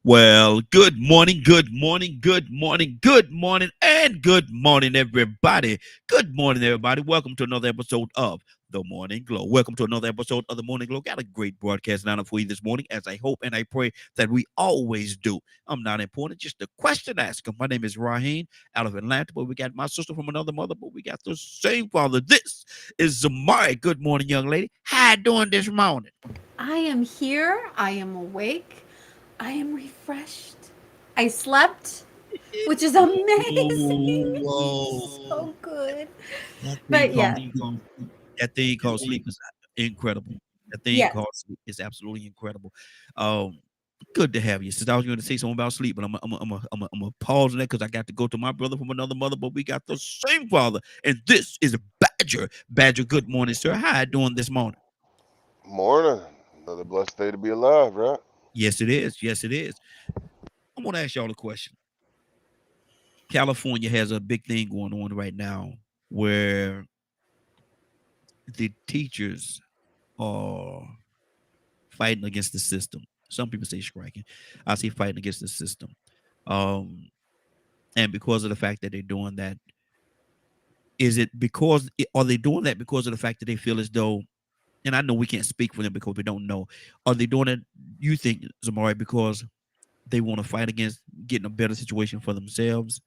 Well, good morning, good morning, good morning, good morning, and good morning, everybody. Good morning, everybody. Welcome to another episode of The Morning Glow. Welcome to another episode of The Morning Glow. Got a great broadcast lineup for you this morning, as I hope and I pray that we always do. I'm not important, just a question asker. My name is Raheem out of Atlanta, but we got my sister from another mother, but we got the same father. This is Zamari. Good morning, young lady. How you doing this morning? I am here. I am awake. I am refreshed. I slept, which is amazing. Whoa. So good. That thing But called yeah, sleep. That thing called sleep is incredible. That thing yes. called sleep is absolutely incredible. Um, Good to have you. Since I was going to say something about sleep, but I'm a pause on that because I got to go to my brother from another mother, but we got the same father, and this is Badger. Badger, good morning, sir. How you doing this morning? Morning. Another blessed day to be alive, right? Yes, it is. Yes, it is. I'm going to ask y'all a question. California has a big thing going on right now where the teachers are fighting against the system. Some people say striking. I say fighting against the system. Um, and because of the fact that they're doing that, is it because are they doing that because of the fact that they feel as though, and I know we can't speak for them because we don't know, are they doing it, you think, Zamari, because they want to fight against getting a better situation for themselves,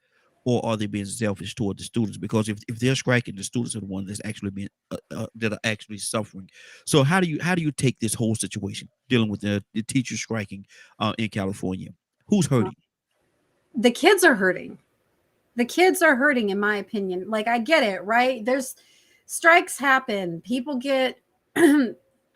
or are they being selfish toward the students? Because if they're striking, the students are the ones that's actually being that are actually suffering. So how do you take this whole situation dealing with the teachers striking in California? Who's hurting? The kids are hurting. The kids are hurting, in my opinion. Like, I get it, right? There's strikes happen. People get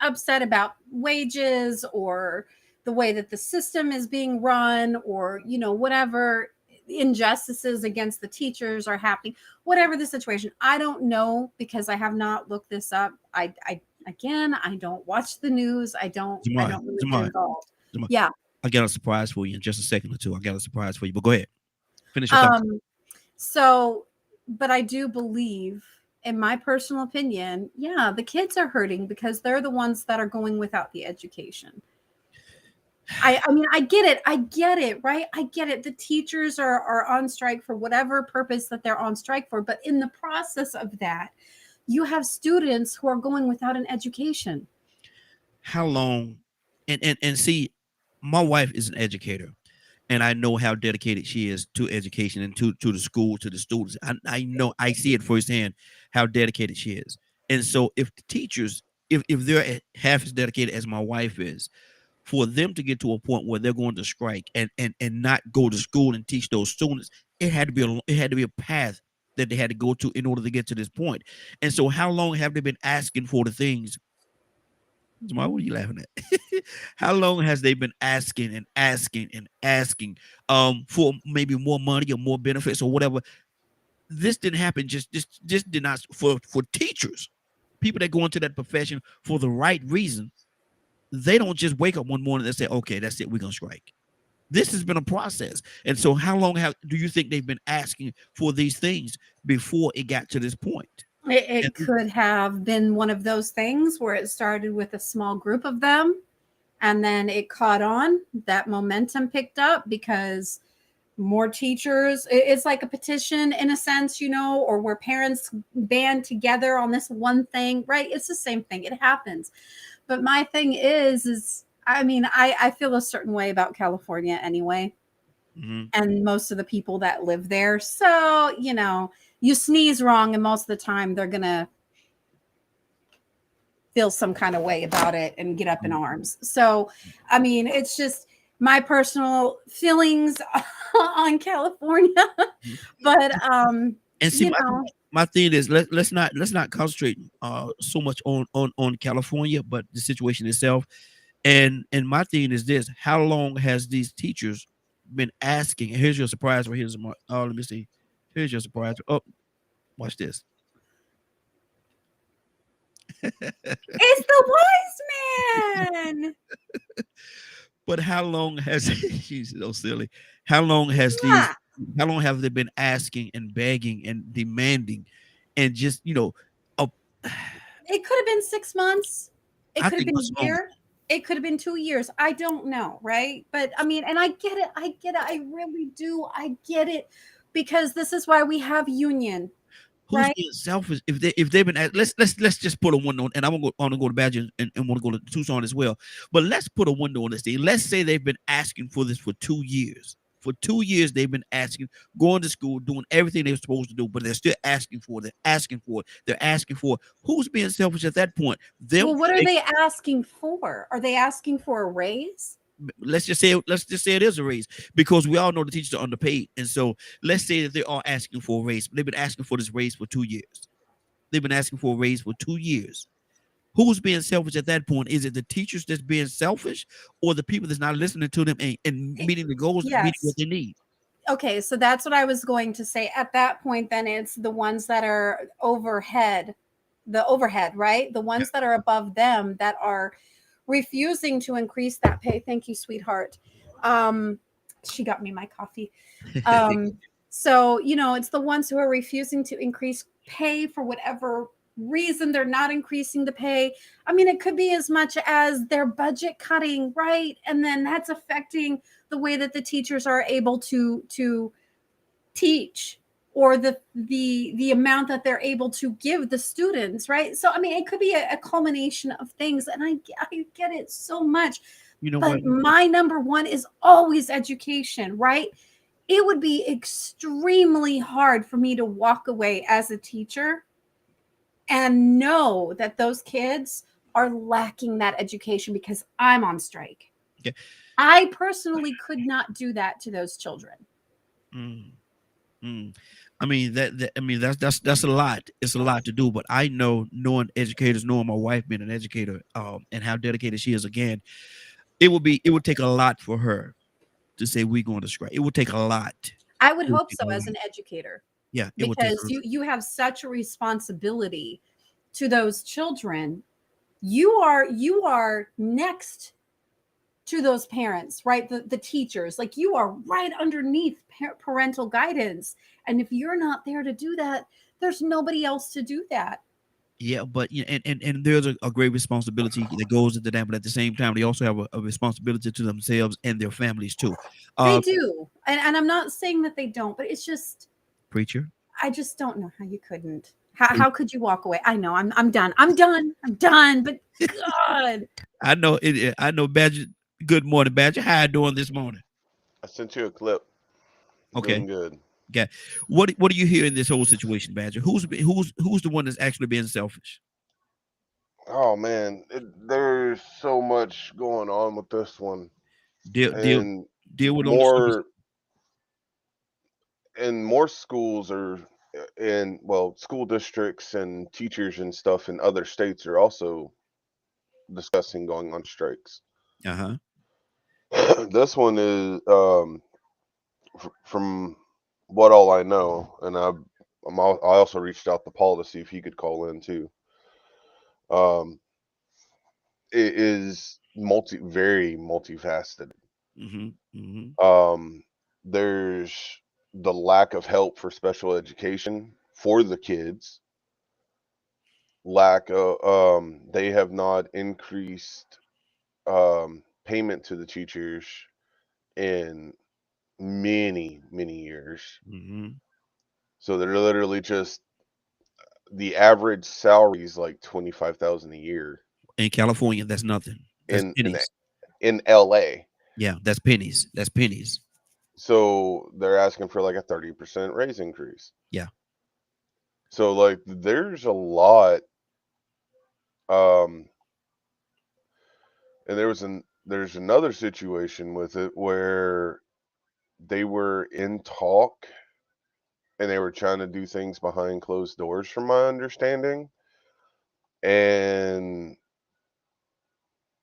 upset about wages or the way that the system is being run, or, whatever injustices against the teachers are happening, whatever the situation. I don't know because I have not looked this up. I again, I don't watch the news. I Zamari, don't really get Zamari, involved. Zamari. Yeah. I got a surprise for you in just a second or two. I got a surprise for you, but go ahead, finish your thought. Um So, but I do believe, in my personal opinion, yeah, the kids are hurting because they're the ones that are going without the education. I mean, I get it. I get it, right? I get it. The teachers are on strike for whatever purpose that they're on strike for. But in the process of that, you have students who are going without an education. How long? And see, my wife is an educator, and I know how dedicated she is to education and to the school, to the students. I know, I see it firsthand how dedicated she is. And so if the teachers, if they're half as dedicated as my wife is, for them to get to a point where they're going to strike and not go to school and teach those students, it had to be a path that they had to go to in order to get to this point. And so how long have they been asking for the things? Why were you laughing at? How long has they been asking and asking and asking for maybe more money or more benefits or whatever? This didn't happen just did not for teachers, people that go into that profession for the right reason. They don't just wake up one morning and say, okay, that's it, we're gonna strike. This has been a process. And so how long do you think they've been asking for these things before it got to this point? It And could have been one of those things where it started with a small group of them and then it caught on. That momentum picked up because more teachers, it's like a petition in a sense, or where parents band together on this one thing, right? It's the same thing. It happens. But my thing is I mean, I feel a certain way about California anyway, mhm. and most of the people that live there. So, you sneeze wrong and most of the time they're going to feel some kind of way about it and get up in arms. So, I mean, it's just my personal feelings on California. But And see, you my know, my thing is, let's not concentrate so much on California, but the situation itself. And my thing is this: how long has these teachers been asking? And here's your surprise. Right here's my. Oh, let me see. Here's your surprise. Oh, watch this. it's the wise man. But how long has she's so silly? How long has these? Yeah. How long have they been asking and begging and demanding, and just uh, It could have been 6 months. It I could have think been much a longer. year. It could have been 2 years. I don't know, right? But I mean, and I get it. I get it. I really do. I get it because this is why we have union, Who's right? being selfish if they've been let's just put a window on, and I'm gonna go to Badger and want to go to Tucson as well. But let's put a window on this thing. Let's say they've been asking for this for 2 years. For 2 years, they've been asking, going to school, doing everything they're supposed to do, but they're still asking for it. They're asking for it. They're asking for it. Who's being selfish at that point? Them. Well, what are they asking for? Are they asking for a raise? Let's just say it is a raise, because we all know the teachers are underpaid, and so let's say that they are asking for a raise. They've been asking for this raise for 2 years. They've been asking for a raise for 2 years. Who's being selfish at that point? Is it the teachers that's being selfish, or the people that's not listening to them and meeting the goals, meeting what Yes. they need? Okay, so that's what I was going to say. At that point, then it's the ones that are overhead, the overhead, right? The ones that are above them that are refusing to increase that pay. Thank you, sweetheart. She got me my coffee. So, it's the ones who are refusing to increase pay for whatever reason they're not increasing the pay. I mean, it could be as much as their budget cutting, right? And then that's affecting the way that the teachers are able to teach, or the amount that they're able to give the students, right? So I mean, it could be a culmination of things, and I get it so much. You know what? But my number one is always education, right? It would be extremely hard for me to walk away as a teacher and know that those kids are lacking that education because I'm on strike. Okay. I personally could not do that to those children. Mm, mm. I mean that's a lot. It's a lot to do, but I know, knowing educators, knowing my wife being an educator, and how dedicated she is. Again, it would take a lot for her to say we're going to strike. It would take a lot. I would It would hope take so a as lot. an educator, Yeah, it would take. because you have such a responsibility to those children. You are next to those parents, right? The teachers, like, you are right underneath parental guidance, and if you're not there to do that, there's nobody else to do that. Yeah, but and there's a great responsibility that goes into that, but at the same time, they also have a responsibility to themselves and their families too. They Uh, do, and I'm not saying that they don't, but it's just, preacher, I just don't know how you couldn't. How could you walk away? I know I'm done. I'm done. I'm done. But God, I know it. I know Badger. Good morning, Badger. How you doing this morning? I sent you a clip. Okay. Doing good. Okay. What do you hear in this whole situation, Badger? Who's the one that's actually being selfish? Oh man, there's so much going on with this one, Deal deal and deal with on the surface. more and more schools are in well, school districts and teachers and stuff in other states are also discussing going on strikes. Uh-huh. This one is from what all I know, and I also reached out to Paul to see if he could call in too. Um, it is very multifaceted. Mm-hmm. Mm-hmm. There's the lack of help for special education for the kids. Lack of they have not increased payment to the teachers in many years. Mm-hmm. So they're literally just the average salary is like 25,000 a year In California, that's nothing. That's in in pennies. in LA. Yeah, that's pennies. That's pennies. So they're asking for like a 30% raise increase. Yeah. So like there's a lot um and there's another situation with it where they were in talk and they were trying to do things behind closed doors from my understanding, and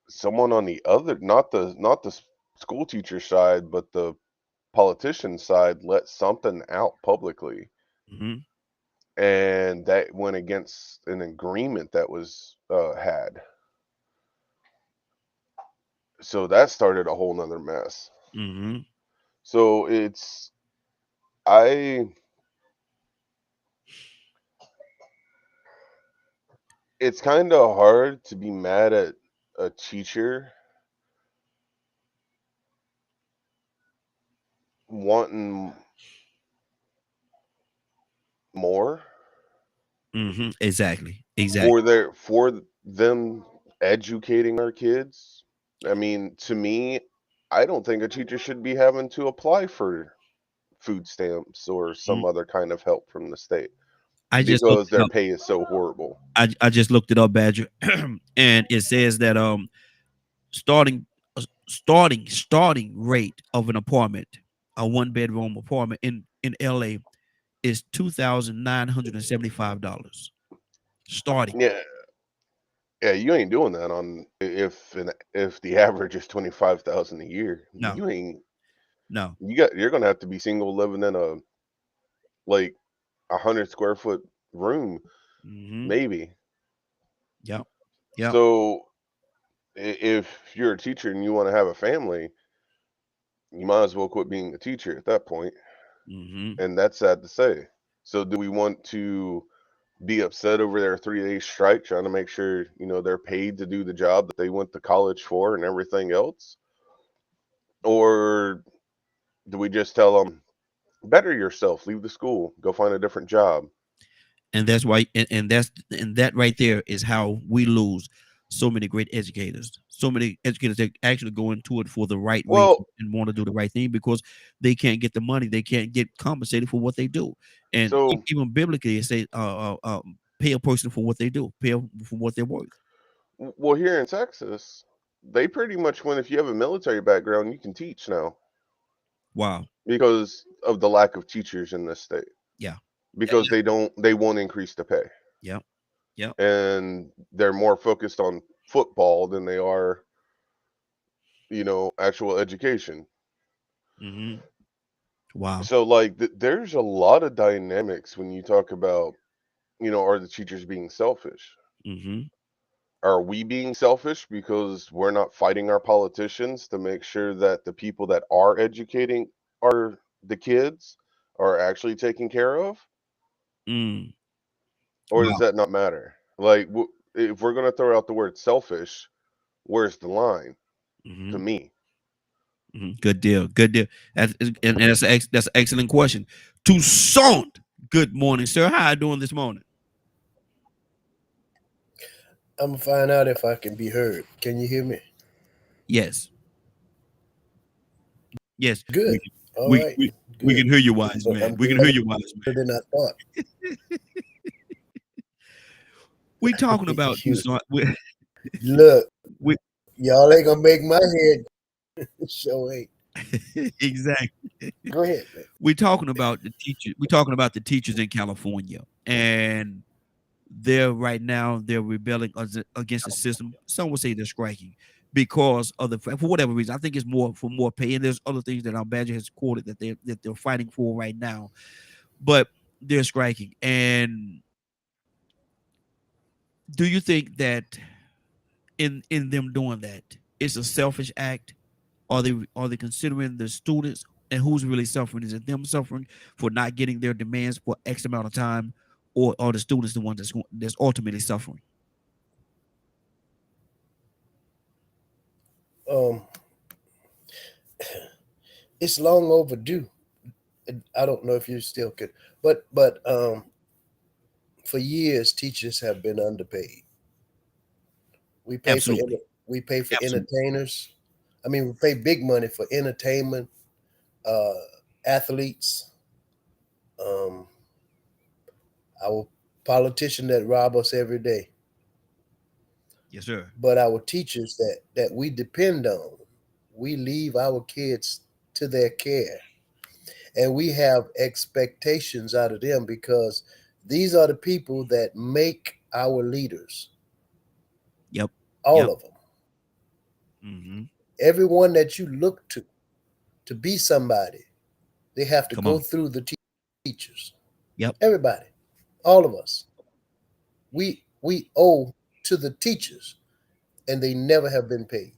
someone on the other, not the school teacher side but the politician side, let something out publicly, Mm-hmm. and that went against an agreement that was had. So that started a whole nother mess. Mm-hmm. So I it's kind of hard to be mad at a teacher wanting more Exactly. for them educating our kids. I mean, to me, I don't think a teacher should be having to apply for food stamps or some Mhm. other kind of help from the state I just looked because it their up. pay is so horrible. I just looked it up, Badger, and it says that starting starting rate of an apartment, a 1 bedroom apartment in LA is $2,975 starting. Yeah, yeah, you ain't doing that on if the average is 25,000 a year. No, You ain't no. you're gonna have to be single living in a like 100 square foot room, Mm-hmm. maybe. Yep. Yep. So if you're a teacher and you want to have a family, you might as well quit being a teacher at that point. Mm-hmm. And that's sad to say. So do we want to be upset over their 3 day strike, trying to make sure, they're paid to do the job that they went to college for and everything else? Or do we just tell them, better yourself, leave the school, go find a different job? And that's why, and that right there is how we lose so many great educators. So many educators that actually go into it for the right reason Well, and want to do the right thing because they can't get the money, they can't get compensated for what they do. And so even biblically, it says, pay a person for what they do, pay 'em for what they're worth. well, here in Texas, they pretty much went, if you have a military background, you can teach now Wow. because of the lack of teachers in this state. Yeah. Yeah. Because they won't increase the pay. Yeah. Yeah. And they're more focused on football than they are, actual education. Mm-hmm. Wow. So like there's a lot of dynamics when you talk about, are the teachers being selfish? Mm-hmm. Are we being selfish because we're not fighting our politicians to make sure that the people that are educating the kids are actually taken care of? Mm. Or does Wow. that not matter? Like, if we're going to throw out the word selfish, where's the line Mm-hmm. to me? Mm-hmm. Good deal. Good deal. And that's an excellent question. Toussaint. Good morning, sir. How you doing this morning? I'm gonna find out if I can be heard. Can you hear me? Yes. Yes. Good. We can, All we, right. we, we Good. can hear you, wise I'm man. We can better hear you, wise man. than I thought. We talking about Shoot. Toussaint. Look, We y'all ain't gonna make my head show ain't. exactly. Go ahead, man. We're talking about the teachers. We're talking about the teachers in California, and they're right now they're rebelling against the system. Some would say they're striking because of for whatever reason. I think it's more for more pay, and there's other things that our Badger has quoted that they're fighting for right now, but they're striking. And do you think that in them doing that, it's a selfish act? Are they considering the students and who's really suffering? Is it them suffering for not getting their demands for X amount of time, or are the students the ones that's ultimately suffering? Um, it's long overdue. I don't know if you still could, but for years teachers have been underpaid. We pay for Absolutely, we pay for absolutely. entertainers. I mean, we pay big money for entertainment, uh, athletes, um, our politician that rob us every day, Yes, sir. but our teachers that we depend on, we leave our kids to their care, and we have expectations out of them because these are the people that make our leaders, Yep, all yep. of them. Mm-hmm. Everyone that you look to be somebody, they have to Come go on. through the teachers. Yep. Everybody, all of us, we owe to the teachers, and they never have been paid.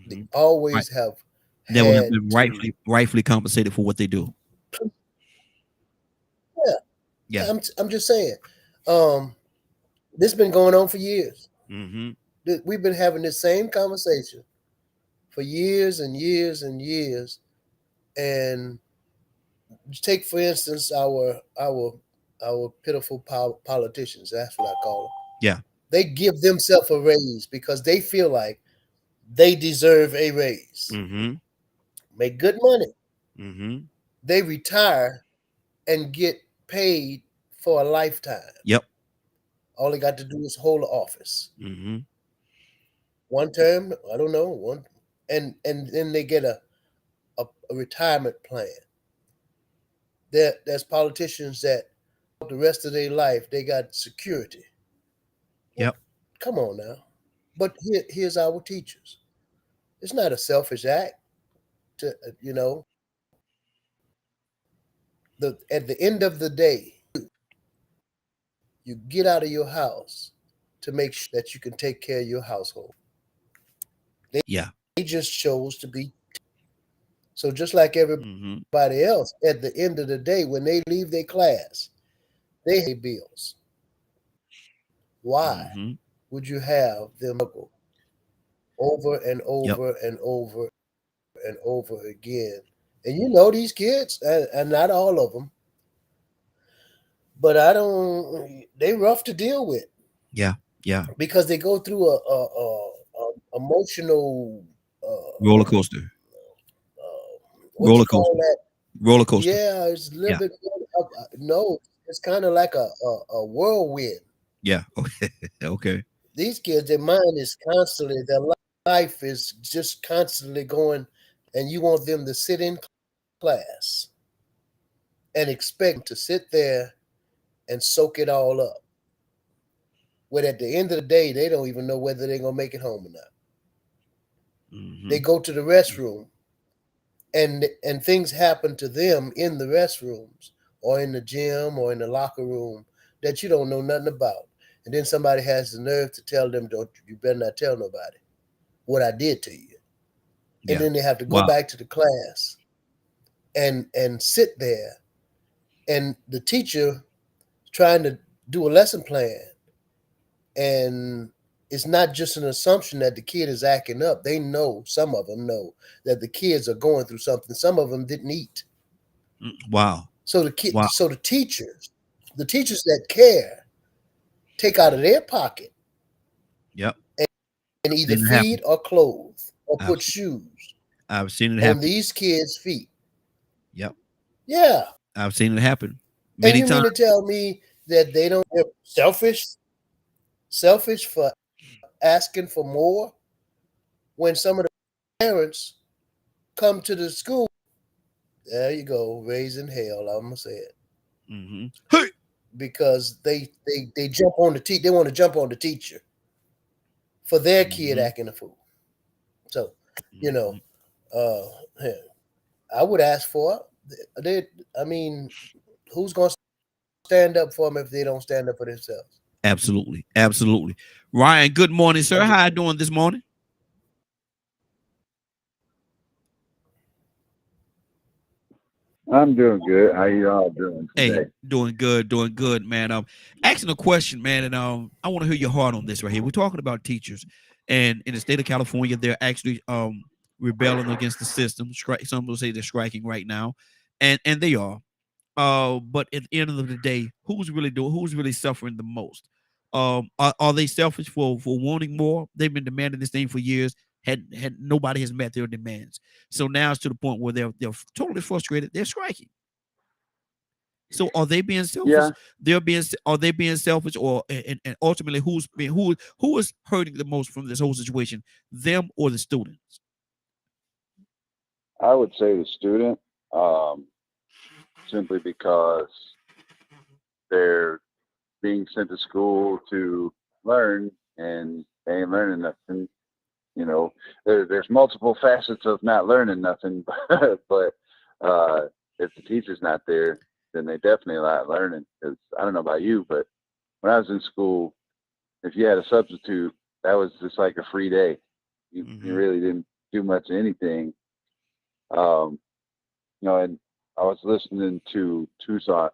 They Mm-hmm. Right. always have Never have had been to. rightfully compensated for what they do. Yeah, Yeah. I'm just saying. Um, this has been going on for years. Mm-hmm. We've been having this same conversation for years and years and years, And take for instance our pitiful politicians. That's what I call them. Yeah. They give themselves a raise because they feel like they deserve a raise. Mm-hmm. Make good money. Mm-hmm. They retire and get paid for a lifetime. Yep. All they got to do is hold the office. Mm-hmm. One term, I don't know, one, and then they get a retirement plan. There's politicians that the rest of their life they got security. Yep. Come on now. But here's our teachers. It's not a selfish act to at the end of the day, you get out of your house to make sure that you can take care of your household. Yeah. They just chose to be. So just like everybody Mm-hmm. else, at the end of the day, when they leave their class, they pay bills. Why Mm-hmm. would you have them go over and Yep. over and over and over again? And you know these kids, and not all of them, but they rough to deal with. Yeah. Yeah. Because they go through a emotional Roller coaster. what Roller you call coaster. that? Roller coaster. Yeah, it's a little Yeah. bit. No, it's kind of like a whirlwind. Yeah. Okay. These kids, their mind is constantly, their life is just constantly going, and you want them to sit in class and expect them to sit there and soak it all up. When at the end of the day, they don't even know whether they're gonna make it home or not. Mm-hmm. They go to the restroom, and things happen to them in the restrooms or in the gym or in the locker room that you don't know nothing about. And then somebody has the nerve to tell them, you better not tell nobody what I did to you. Yeah. And then they have to go Wow. back to the class and sit there, and the teacher trying to do a lesson plan, and it's not just an assumption that the kid is acting up. They know, some of them know, that the kids are going through something. Some of them didn't eat. Wow. So Wow. so the teachers that care, take out of their pocket. Yep. And either Seen it feed or clothe or I've put shoes I've seen it on happen. these kids' feet. Yep. Yeah. I've seen it happen And many you mean times. to tell me that they're selfish for asking for more when some of the parents come to the school? There you go, raising hell. I'm gonna say it. Mm-hmm. Hey. Because they jump on the teacher. They want to jump on the teacher for their kid Mm-hmm. acting a fool. So, you know, I would ask for it. I mean, who's gonna stand up for them if they don't stand up for themselves? Absolutely. Absolutely. Ryan, good morning, sir. How you doing this morning? I'm doing good. How you all doing today? Hey, doing good, man. Asking a question, man, and I want to hear your heart on this right here. We're talking about teachers, and in the state of California, they're actually rebelling against the system. Some will say they're striking right now, and they are. But at the end of the day, who's really suffering the most? Are they selfish for wanting more? They've been demanding this thing for years. Had nobody has met their demands. So now it's to the point where they're totally frustrated. They're striking. So are they being selfish? Yeah. Are they being selfish, or and ultimately who is hurting the most from this whole situation? Them or the students? I would say the student, simply because they're being sent to school to learn and they ain't learning nothing. You know, there's multiple facets of not learning nothing, but if the teacher's not there, then they definitely not learning. Because I don't know about you, but when I was in school, if you had a substitute, that was just like a free day. You really didn't do much of anything. You know, and I was listening to Toussaint,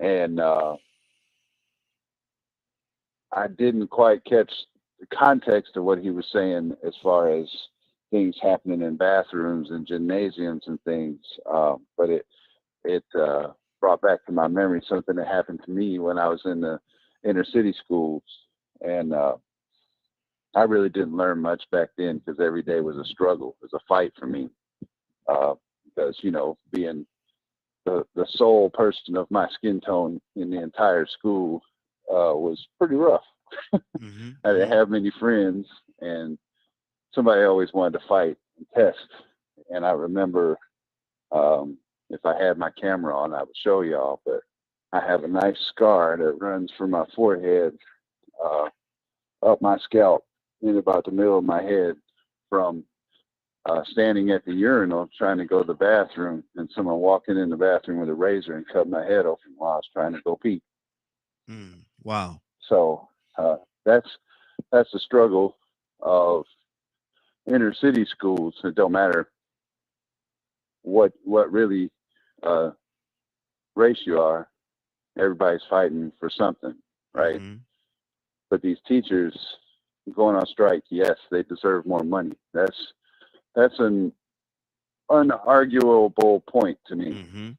and I didn't quite catch the context of what he was saying as far as things happening in bathrooms and gymnasiums and things. But it brought back to my memory something that happened to me when I was in the inner city schools. And I really didn't learn much back then because every day was a struggle. It was a fight for me. Because, you know, being the sole person of my skin tone in the entire school was pretty rough. Mm-hmm. I didn't have many friends, and somebody always wanted to fight and test. And I remember, if I had my camera on, I would show y'all, but I have a nice scar that runs from my forehead up my scalp in about the middle of my head from standing at the urinal trying to go to the bathroom, and someone walking in the bathroom with a razor and cut my head open while I was trying to go pee. Wow. So that's the struggle of inner city schools. It don't matter what really race you are, everybody's fighting for something, right? Mm-hmm. But these teachers going on strike, yes, they deserve more money. That's an unarguable point to me. Mm-hmm.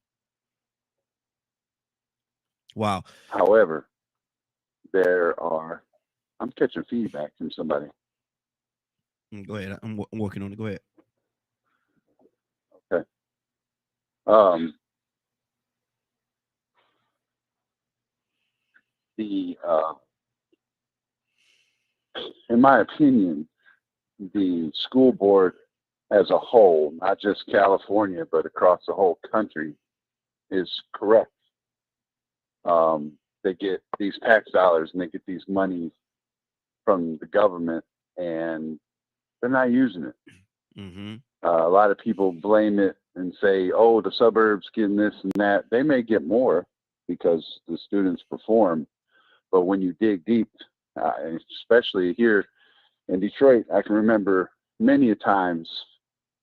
Wow. However, I'm catching feedback from somebody. Go ahead. I'm working on it. Go ahead. Okay. In my opinion, the school board as a whole, not just California, but across the whole country, is correct. They get these tax dollars and they get these money from the government, and they're not using it. Mm-hmm. A lot of people blame it and say, oh, the suburbs getting this and that. They may get more because the students perform. But when you dig deep, especially here in Detroit, I can remember many a times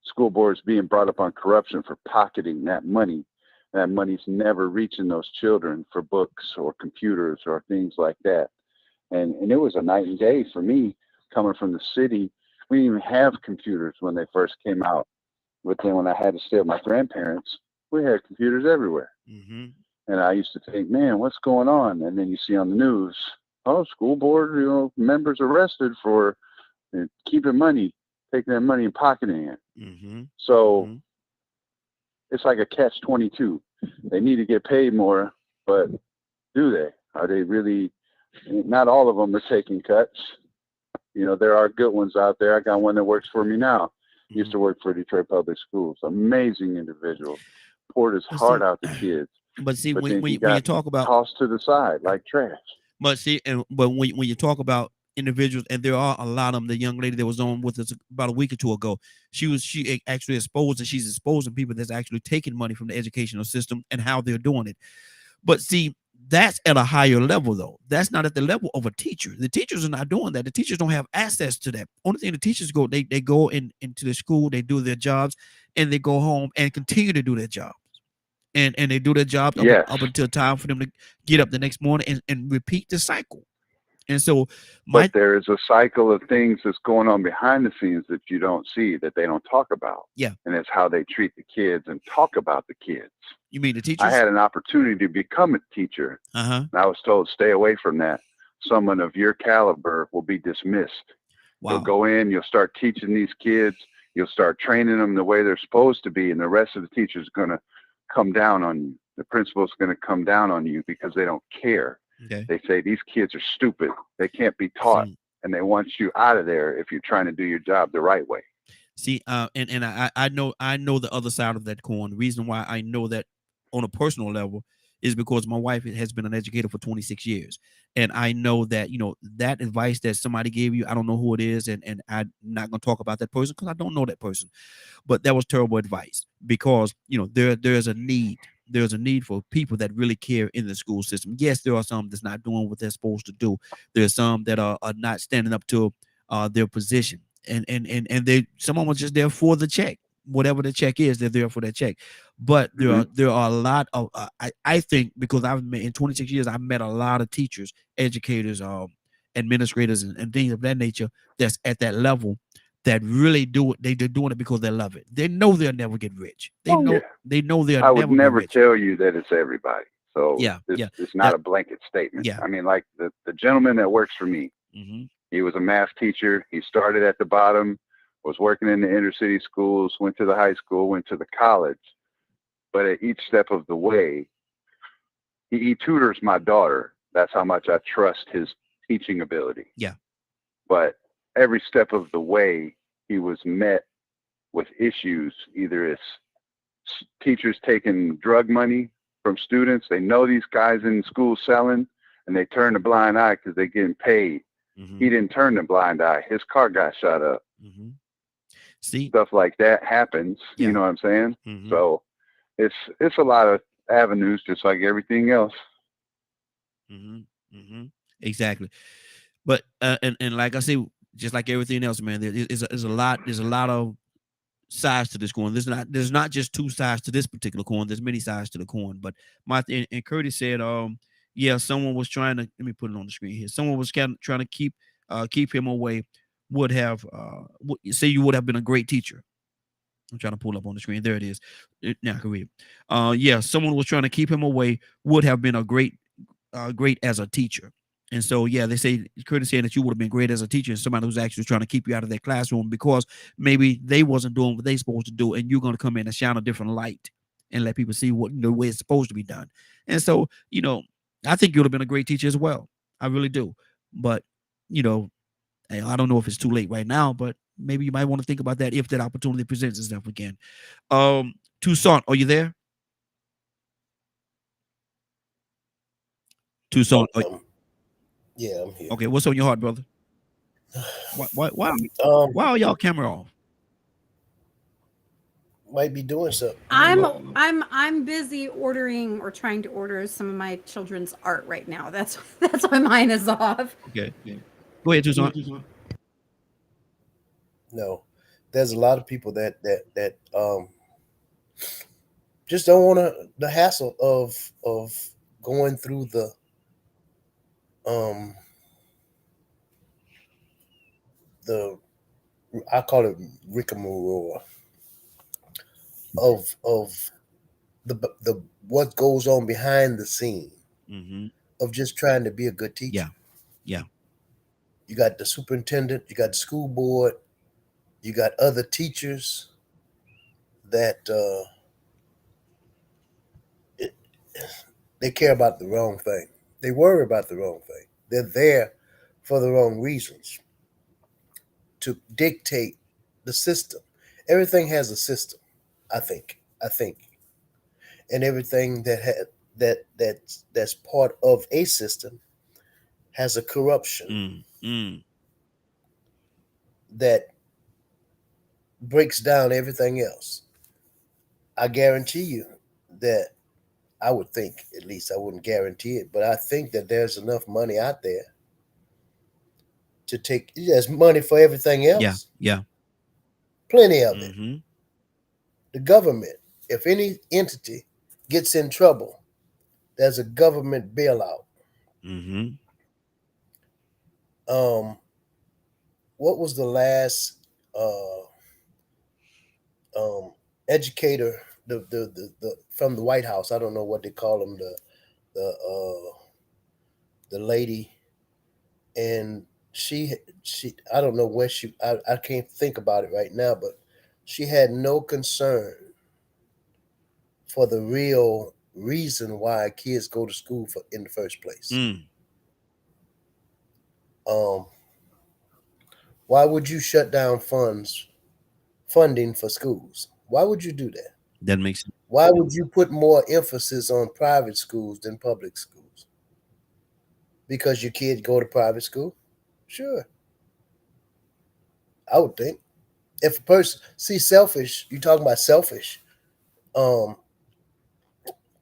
school boards being brought up on corruption for pocketing that money. That money's never reaching those children for books or computers or things like that. And it was a night and day for me coming from the city. We didn't even have computers when they first came out. But then when I had to stay with my grandparents, we had computers everywhere. Mm-hmm. And I used to think, man, what's going on? And then you see on the news, oh, school board, members arrested for keeping money, taking that money and pocketing it. Mm-hmm. So Mm-hmm. it's like a catch-22. They need to get paid more, but do they? Are they really? Not all of them are taking cuts. There are good ones out there. I got one that works for me now. Used to work for Detroit Public Schools. Amazing individual. Poured his heart out to kids. But see, But when then he you got talk about, tossed to the side like trash. but see, but when you talk about individuals, and there are a lot of them. The young lady that was on with us about a week or two ago, she actually exposed, and she's exposing people that's actually taking money from the educational system and how they're doing it. But see, that's at a higher level, though. That's not at the level of a teacher. The teachers are not doing that. The teachers don't have access to that. Only thing the teachers go, they go into the school, they do their jobs, and they go home and continue to do their jobs. And they do their job Yes. up until time for them to get up the next morning and repeat the cycle. And so But there is a cycle of things that's going on behind the scenes that you don't see, that they don't talk about. Yeah. And it's how they treat the kids and talk about the kids. You mean the teachers? I had an opportunity to become a teacher. Uh-huh. And I was told, stay away from that. Someone of your caliber will be dismissed. Wow. You'll go in, you'll start teaching these kids, you'll start training them the way they're supposed to be, and the rest of the teachers are going to come down on you. The principal's going to come down on you because they don't care. Okay. They say these kids are stupid. They can't be taught, and they want you out of there if you're trying to do your job the right way. See, and I know the other side of that coin. The reason why I know that on a personal level is because my wife has been an educator for 26 years. And I know that, that advice that somebody gave you, I don't know who it is, and I'm not going to talk about that person because I don't know that person. But that was terrible advice because, there's a need. There's a need for people that really care in the school system. Yes, there are some that's not doing what they're supposed to do. There's some that are not standing up to their position. And some of them are just there for the check. Whatever the check is, they're there for that check. But there are a lot of I think, because I've met in 26 years, I've met a lot of teachers, educators, administrators, and things of that nature that's at that level. that really do it. They're doing it because they love it. They know they'll never get rich. They Oh, know yeah. they know they'll I would never be never rich. tell you that it's everybody. So Yeah, yeah. it's not That a blanket statement. yeah. I mean, like the gentleman that works for me, Mm-hmm. he was a math teacher. He started at the bottom, was working in the inner city schools, went to the high school, went to the college. But at each step of the way, he tutors my daughter. That's how much I trust his teaching ability. Yeah. But every step of the way, he was met with issues. Either it's teachers taking drug money from students. They know these guys in school selling, and they turn a blind eye because they're getting paid. Mm-hmm. He didn't turn the blind eye. His car got shot up. Mm-hmm. See, Stuff like that happens. Yeah. You know what I'm saying? Mm-hmm. So it's a lot of avenues, just like everything else. Mm-hmm. Mm-hmm. Exactly. But and like I say, just like everything else, man, there's a lot of sides to this coin. There's not just two sides to this particular coin. There's many sides to the coin. But and Curtis said, yeah, someone was trying to, let me put it on the screen here. Someone was kind of trying to keep him away. Would have say you would have been a great teacher. I'm trying to pull up on the screen. There it is. Now I can read it. Yeah, someone was trying to keep him away. Would have been a great as a teacher. And so, yeah, they say Curtis saying that you would have been great as a teacher and somebody who's actually trying to keep you out of their classroom because maybe they wasn't doing what they supposed to do, and you're going to come in and shine a different light and let people see what the way it's supposed to be done. And so, I think you would have been a great teacher as well. I really do. But, I don't know if it's too late right now, but maybe you might want to think about that if that opportunity presents itself again. Toussaint, are you there? Toussaint, Yeah, I'm here. okay, what's on your heart, brother? Why are y'all camera off? Might be doing something. I'm busy ordering or trying to order some of my children's art right now. That's why mine is off. Okay. Go ahead, Toussaint. No, there's a lot of people that just don't want the hassle of going through the I call it rigmarole of the what goes on behind the scene Mm-hmm. of just trying to be a good teacher. Yeah. You got the superintendent, you got the school board, you got other teachers that they care about the wrong thing. They worry about the wrong thing. They're there for the wrong reasons to dictate the system. Everything has a system, I think, and everything that's part of a system has a corruption that breaks down everything else. I guarantee you that I would think, at least I wouldn't guarantee it, but I think that there's enough money out there to take. There's money for everything else. Yeah. Plenty of it. Mm-hmm. The government, if any entity gets in trouble, there's a government bailout. Mm-hmm. What was the last educator, the from the White House? I don't know what they call them, the lady, and she I don't know where I can't think about it right now, but she had no concern for the real reason why kids go to school in the first place. Why would you shut down funding for schools? Why would you do that? That makes sense. Why would you put more emphasis on private schools than public schools? Because your kids go to private school? Sure. I would think. If a person, selfish, you're talking about selfish.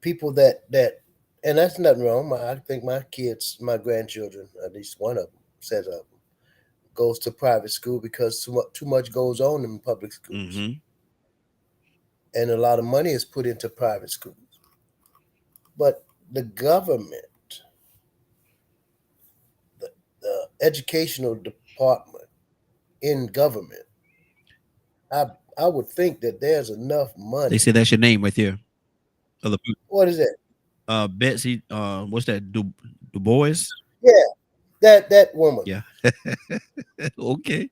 People that and that's nothing wrong. I think my kids, my grandchildren, at least one of them, set up, goes to private school because too much goes on in public schools. Mm-hmm. And a lot of money is put into private schools. But the government, the educational department in government I would think that there's enough money. They say that's your name right there. What is that? Betsy, what's that? Du Bois? Yeah, that woman. Yeah. Okay.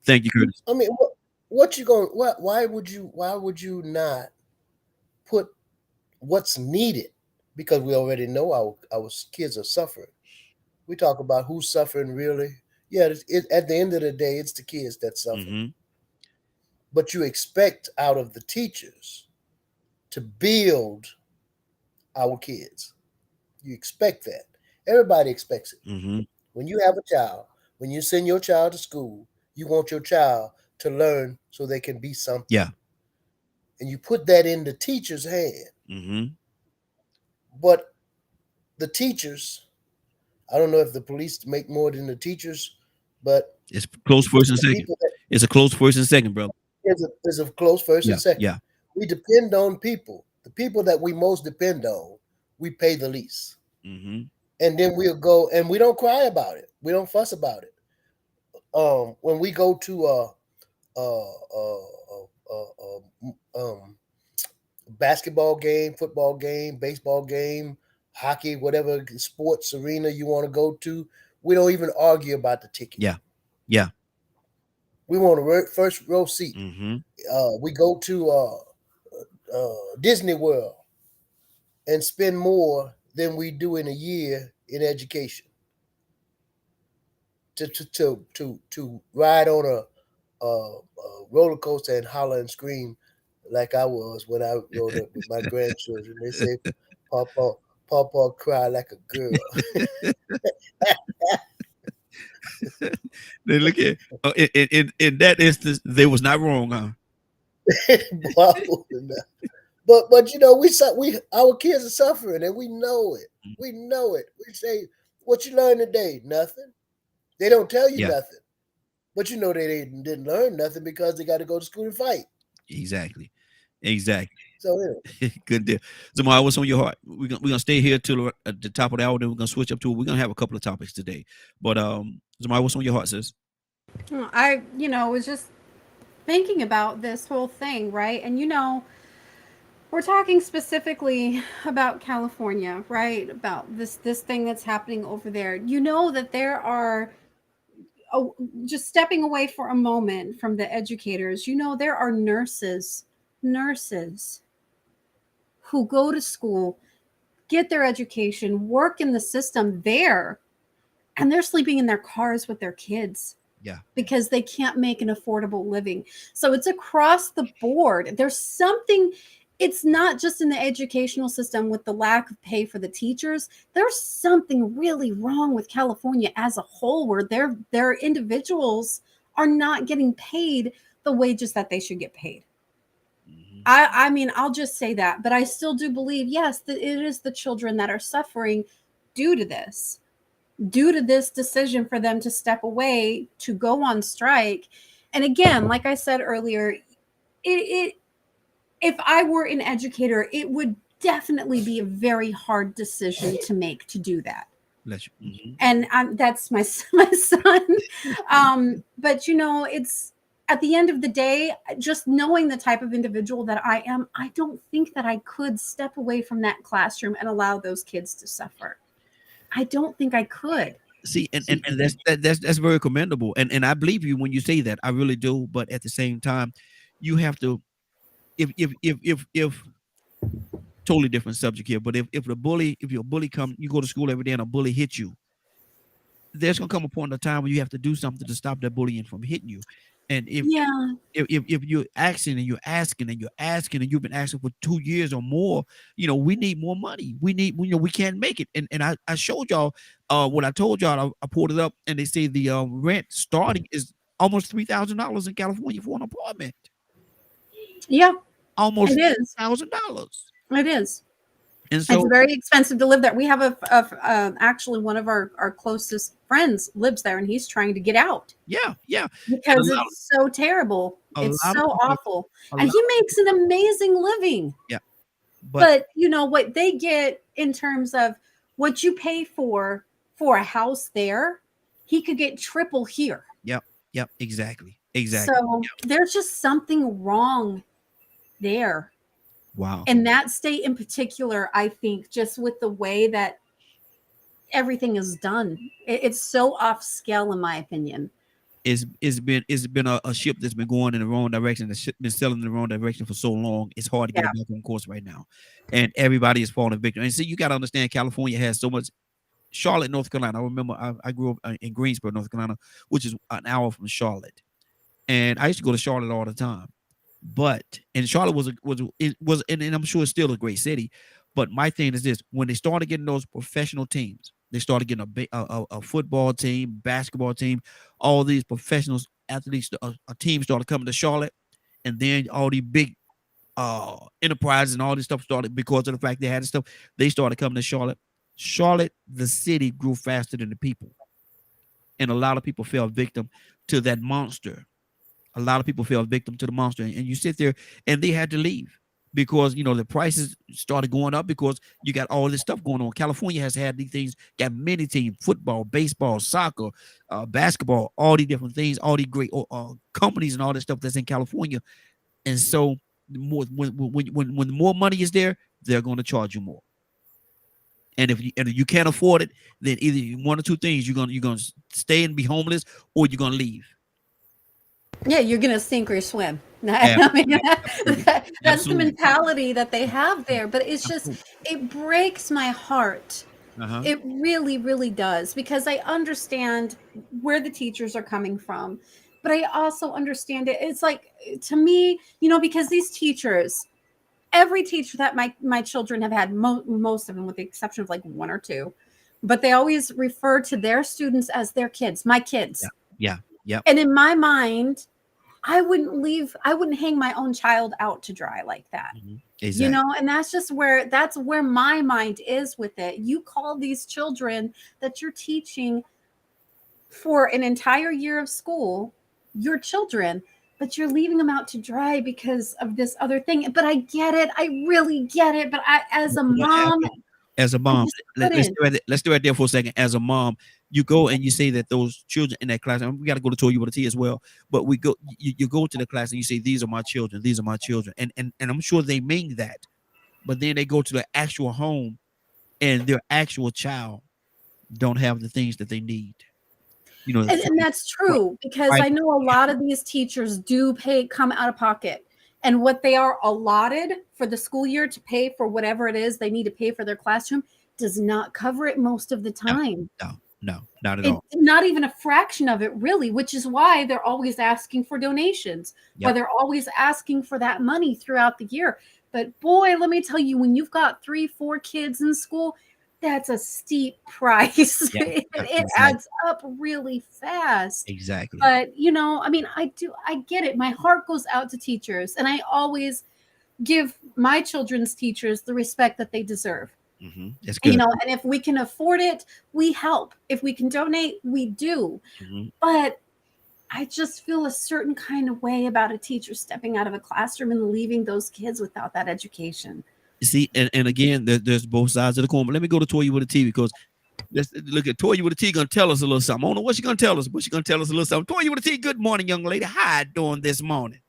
Thank you, Curtis. I mean, what you going? Why would you not put what's needed? Because we already know our kids are suffering. We talk about who's suffering really. Yeah, at the end of the day, it's the kids that suffer. Mm-hmm. But you expect out of the teachers to build our kids. You expect that. Everybody expects it. Mm-hmm. When you have a child, when you send your child to school, you want your child to learn so they can be something. Yeah. And you put that in the teacher's hand. Mm-hmm. But the teachers, I don't know if the police make more than the teachers, but it's close first and the second. people that It's a close first and second, brother. is a close first Yeah. and second. Yeah. We depend on people. The people that we most depend on, we pay the least. Mm-hmm. And then we'll go and we don't cry about it. We don't fuss about it. When we go to basketball game, football game, baseball game, hockey, whatever sports arena you want to go to, we don't even argue about the ticket. Yeah. Yeah. We want a first row seat. Mm-hmm. We go to Disney World and spend more than we do in a year in education. To ride on a roller coaster and holler and scream like I was when I rode up with my grandchildren. They say, Papa cry like a girl. They look at in that instance, they was not wrong, huh? But you know, our kids are suffering and we know it. We know it. We say, what you learn today? Nothing. They don't tell you nothing. But you know they didn't learn nothing because they got to go to school and fight. Exactly. So anyway. Good deal. Zamar, what's on your heart? We're gonna stay here till at the top of the hour, then we're gonna switch up to it. We're gonna have a couple of topics today. But Zamar, what's on your heart, sis? I was just thinking about this whole thing, right? And we're talking specifically about California, right? About this thing that's happening over there. You know that there are, just stepping away for a moment from the educators, there are nurses who go to school, get their education, work in the system there, and they're sleeping in their cars with their kids. Yeah. Because they can't make an affordable living. So it's across the board. There's something. It's not just in the educational system with the lack of pay for the teachers. There's something really wrong with California as a whole, where their individuals are not getting paid the wages that they should get paid. Mm-hmm. I mean, I'll just say that, but I still do believe, yes, that it is the children that are suffering due to this decision for them to step away, to go on strike. And again, like I said earlier, if I were an educator, it would definitely be a very hard decision to make, to do that. Mm-hmm. And that's my son. But it's at the end of the day, just knowing the type of individual that I am, I don't think that I could step away from that classroom and allow those kids to suffer. I don't think I could. See, and that's very commendable. And I believe you when you say that. I really do. But at the same time, you have to, if totally different subject here, but if your bully come, you go to school every day and a bully hits you, there's gonna come a point in time where you have to do something to stop that bullying from hitting you. And if you're asking and you're asking and you're asking and you've been asking for 2 years or more, we need more money. We need, we can't make it. And I showed y'all what I told y'all. I pulled it up and they say the rent starting is almost $3,000 in California for an apartment. Yeah, almost $1,000. It is. And so it's very expensive to live there. We have actually one of our closest friends lives there, and he's trying to get out. Yeah. Because it's so terrible. It's so awful. And he makes an amazing living. Yeah. But what they get in terms of what you pay for a house there, he could get triple here. Yep, exactly. Exactly. So there's just something wrong there. Wow. And that state in particular, I think, just with the way that everything is done, it's so off scale, in my opinion. It's been a ship that's been going in the wrong direction. The ship been sailing in the wrong direction for so long. It's hard to get Yeah. it back on course right now, and everybody is falling victim. And see, you got to understand, California has so much. Charlotte, North Carolina. I remember I grew up in Greensboro, North Carolina, which is an hour from Charlotte, and I used to go to Charlotte all the time. But and Charlotte was and I'm sure it's still a great city. But my thing is this: when they started getting those professional teams, they started getting a football team, basketball team, all these professionals athletes. A team started coming to Charlotte, and then all these big enterprises and all this stuff started because of the fact they had this stuff. They started coming to Charlotte. Charlotte, the city, grew faster than the people, and a lot of people fell victim to that monster. A lot of people fell victim to the monster, and you sit there, and they had to leave because the prices started going up because you got all this stuff going on. California has had these things, got many teams: football, baseball, soccer, basketball, all these different things, all these great companies and all this stuff that's in California. And so, when the more money is there, they're going to charge you more. And if you can't afford it, then either one or two things: you're gonna stay and be homeless, or you're gonna leave. Yeah, you're gonna sink or swim. Yeah, I mean, absolutely. that's the Absolutely. mentality that they have there. But it's just, Absolutely. it breaks my heart. Uh-huh. It really, really does, because I understand where the teachers are coming from, but I also understand it. It's like, to me, because these teachers, every teacher that my children have had, most of them, with the exception of like one or two, but they always refer to their students as their kids, my kids. Yeah. Yep. And in my mind, I wouldn't hang my own child out to dry like that. Exactly. And that's where my mind is with it. You call these children that you're teaching for an entire year of school your children, but you're leaving them out to dry because of this other thing. But I get it. I really get it. But as a mom, As a mom, just let's couldn't. let's do it there for a second. As a mom, you go and you say that those children in that class, and we got to go to Toy with a T as well. But you go to the class and you say, "These are my children. These are my children," and I'm sure they mean that. But then they go to the actual home, and their actual child don't have the things that they need. And that's true, because Right. I know a lot of these teachers do come out of pocket, and what they are allotted for the school year to pay for whatever it is they need to pay for their classroom does not cover it most of the time. No, not at all. Not even a fraction of it, really, which is why they're always asking for donations, why Yep. they're always asking for that money throughout the year. But boy, let me tell you, when you've got 3-4 kids in school, that's a steep price. Yeah, It exactly. adds up really fast. Exactly. But I mean, I get it. My heart goes out to teachers, and I always give my children's teachers the respect that they deserve. That's good. And if we can afford it, we help. If we can donate, we do. But I just feel a certain kind of way about a teacher stepping out of a classroom and leaving those kids without that education. See, and again, there's both sides of the coin. But let me go to Toya with a T, because let's look at Toya with a T. Gonna tell us a little something. I don't know what she's gonna tell us, but she's gonna tell us a little something. Toya with a T. Good morning, young lady. How you doing this morning?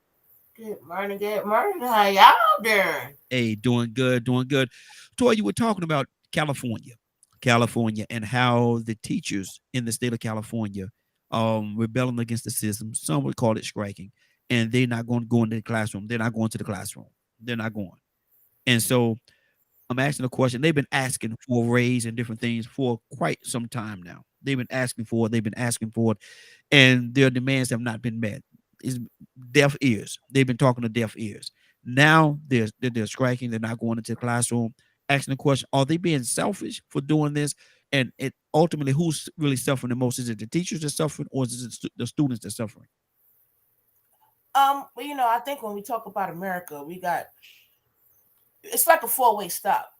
Good morning. Good morning. How y'all doing? Hey, doing good, doing good. Toya, you were talking about California, and how the teachers in the state of California rebelling against the system. Some would call it striking, and they're not going to go into the classroom. They're not going to the classroom. They're not going. And so I'm asking a question. They've been asking for a raise and different things for quite some time now. They've been asking for it, and their demands have not been met. It's deaf ears. They've been talking to deaf ears. Now they're striking. They're not going into the classroom. Asking the question: are they being selfish for doing this? And it ultimately, who's really suffering the most? Is it the teachers that are suffering, or is it the students that are suffering? Well, I think when we talk about America, it's like a four-way stop.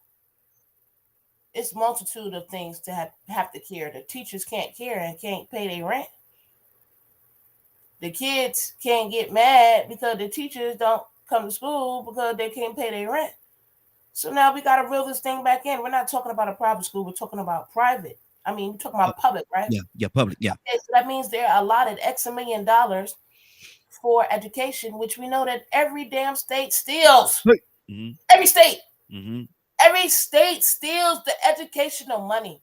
It's multitude of things to have to care. The teachers can't care and can't pay their rent. The kids can't get mad because the teachers don't come to school because they can't pay their rent. So now we got to reel this thing back in. We're not talking about a private school. We're talking about private. I mean, we're talking about public, right? Yeah, public. Yeah. Okay, so that means they're allotted X $1 million for education, which we know that every damn state steals. Mhm. Every state. Mhm. Every state steals the educational money.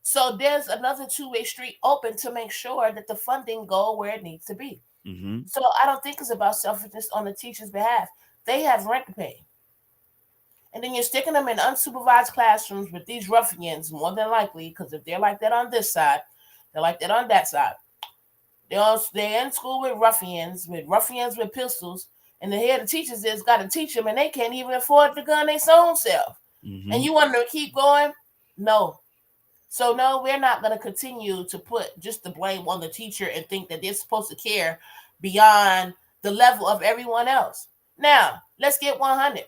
So there's another two-way street open to make sure that the funding go where it needs to be. Mhm. So I don't think it's about selfishness on the teacher's behalf. They have rent to pay. And then you're sticking them in unsupervised classrooms with these ruffians, more than likely, because if they're like that on this side, they're like that on that side. They're in school with ruffians with pistols, and the head of teachers is got to teach them, and they can't even afford the gun their own self. Mhm. And you want them to keep going? No. So no, we're not going to continue to put just the blame on the teacher and think that they're supposed to care beyond the level of everyone else. Now, let's get 100.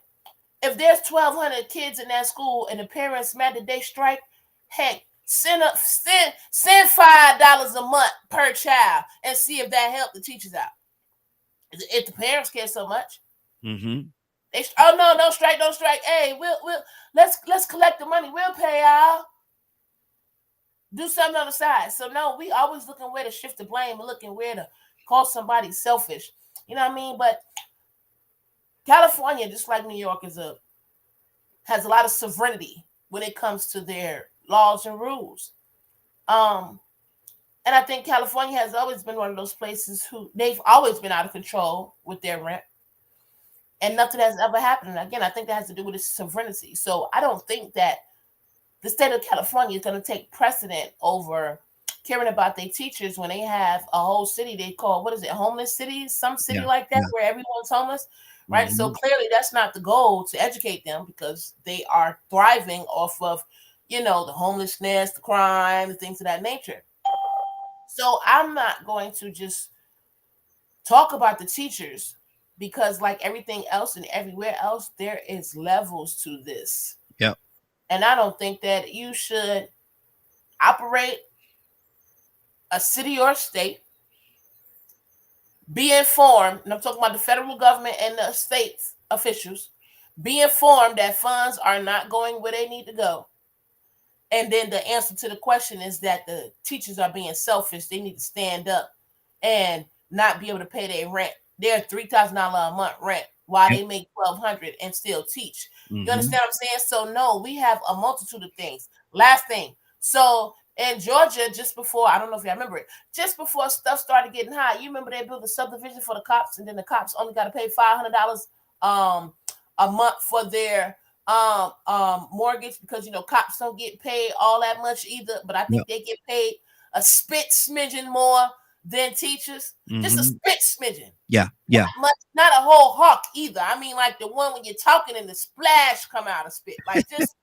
If there's 1,200 kids in that school and the parents mad that they strike, heck, send $5 a month per child and see if that help the teachers out. If the parents care so much, Mhm. don't strike. Hey, let's collect the money. We'll pay y'all. Do something on the side. So no, we always looking where to shift the blame and looking where to call somebody selfish. You know what I mean? But California, just like New York, has a lot of sovereignty when it comes to their laws and rules. And I think California has always been one of those places who they've always been out of control with their rent, and nothing has ever happened. And again, I think that has to do with its sovereignty. So I don't think that the state of California is going to take precedent over caring about their teachers when they have a whole city they call, what is it, homeless cities? Some city Yeah, like that yeah. where everyone's homeless, right? So Mhm. clearly that's not the goal to educate them because they are thriving off of, the homelessness, the crime, and things of that nature. So I'm not going to just talk about the teachers because like everything else and everywhere else, there is levels to this. Yep. And I don't think that you should operate a city or state, be informed, and I'm talking about the federal government and the state officials, be informed that funds are not going where they need to go. And then the answer to the question is that the teachers are being selfish. They need to stand up and not be able to pay their rent. They're $3,000 a month rent while Yep. they make $1,200 and still teach. You Mhm. understand what I'm saying? So no, we have a multitude of things. Last thing. So in Georgia, just before, I don't know if you remember it, just before stuff started getting high, you remember they built a subdivision for the cops, and then the cops only got to pay $500 a month for their mortgage because cops don't get paid all that much either, but I think Yep. they get paid a spit smidgen more than teachers. Just a Mhm. spit smidgen. Yeah. Yeah. Not much, not a whole hawk either. I mean, like the one when you're talking and the splash come out of spit, like just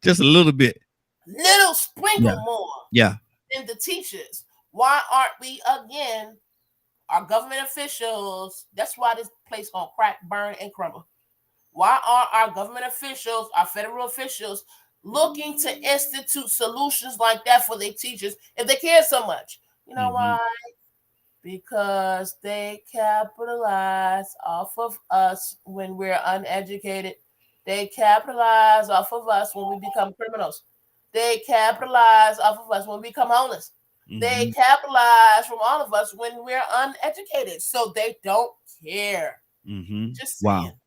Just a little bit. little sprinkle Yeah. more Yeah. than the teachers. Why aren't we again? Our government officials. That's why this place gonna crack, burn, and crumble. Why aren't our government officials, our federal officials, looking to institute solutions like that for their teachers if they care so much? You know Mhm. why? Because they capitalize off of us when we're uneducated. They capitalize off of us when we become criminals. They capitalize off of us when we become homeless. They Mhm. capitalize from all of us when we're uneducated. So they don't care. Mhm. Just Wow. saying.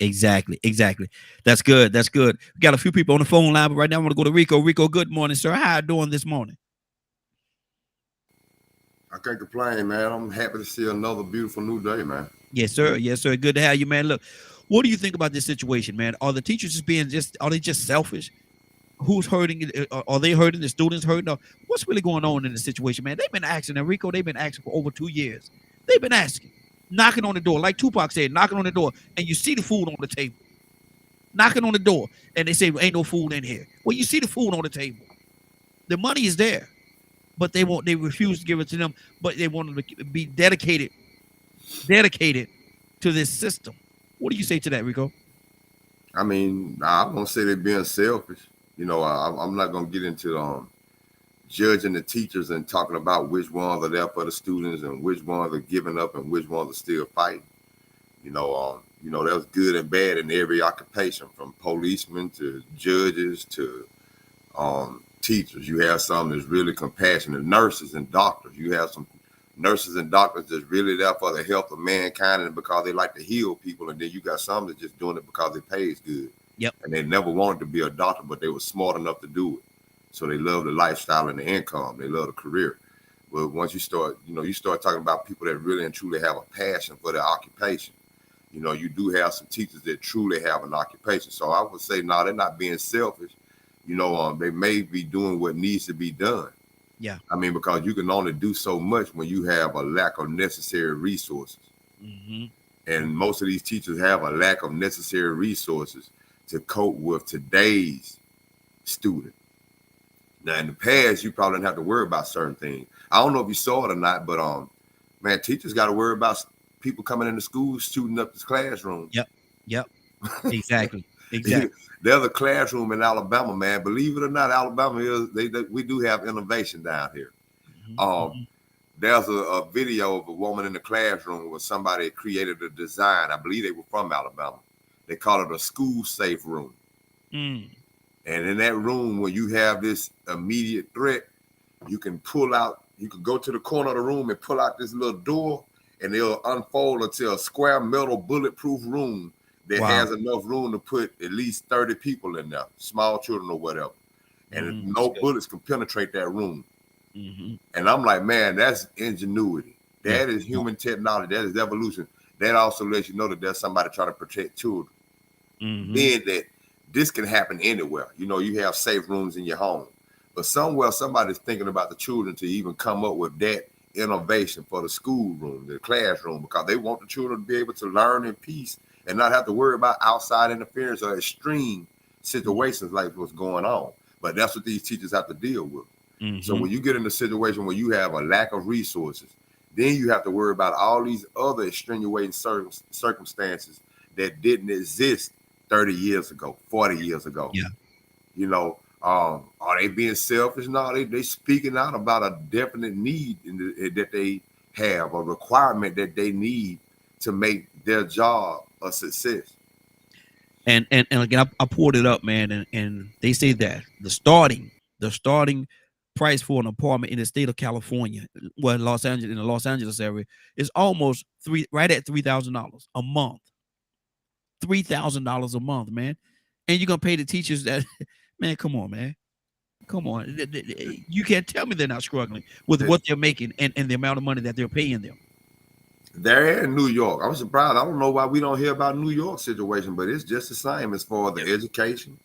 Exactly. Exactly. That's good. That's good. We got a few people on the phone line, but right now I want to go to Rico. Rico, good morning, sir. How you doing this morning? I can't complain, man. I'm happy to see another beautiful new day, man. Yes, sir. Yes, sir. Good to have you, man. Look, what do you think about this situation, man? Are the teachers are they just selfish? Who's hurting it? Are they hurting? The students hurting? Or what's really going on in the situation, man? They've been asking, Enrico, they've been asking for over 2 years. They've been asking, knocking on the door, like Tupac said, knocking on the door, and you see the food on the table. Knocking on the door, and they say, ain't no food in here. Well, you see the food on the table. The money is there, but they refuse to give it to them, but they want them to be dedicated to this system. What do you say to that, Rico? I mean, I won't say they're being selfish. I'm not gonna get into judging the teachers and talking about which ones are there for the students and which ones are giving up and which ones are still fighting. There's good and bad in every occupation, from policemen to judges to teachers. You have some that's really compassionate, nurses and doctors. You have some nurses and doctors that's really there for the health of mankind and because they like to heal people. And then you got some that just doing it because they pays good. Yep. And they never wanted to be a doctor, but they were smart enough to do it. So they love the lifestyle and the income. They love the career. But once you start, you start talking about people that really and truly have a passion for their occupation. You do have some teachers that truly have an occupation. So I would say, no, they're not being selfish. They may be doing what needs to be done. Yeah. I mean, because you can only do so much when you have a lack of necessary resources. Mm-hmm. And most of these teachers have a lack of necessary resources to cope with today's student. Now, in the past, you probably didn't have to worry about certain things. I don't know if you saw it or not, but man, teachers got to worry about people coming into school shooting up this classroom. Yep. Exactly. There's a classroom in Alabama, man. Believe it or not, Alabama we do have innovation down here. Mm-hmm. There's a video of a woman in the classroom where somebody created a design. I believe they were from Alabama. They call it a school safe room. Mm. And in that room, when you have this immediate threat, you can go to the corner of the room and pull out this little door, and it'll unfold into a square metal bulletproof room that has enough room to put at least 30 people in there, small children or whatever. And no bullets can penetrate that room. Mm-hmm. And I'm like, man, that's ingenuity. That is human technology. That is evolution. That also lets you know that there's somebody trying to protect children. Mm-hmm. Then that this can happen anywhere. You have safe rooms in your home. But somewhere somebody's thinking about the children to even come up with that innovation for the schoolroom, the classroom, because they want the children to be able to learn in peace and not have to worry about outside interference or extreme situations like what's going on. But that's what these teachers have to deal with. Mm-hmm. So when you get in a situation where you have a lack of resources, then you have to worry about all these other extenuating circumstances that didn't exist 30 years ago, 40 years ago. Yeah. Are they being selfish? No, they speaking out about a definite need that they have, a requirement that they need to make their job a success. And again, I pulled it up, man, and they say that the starting price for an apartment in the state of California, well, in the Los Angeles area, is almost right at $3,000 a month. $3,000 a month, man. And you're gonna pay the teachers that, man, come on, man. Come on. You can't tell me they're not struggling with what they're making and the amount of money that they're paying them. They're in New York. I'm surprised. I don't know why we don't hear about New York situation, but it's just the same as far as the education.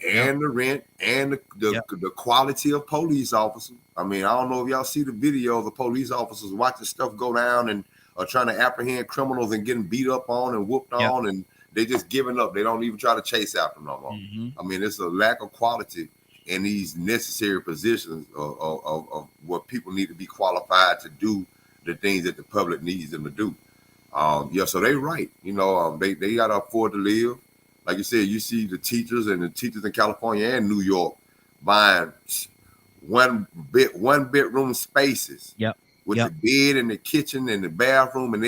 And the rent and the quality of police officers. I mean, I don't know if y'all see the video of the police officers watching stuff go down and are trying to apprehend criminals and getting beat up on and whooped on, and they just giving up. They don't even try to chase after them no more. Mm-hmm. I mean, it's a lack of quality in these necessary positions of what people need to be qualified to do the things that the public needs them to do. So they right. They got to afford to live. Like you said, you see the teachers in California and New York buying one bedroom spaces. With the bed and the kitchen and the bathroom and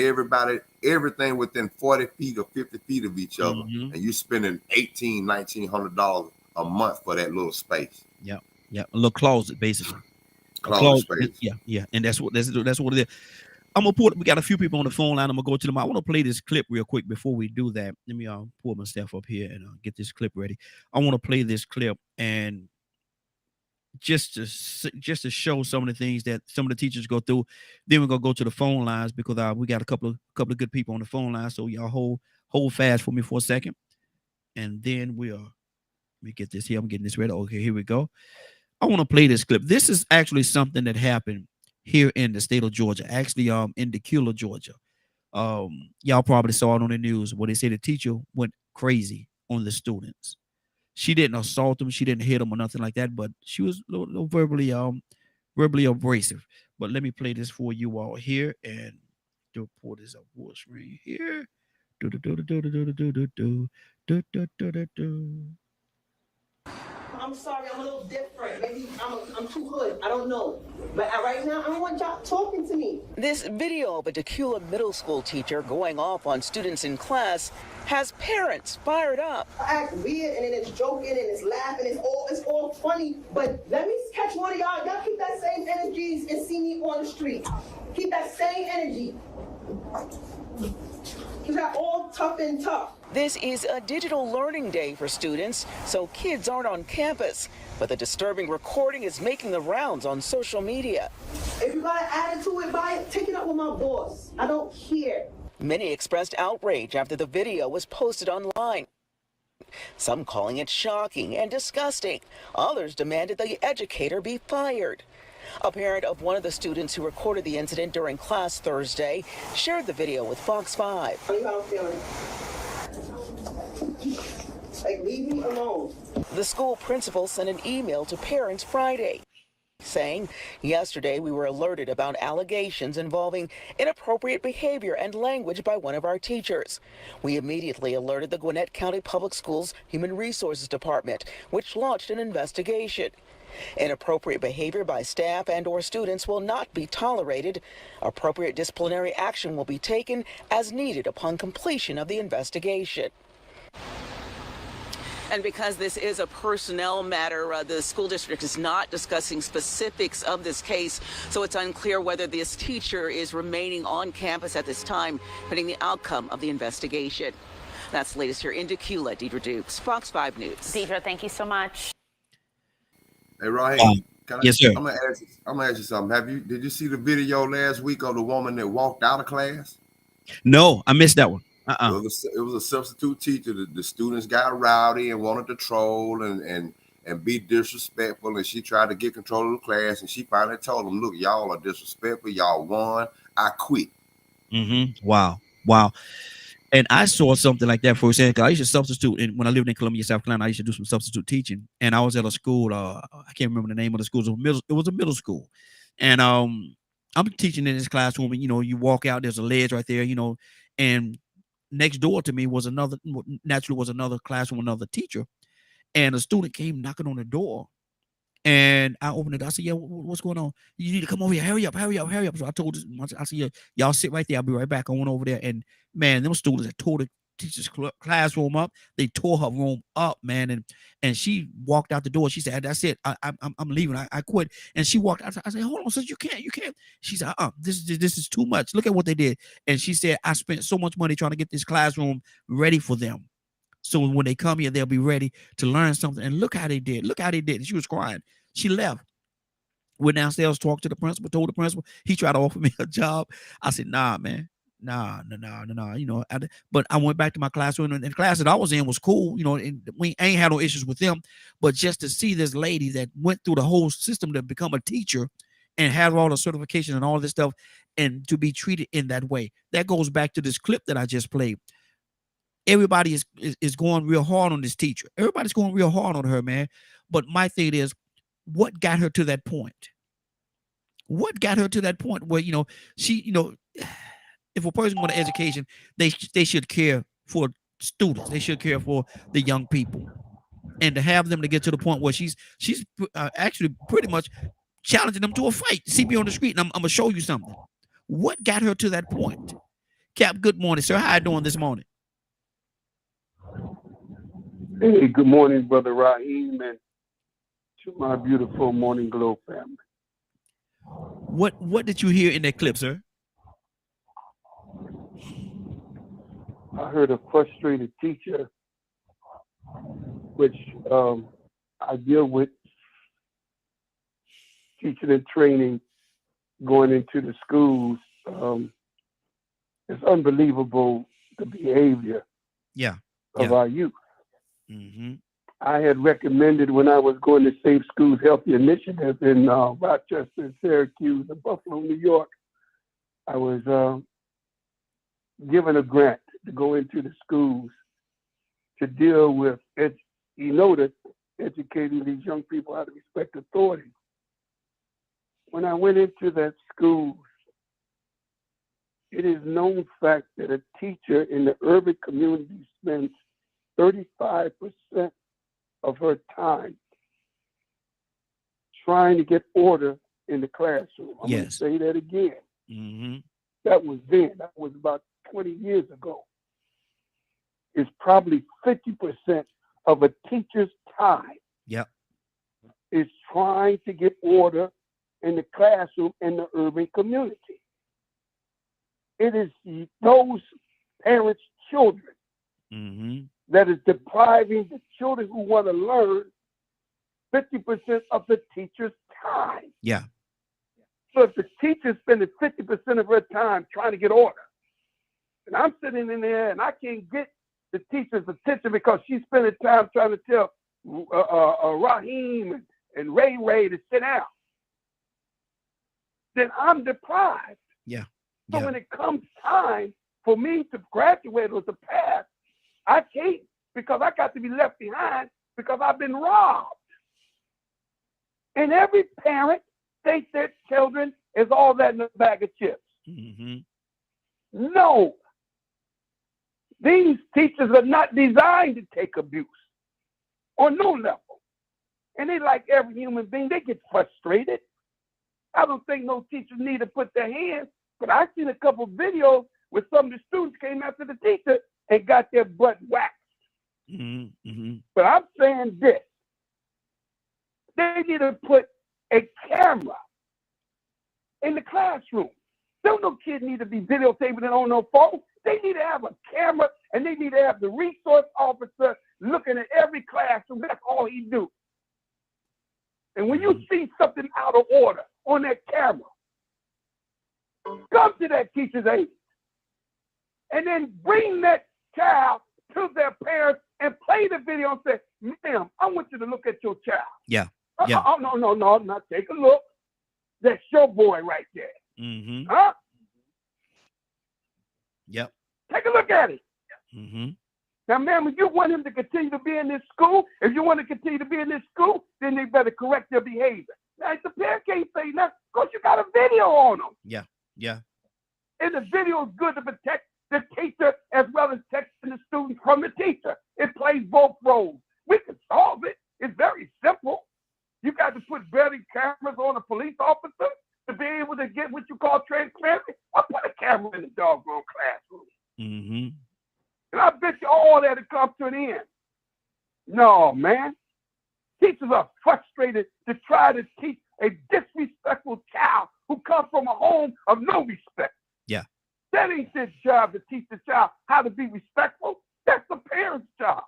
everything within 40 feet or 50 feet of each other. Mm-hmm. And you spending $1,900 a month for that little space. A little closet, basically. Closet space. Yeah. And that's what it is. I'm gonna we got a few people on the phone line. I'm gonna go to them. I want to play this clip real quick before we do that. Let me pull myself up here and get this clip ready. I want to play this clip and just to show some of the things that some of the teachers go through. Then we're gonna go to the phone lines because we got a couple of good people on the phone line. So y'all hold fast for me for a second, and then let me get this here. I'm getting this ready. Okay, here we go. I want to play this clip. This is actually something that happened here in the state of Georgia, actually in Decatur, Georgia. Y'all probably saw it on the news where they say the teacher went crazy on the students. She didn't assault them, she didn't hit them or nothing like that, but she was a little verbally abrasive. But let me play this for you all here and pull this up full screen here. I'm sorry, I'm a little different. Maybe I'm too hood. I don't know. But right now, I don't want y'all talking to me. This video of a Decula middle school teacher going off on students in class has parents fired up. I act weird, and then it's joking, and it's laughing, it's all funny. But let me catch one of y'all. Y'all keep that same energy and see me on the street. Keep that same energy. Keep that all tough and tough. This is a digital learning day for students, so kids aren't on campus. But the disturbing recording is making the rounds on social media. If you got an attitude about it, take it up with my boss. I don't care. Many expressed outrage after the video was posted online. Some calling it shocking and disgusting. Others demanded the educator be fired. A parent of one of the students who recorded the incident during class Thursday shared the video with Fox 5. Tell you how I'm feeling. Like, leave me alone. The school principal sent an email to parents Friday saying, yesterday we were alerted about allegations involving inappropriate behavior and language by one of our teachers. We immediately alerted the Gwinnett County Public Schools Human Resources Department, which launched an investigation. Inappropriate behavior by staff and or students will not be tolerated. Appropriate disciplinary action will be taken as needed upon completion of the investigation. And because this is a personnel matter, the school district is not discussing specifics of this case, so it's unclear whether this teacher is remaining on campus at this time, pending the outcome of the investigation. That's the latest here in Decula. Deidre Dukes, Fox 5 News. Deidre, thank you so much. Hey, Raheem, yes, sir. I'm gonna ask you something. Did you see the video last week of the woman that walked out of class? No, I missed that one. It was a substitute teacher. The students got rowdy and wanted to troll and be disrespectful, and she tried to get control of the class, and she finally told them, look, y'all are disrespectful. Y'all won. I quit. Wow. And I saw something like that firsthand, because I used to substitute, and when I lived in Columbia, South Carolina, I used to do some substitute teaching, and I was at a school, I can't remember the name of the school. It was a middle school, and I'm teaching in this classroom, and you walk out, there's a ledge right there, and next door to me was another classroom, another teacher, and a student came knocking on the door, and I opened it. I said, yeah, what's going on? You need to come over here. Hurry up. So I told I said, y'all sit right there. I'll be right back. I went over there, and man, them students that tore the teacher's classroom up. They tore her room up, man. And she walked out the door. She said, that's it. I'm leaving. I quit. And she walked out. I said, hold on, sis, you can't. She said, this is too much. Look at what they did. And she said, I spent so much money trying to get this classroom ready for them, so when they come here, they'll be ready to learn something. And look how they did. And she was crying. She left. Went downstairs, talked to the principal, told the principal. He tried to offer me a job. I said, nah, man. Nah. But I went back to my classroom, and the class that I was in was cool. And we ain't had no issues with them. But just to see this lady that went through the whole system to become a teacher and have all the certifications and all this stuff, and to be treated in that way, that goes back to this clip that I just played. Everybody is going real hard on this teacher. Everybody's going real hard on her, man. But my thing is, what got her to that point? What got her to that point where, she, if a person wants education, they should care for students. They should care for the young people. And to have them to get to the point where she's actually pretty much challenging them to a fight. See me on the street, and I'm going to show you something. What got her to that point? Cap, good morning, sir. How you doing this morning? Hey, good morning, Brother Raheem, and to my beautiful Morning Glow family. What did you hear in that clip, sir? I heard a frustrated teacher, which I deal with teaching and training, going into the schools. It's unbelievable, the behavior of our youth. I had recommended, when I was going to Safe Schools Healthy Initiative in Rochester, Syracuse, and Buffalo, New York, I was given a grant to go into the schools to deal with, educating these young people how to respect authority. When I went into that school, it is known fact that a teacher in the urban community spends 35% of her time trying to get order in the classroom. I'm going to say that again. That was then. That was about 20 years ago. It's probably 50% of a teacher's time is trying to get order in the classroom in the urban community. it is those parents' children that is depriving the children who want to learn 50% of the teacher's time. Yeah. So if the teacher's spending 50% of her time trying to get order, and I'm sitting in there and I can't get the teacher's attention because she's spending time trying to tell Raheem and Ray to sit down, then I'm deprived. Yeah. So when it comes time for me to graduate or to pass, I can't, because I got to be left behind because I've been robbed. And every parent thinks their children is all that in a bag of chips. No. These teachers are not designed to take abuse on no level. And they, like every human being, they get frustrated. I don't think no teachers need to put their hands, but I've seen a couple of videos where some of the students came after the teacher and got their butt waxed. But I'm saying this. They need to put a camera in the classroom. Don't no kid need to be videotaping it on no phone. They need to have a camera, and they need to have the resource officer looking at every classroom. That's all he do. And when you see something out of order on that camera, come to that teacher's aid and then bring that child to their parents and play the video and say, ma'am, I want you to look at your child. Yeah. Oh, no, not take a look. That's your boy right there. Huh? Yep. Take a look at it. Now, ma'am, if you want him to continue to be in this school, then they better correct their behavior. Now, if the parent can't say nothing, because you got a video on them. Yeah. And the video is good to protect the teacher as well as protecting the students from the teacher. It plays both roles. We can solve it. It's very simple. You got to put better cameras on a police officer to be able to get what you call transparency. I'll put a camera in the doggone classroom. And I bet you all that will come to an end. No, man. Teachers are frustrated to try to teach a disrespectful child who comes from a home of no respect. Yeah. That ain't their job to teach the child how to be respectful. That's the parent's job.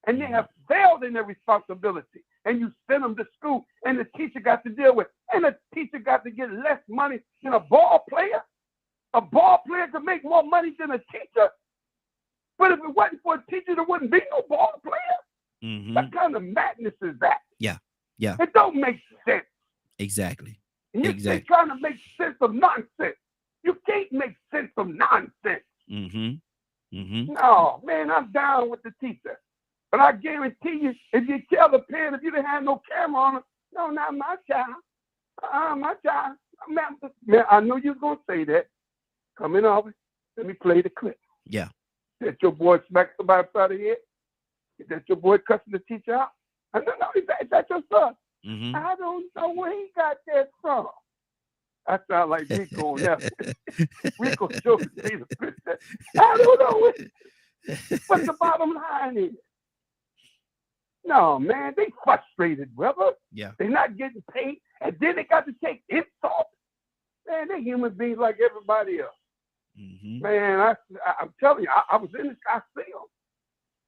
And they have failed in their responsibility. And you send them to school, and the teacher got to deal with it. And the teacher got to get less money than a ball player. A ball player could make more money than a teacher. But if it wasn't for a teacher, there wouldn't be no ball player. What kind of madness is that? Yeah. It don't make sense. Exactly. And you're trying to make sense of nonsense. You can't make sense of nonsense. No, man, I'm down with the teacher. But I guarantee you, if you tell the parent, if you didn't have no camera on them, no, not my child. My child. Man, I know you're going to say that. Come in, office. Let me play the clip. Yeah. That your boy smacked somebody upside the head? Is that your boy cussing the teacher out? I don't know. Is that your son? I don't know where he got that from. I sound like Rico now. Rico showed me the picture. I don't know what the bottom line is. No, man, they frustrated, brother. Yeah. They're not getting paid, and then they got to take insults. Man, they're human beings like everybody else. Man, I'm telling you, I was in the Coliseum.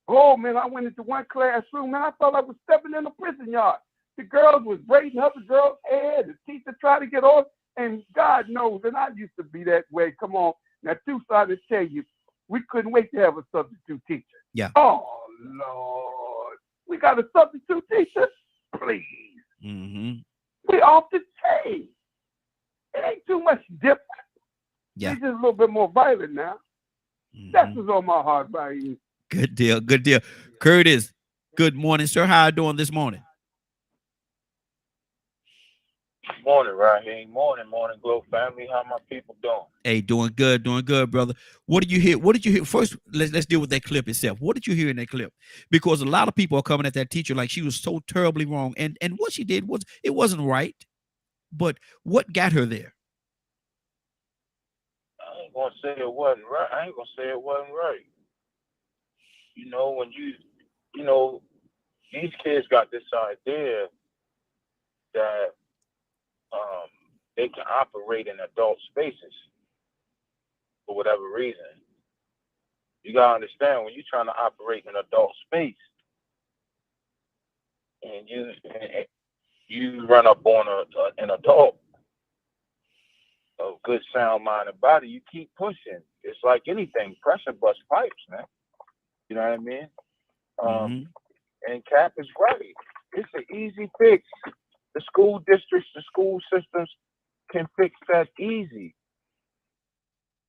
Oh, man, I went into one classroom, and I thought I was stepping in a prison yard. The girls was braiding up the girl's hair. The teacher tried to get on, and God knows, and I used to be that way. Come on. Now, two-sided to tell you, we couldn't wait to have a substitute teacher. Yeah. Oh, Lord. We got a substitute teacher? Please. We off the chain. It ain't too much different. Yeah. He's just a little bit more violent now. That's what's on my heart by you. Good deal. Good deal. Curtis, good morning, sir. How are you doing this morning? Morning, Raheem. Morning, Glow family. How my people doing? Hey, doing good, brother. What did you hear? What did you hear? First, let's deal with that clip itself. What did you hear in that clip? Because a lot of people are coming at that teacher like she was so terribly wrong, and what she did wasn't right. But what got her there? I ain't gonna say it wasn't right. You know, when these kids got this idea that they can operate in adult spaces. for whatever reason. You gotta understand when you're trying to operate in an adult space, and you run up on an adult of good sound mind and body, you keep pushing. It's like anything, pressure bust pipes, man. You know what I mean? And Cap is right. It's an easy fix. The school districts, the school systems can fix that easy.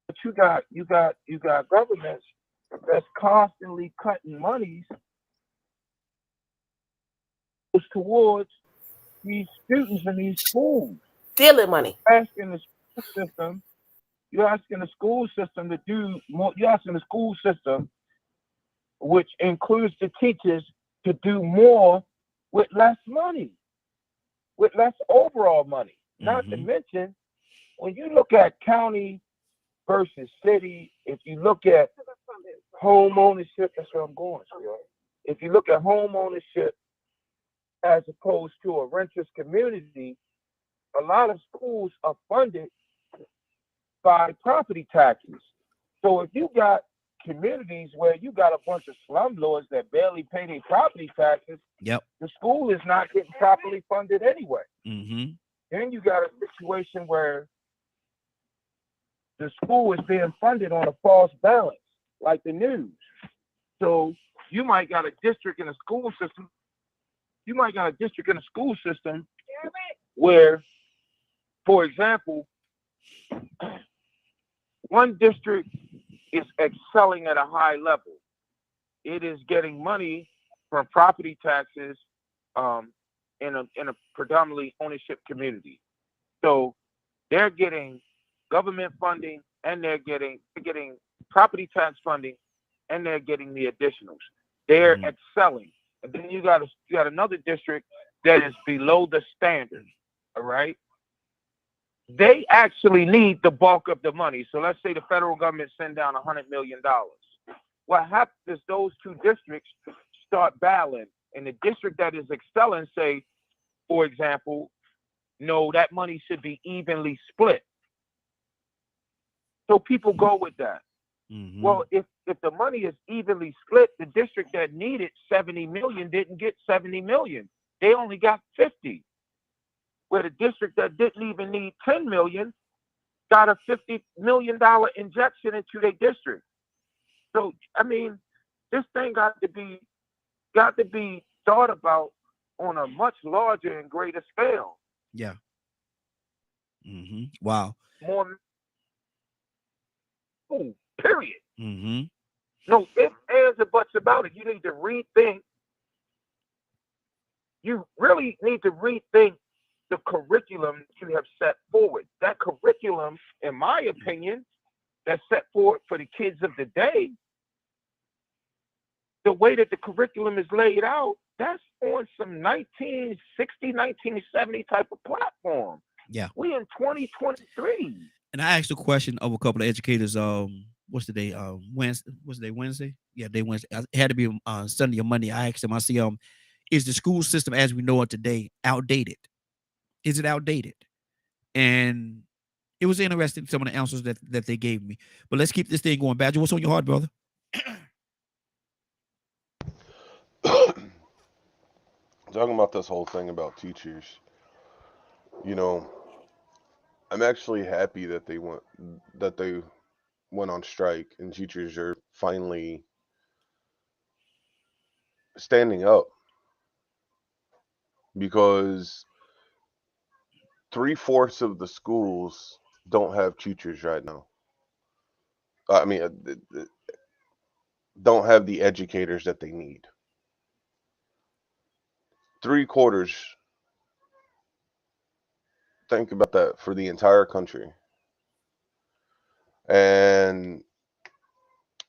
But you got governments that's constantly cutting monies towards these students in these schools. Stealing money. You're asking the school system to do more. You're asking the school system, which includes the teachers, to do more with less money, with less overall money. Not to mention, when you look at county versus city, if you look at home ownership, that's where I'm going, sweetheart. If you look at home ownership as opposed to a renters community, a lot of schools are funded by property taxes. So if you got communities where you got a bunch of slumlords that barely pay their property taxes, the school is not getting properly funded anyway. Then you got a situation where the school is being funded on a false balance, like the news. So you might got a district in a school system. You might got a district in a school system where, for example, one district is excelling at a high level. It is getting money from property taxes in a predominantly ownership community. So they're getting government funding, and they're getting property tax funding, and they're getting the additionals. They're excelling. And then you got another district that is below the standard. All right. They actually need the bulk of the money. So let's say the federal government send down $100 million. What happens is those two districts start battling, and the district that is excelling say, for example, no, that money should be evenly split. So people go with that. Well, if the money is evenly split, the district that needed 70 million didn't get 70 million. They only got 50. Where the district that didn't even need 10 million got a $50 million injection into their district. So I mean, this thing got to be thought about on a much larger and greater scale. Yeah. Wow. More. Period. No ifs, ands, or buts about it. You need to rethink. You really need to rethink the curriculum you have set forward. That curriculum, in my opinion, that's set forward for the kids of the day, the way that the curriculum is laid out, that's on some 1960, 1970 type of platform. Yeah. We in 2023. And I asked a question of a couple of educators. What's the day? Wednesday. What's the day? Wednesday? Yeah, day Wednesday. It had to be Sunday or Monday. I asked them. I see. Is the school system as we know it today outdated? Is it outdated? And it was interesting, some of the answers that they gave me. But let's keep this thing going. Badger, what's on your heart, brother? Talking about this whole thing about teachers, you know, I'm actually happy that they went on strike, and teachers are finally standing up, because 3/4 of the schools don't have teachers right now. I mean, don't have the educators that they need. 3/4. Think about that, for the entire country. And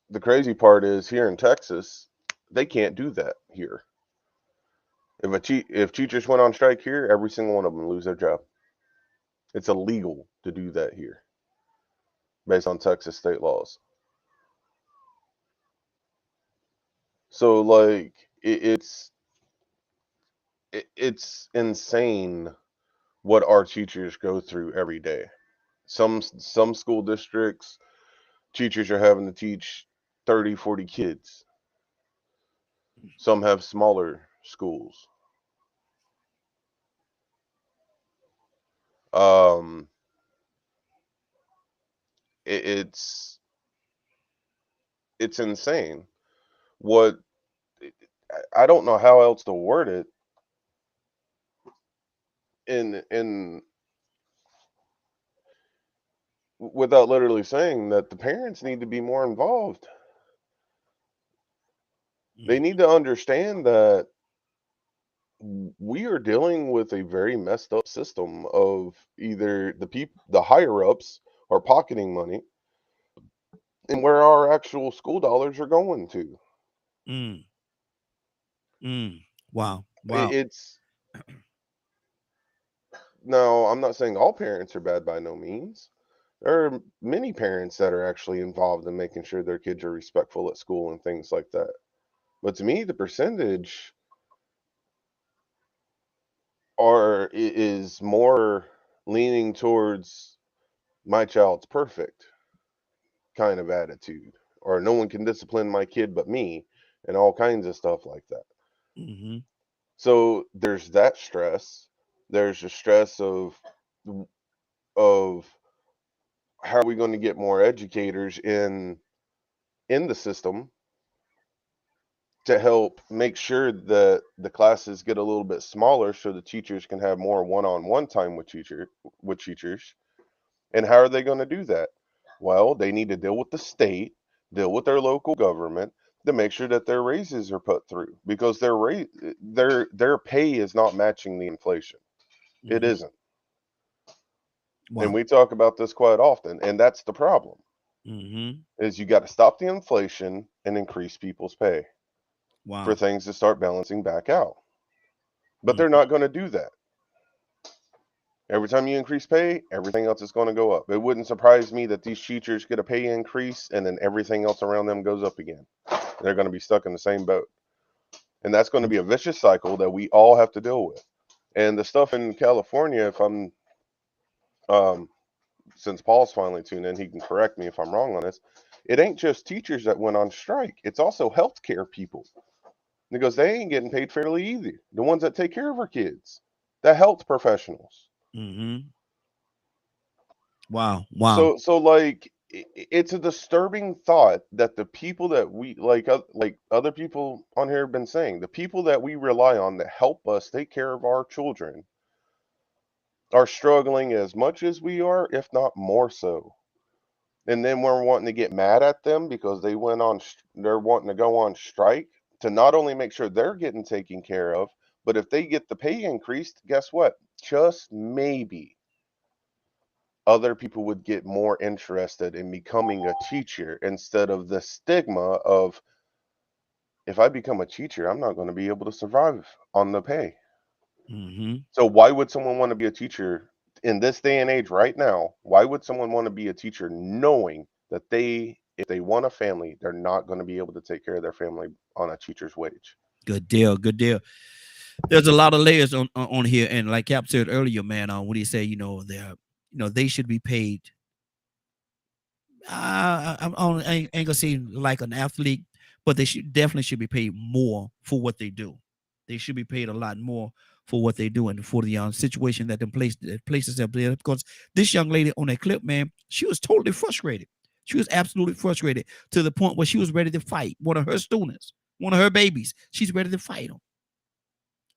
the crazy part is, here in Texas, they can't do that here. If teachers went on strike here, every single one of them lose their job. It's illegal to do that here, based on Texas state laws. So, like, it's insane what our teachers go through every day. Some school districts, teachers are having to teach 30, 40 kids. Some have smaller schools. It's insane. What I don't know how else to word it in without literally saying that the parents need to be more involved. They need to understand that we are dealing with a very messed up system of either the higher ups are pocketing money and where our actual school dollars are going to. Wow. It's no, I'm not saying all parents are bad by no means. There are many parents that are actually involved in making sure their kids are respectful at school and things like that. But to me, the percentage is more leaning towards my child's perfect kind of attitude, or no one can discipline my kid but me, and all kinds of stuff like that. So there's that stress. There's the stress of how are we going to get more educators in the system to help make sure that the classes get a little bit smaller so the teachers can have more one-on-one time with teachers. And how are they going to do that? Well, they need to deal with the state, deal with their local government to make sure that their raises are put through, because their pay is not matching the inflation. It isn't. Wow. And we talk about this quite often, and that's the problem. Is you got to stop the inflation and increase people's pay. Wow. For things to start balancing back out. But they're not going to do that. Every time you increase pay, everything else is going to go up. It wouldn't surprise me that these teachers get a pay increase and then everything else around them goes up again. They're going to be stuck in the same boat. And that's going to be a vicious cycle that we all have to deal with. And the stuff in California, if I'm since Paul's finally tuned in, he can correct me if I'm wrong on this. It ain't just teachers that went on strike. It's also healthcare people. Because they ain't getting paid fairly either. The ones that take care of our kids, the health professionals. Wow. So like, it's a disturbing thought that the people that we like other people on here have been saying, the people that we rely on that help us take care of our children are struggling as much as we are, if not more so. And then we're wanting to get mad at them because they're wanting to go on strike to not only make sure they're getting taken care of, but if they get the pay increased, guess what? Just maybe other people would get more interested in becoming a teacher instead of the stigma of, if I become a teacher, I'm not going to be able to survive on the pay. So why would someone want to be a teacher in this day and age right now? Why would someone want to be a teacher knowing that if they want a family, they're not going to be able to take care of their family on a teacher's wage? Good deal. There's a lot of layers on here, and like Cap said earlier, man, when he said, they should be paid. I ain't gonna say like an athlete, but they definitely should be paid more for what they do. They should be paid a lot more for what they do and for the situation that places them there. Because this young lady on that clip, man, she was totally frustrated. She was absolutely frustrated to the point where she was ready to fight one of her students, one of her babies. She's ready to fight him.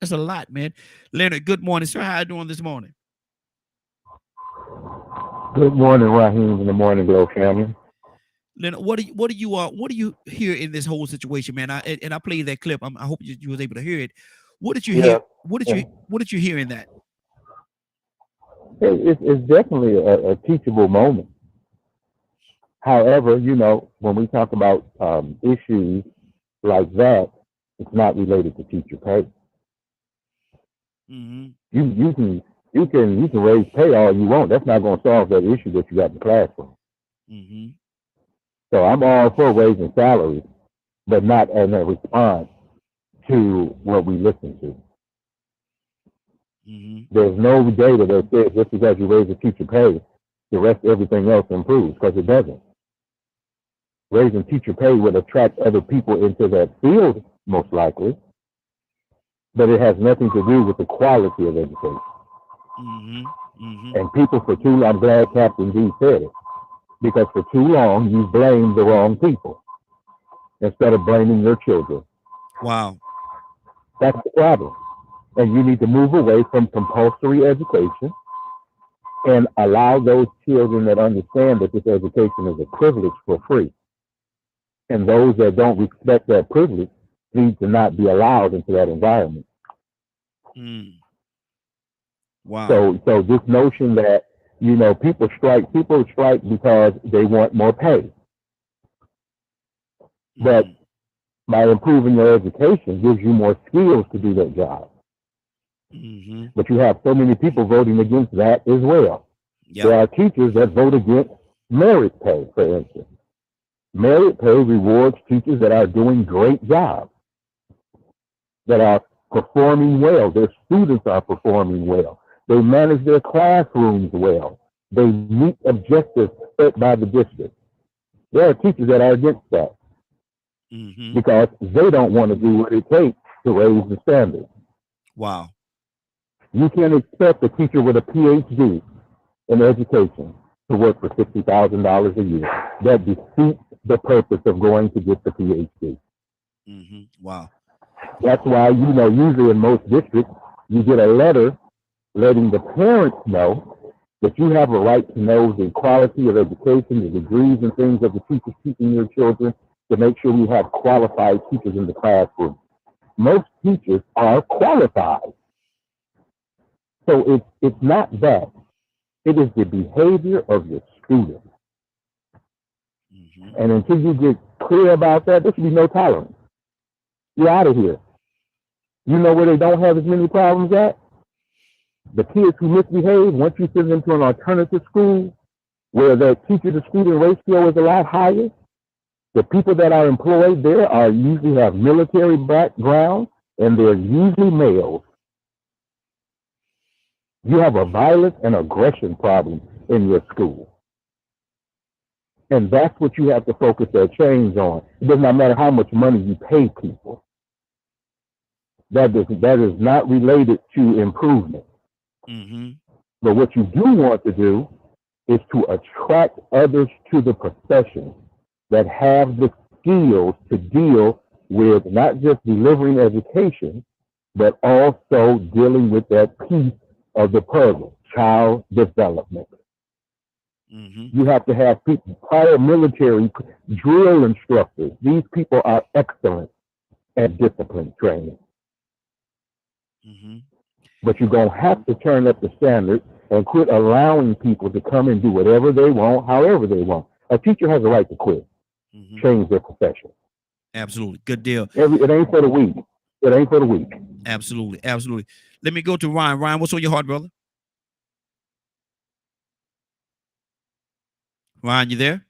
That's a lot, man. Leonard, good morning, sir. How are you doing this morning? Good morning, Raheem, in the Morning Glow family. Leonard, what do you hear in this whole situation, man? I played that clip. I hope you was able to hear it. What did you hear? What did you hear in that? It's definitely a teachable moment. However, when we talk about issues like that, it's not related to teacher pay. You can raise pay all you want. That's not going to solve that issue that you got in the classroom. So I'm all for raising salaries, but not as a response to what we listen to. There's no data that says just because you raise the teacher pay, the rest of everything else improves, because it doesn't. raising teacher pay would attract other people into that field, most likely, but it has nothing to do with the quality of education. And people for too long, I'm glad Captain D said it, because for too long you blame the wrong people instead of blaming your children. Wow. That's the problem. And you need to move away from compulsory education and allow those children that understand that this education is a privilege for free. And those that don't respect that privilege need to not be allowed into that environment. Wow. So this notion that, you know, people strike because they want more pay. But by improving your education gives you more skills to do that job. But you have so many people voting against that as well. Yep. There are teachers that vote against merit pay, for instance. Merit pay rewards teachers that are doing great jobs, that are performing well. Their students are performing well. They manage their classrooms well. They meet objectives set by the district. There are teachers that are against that because they don't want to do what it takes to raise the standards. Wow. You can't expect a teacher with a PhD in education to work for $60,000 a year. That defeats the purpose of going to get the PhD. Wow. That's why, you know, usually in most districts, you get a letter letting the parents know that you have a right to know the quality of education, the degrees and things of the teachers teaching your children, to make sure we have qualified teachers in the classroom. Most teachers are qualified. So it's not that. It is the behavior of the student. And until you get clear about that, there should be no tolerance. You're out of here. You know where they don't have as many problems at? The kids who misbehave, once you send them to an alternative school where the teacher-to-student ratio is a lot higher, the people that are employed there are usually have military background, and they're usually males. You have a violence and aggression problem in your school. And that's what you have to focus that change on. It does not matter how much money you pay people. That is not related to improvement. But what you do want to do is to attract others to the profession that have the skills to deal with not just delivering education, but also dealing with that piece of the puzzle, child development. You have to have people, prior military drill instructors. These people are excellent at discipline training. But you're going to have to turn up the standard and quit allowing people to come and do whatever they want, however they want. A teacher has a right to quit, change their profession. Absolutely. Good deal. It ain't for the weak. It ain't for the weak. Absolutely. Absolutely. Let me go to Ryan. Ryan, what's on your heart, brother? Ryan, you there?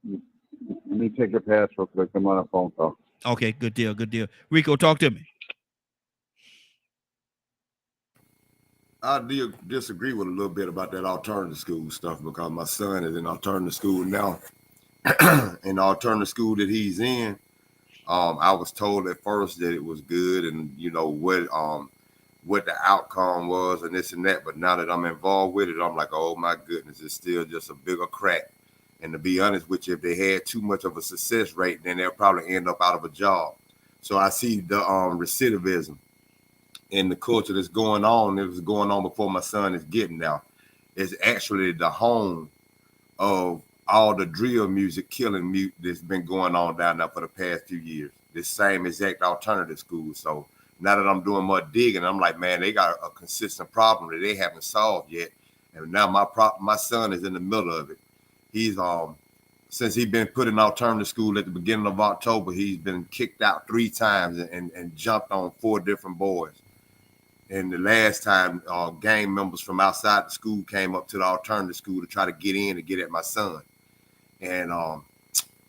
Let me take a pass real quick. I'm on a phone call. Okay, good deal. Good deal. Rico, talk to me. I disagree with a little bit about that alternative school stuff because my son is in alternative school now. In the alternative school that he's in, I was told at first that it was good and you know what the outcome was and this and that. But now that I'm involved with it, I'm like, oh my goodness, it's still just a bigger crack. And to be honest with you, if they had too much of a success rate, then they'll probably end up out of a job. So I see the recidivism in the culture that's going on. It was going on before my son is getting now. It's actually the home of all the drill music, killing mute that's been going on down there for the past few years. This same exact alternative school. So now that I'm doing more digging, I'm like, man, they got a consistent problem that they haven't solved yet. And now my son is in the middle of it. He's since he's been put in alternative school at the beginning of October, he's been kicked out 3 times and jumped on 4 different boys. And the last time, gang members from outside the school came up to the alternative school to try to get in and get at my son. And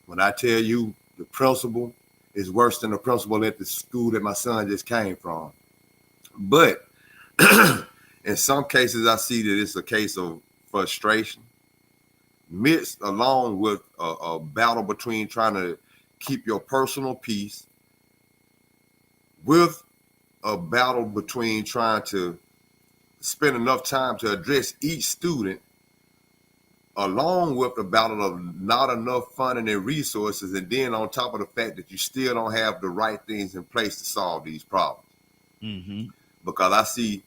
when I tell you the principal is worse than the principal at the school that my son just came from. But in some cases, I see that it's a case of frustration. mixed along with a battle between trying to keep your personal peace with a battle between trying to spend enough time to address each student, along with the battle of not enough funding and resources, and then on top of the fact that you still don't have the right things in place to solve these problems. Because I see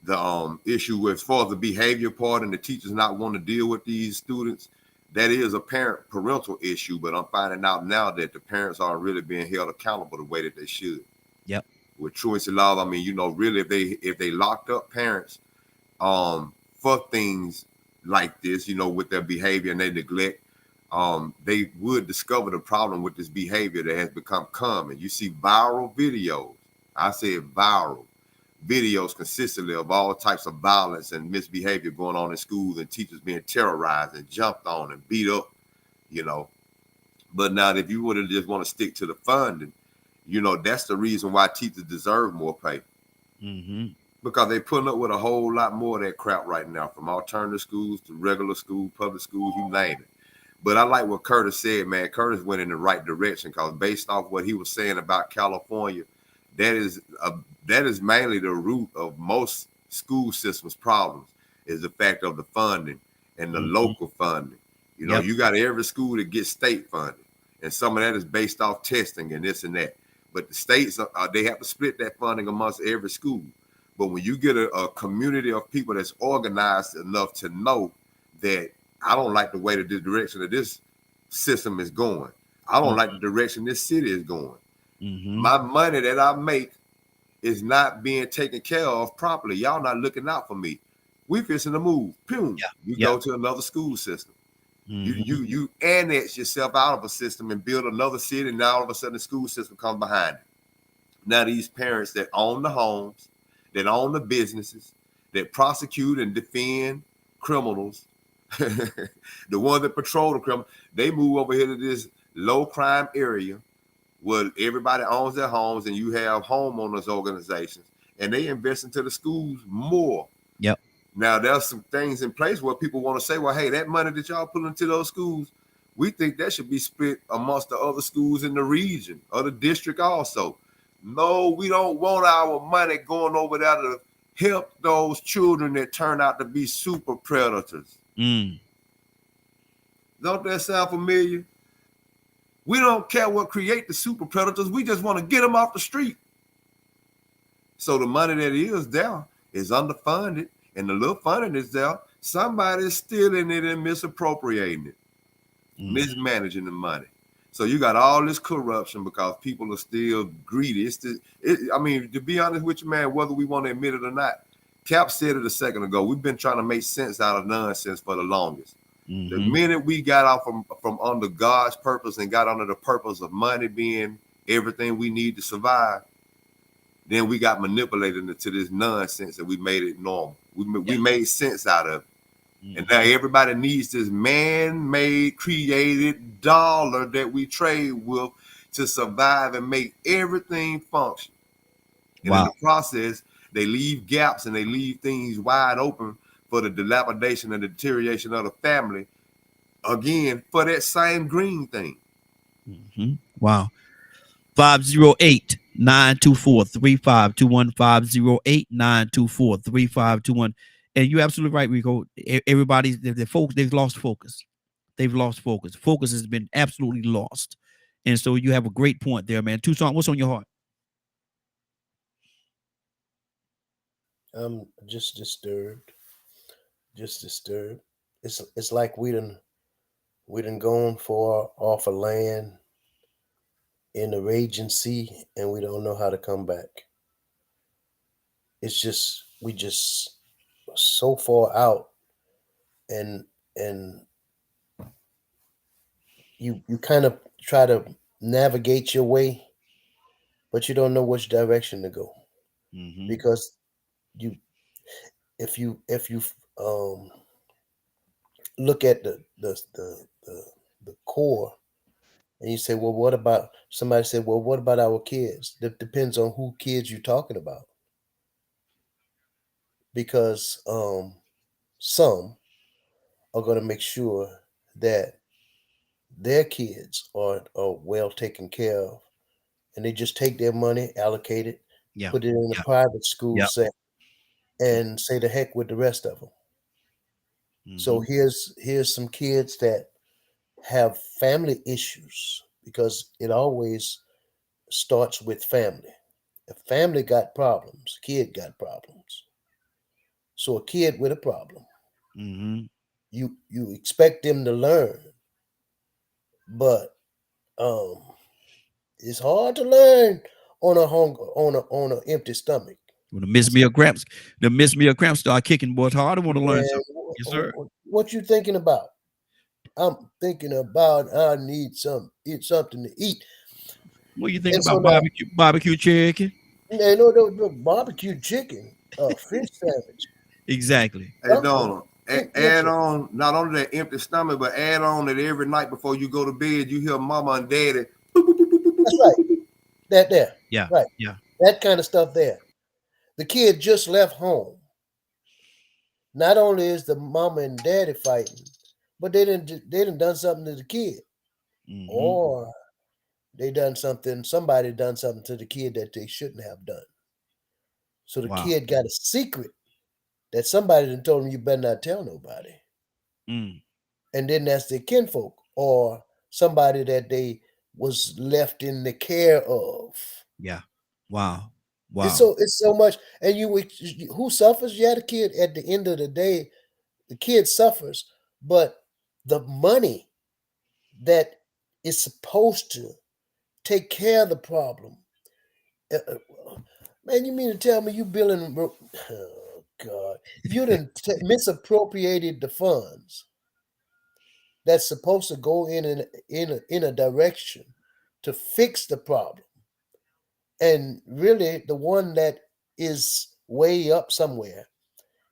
the issue with, as far as the behavior part and the teachers not wanting to deal with these students, that is a parental issue, but I'm finding out now that the parents aren't really being held accountable the way that they should. Yep. With truancy laws, I mean, really, if they locked up parents for things like this, with their behavior and their neglect, they would discover the problem with this behavior that has become common. You see viral videos. I said viral videos consistently of all types of violence and misbehavior going on in schools, and teachers being terrorized and jumped on and beat up, But now, if you would have just want to stick to the funding, that's the reason why teachers deserve more pay. Because they're putting up with a whole lot more of that crap right now, from alternative schools to regular school, public schools, you name it. But I like what Curtis said, man. Curtis went in the right direction, because based off what he was saying about California, that is mainly the root of most school systems problems, is the fact of the funding and the local funding. You got every school that gets state funding, and some of that is based off testing and this and that. But the states, they have to split that funding amongst every school. But when you get a community of people that's organized enough to know that I don't like the way that the direction of this system is going, I don't like the direction this city is going. My money that I make is not being taken care of properly. Y'all not looking out for me. We fixing to move. Boom. You go to another school system. You annex yourself out of a system and build another city, and now all of a sudden the school system comes behind it. Now these parents that own the homes, that own the businesses, that prosecute and defend criminals, the ones that patrol the criminal, they move over here to this low crime area where everybody owns their homes, and you have homeowners organizations, and they invest into the schools more. Yep. Now there's some things in place where people want to say, well, hey, that money that y'all put into those schools, we think that should be split amongst the other schools in the region or the district also. No, we don't want our money going over there to help those children that turn out to be super predators. Don't that sound familiar? We don't care what create the super predators. We just want to get them off the street. So the money that is there is underfunded, and the little funding is there. Somebody is stealing it and misappropriating it, mismanaging the money. So you got all this corruption because people are still greedy. To be honest with you, man, whether we want to admit it or not, Cap said it a second ago. We've been trying to make sense out of nonsense for the longest. The minute we got off from under God's purpose and got under the purpose of money being everything we need to survive, then we got manipulated into this nonsense and we made it normal. We made sense out of it. And now everybody needs this man-made, created dollar that we trade with to survive and make everything function. And in the process, they leave gaps and they leave things wide open for the dilapidation and the deterioration of the family, again, for that same green thing. Wow. 508-924-3521, 508-924-3521. And you're absolutely right, Rico. Everybody's they've lost focus. They've lost focus. Focus has been absolutely lost. And so you have a great point there, man. Tucson, what's on your heart? I'm just disturbed. It's like we done gone far off of land in the raging sea, and we don't know how to come back. We just so far out, and you kind of try to navigate your way, but you don't know which direction to go, because if you look at the core, and you say, well, what about, somebody said, well, what about our kids? That depends on who kids you're talking about, because some are going to make sure that their kids are well taken care of, and they just take their money, allocate it, Yeah. put it in a Yeah. private school Yep. set, and say the heck with the rest of them. So here's some kids that have family issues, because it always starts with family. If family got problems, kid got problems. So a kid with a problem, you expect them to learn, but it's hard to learn on an empty stomach. When the miss meal cramps start kicking, boys hard. I want to learn Man, something. Yes, sir. what you thinking about? I'm thinking about I need eat something to eat. What you think And so about now, barbecue chicken? no, barbecue chicken, fish sandwich. Exactly. Hey, Donald, add on not only that empty stomach, but add on that every night before you go to bed, you hear mama and daddy. That's right. That there. Yeah. Right. Yeah. That kind of stuff there. The kid just left home. Not only is the mama and daddy fighting, but they didn't done something to the kid. Or somebody done something to the kid that they shouldn't have done. So the kid got a secret that somebody done told him, you better not tell nobody. And then that's their kinfolk or somebody that they was left in the care of. Yeah. Wow. It's so much. And who suffers? Yeah, the kid at the end of the day, the kid suffers, but the money that is supposed to take care of the problem. Man, you mean to tell me you billing? Oh God, you done misappropriated the funds that's supposed to go in a direction to fix the problem, and really the one that is way up somewhere,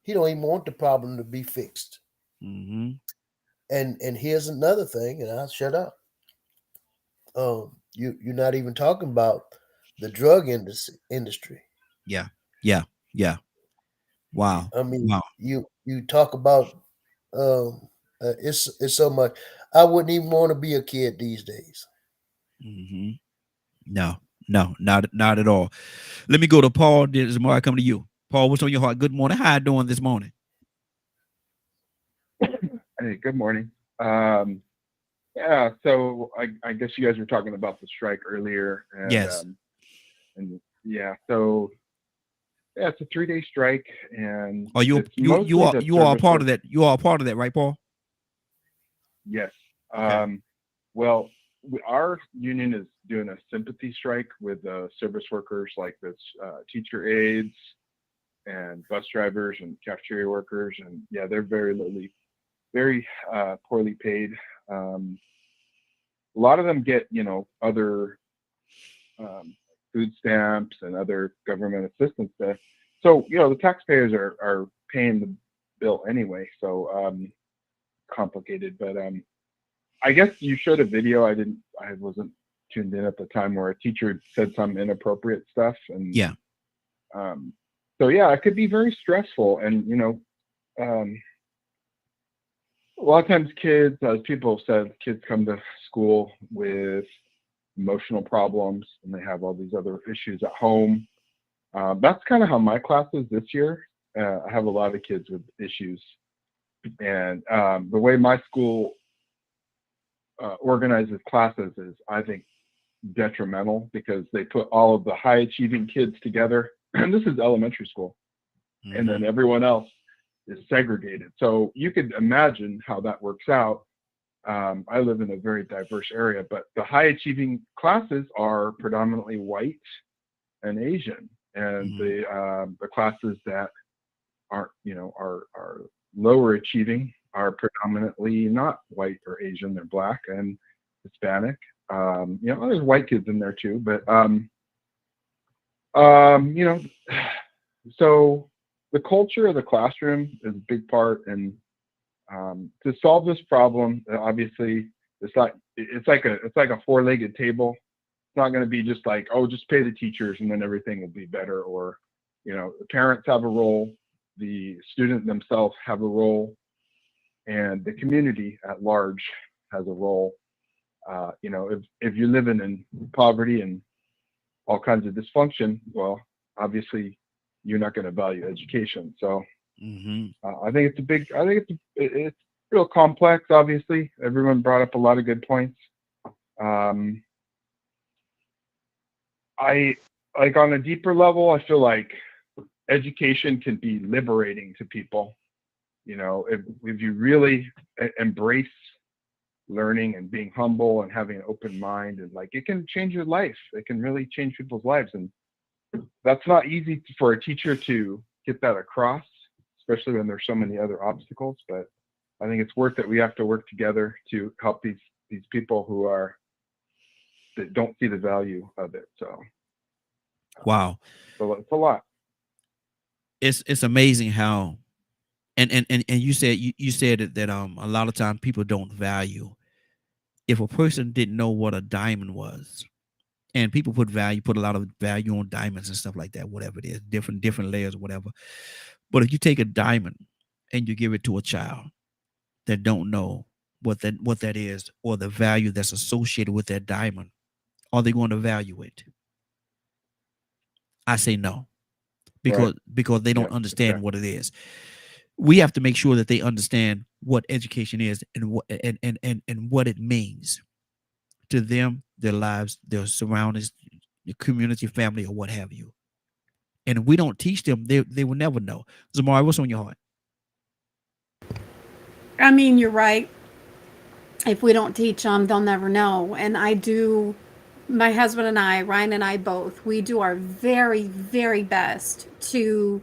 he don't even want the problem to be fixed. And here's another thing, and I'll shut up. You're not even talking about the drug industry. Yeah. Yeah. Yeah. Wow. I mean, wow. you talk about it's so much. I wouldn't even want to be a kid these days. No, not at all. Let me go to Paul. This more I come to you. Paul, what's on your heart? Good morning. How you doing this morning? Hey, good morning. Yeah, so I guess you guys were talking about the strike earlier. And, yes. And yeah, so yeah, it's a 3-day strike, and you are part of that. You are part of that, right, Paul? Yes. Okay. Well, our union is doing a sympathy strike with service workers like this, teacher aides and bus drivers and cafeteria workers, and yeah, they're very poorly paid. A lot of them get, other food stamps and other government assistance. So, the taxpayers are paying the bill anyway. So complicated, but I guess you showed a video. I wasn't tuned in at the time, where a teacher said some inappropriate stuff, and yeah. So yeah, it could be very stressful, and a lot of times kids, as people have said, kids come to school with emotional problems, and they have all these other issues at home. That's kind of how my class is this year. I have a lot of kids with issues, and the way my school organizes classes is, I think, detrimental, because they put all of the high achieving kids together, and this is elementary school, and then everyone else is segregated. So you could imagine how that works out. I live in a very diverse area, but the high achieving classes are predominantly white and Asian, and the classes that aren't, are lower achieving are predominantly not white or Asian. They're Black and Hispanic. There's white kids in there too, but so the culture of the classroom is a big part, and to solve this problem, obviously, it's like a four-legged table. It's not going to be just like, oh, just pay the teachers and then everything will be better. Or, the parents have a role, the student themselves have a role, and the community at large has a role. You know, if you're living in poverty and all kinds of dysfunction, well, obviously you're not going to value education. So I think it's real complex. Obviously, everyone brought up a lot of good points. I like on a deeper level, I feel like education can be liberating to people. You know, if you really embrace learning and being humble and having an open mind, and like it can change your life. It can really change people's lives, and that's not easy for a teacher to get that across, especially when there's so many other obstacles. But I think it's work that we have to work together to help these people that don't see the value of it. So wow, so it's a lot. It's amazing how, and you said that a lot of times people don't value. If a person didn't know what a diamond was, and people put a lot of value on diamonds and stuff like that, whatever it is, different layers or whatever. But if you take a diamond and you give it to a child that don't know what that is, or the value that's associated with that diamond, are they going to value it? I say no, because they don't understand what it is. We have to make sure that they understand what education is and what it means to them, their lives, their surroundings, the community, family, or what have you. And if we don't teach them, they will never know. Zamari, what's on your heart? I mean, you're right. If we don't teach them, they'll never know. And my husband and I, Ryan and I both, we do our very, very best to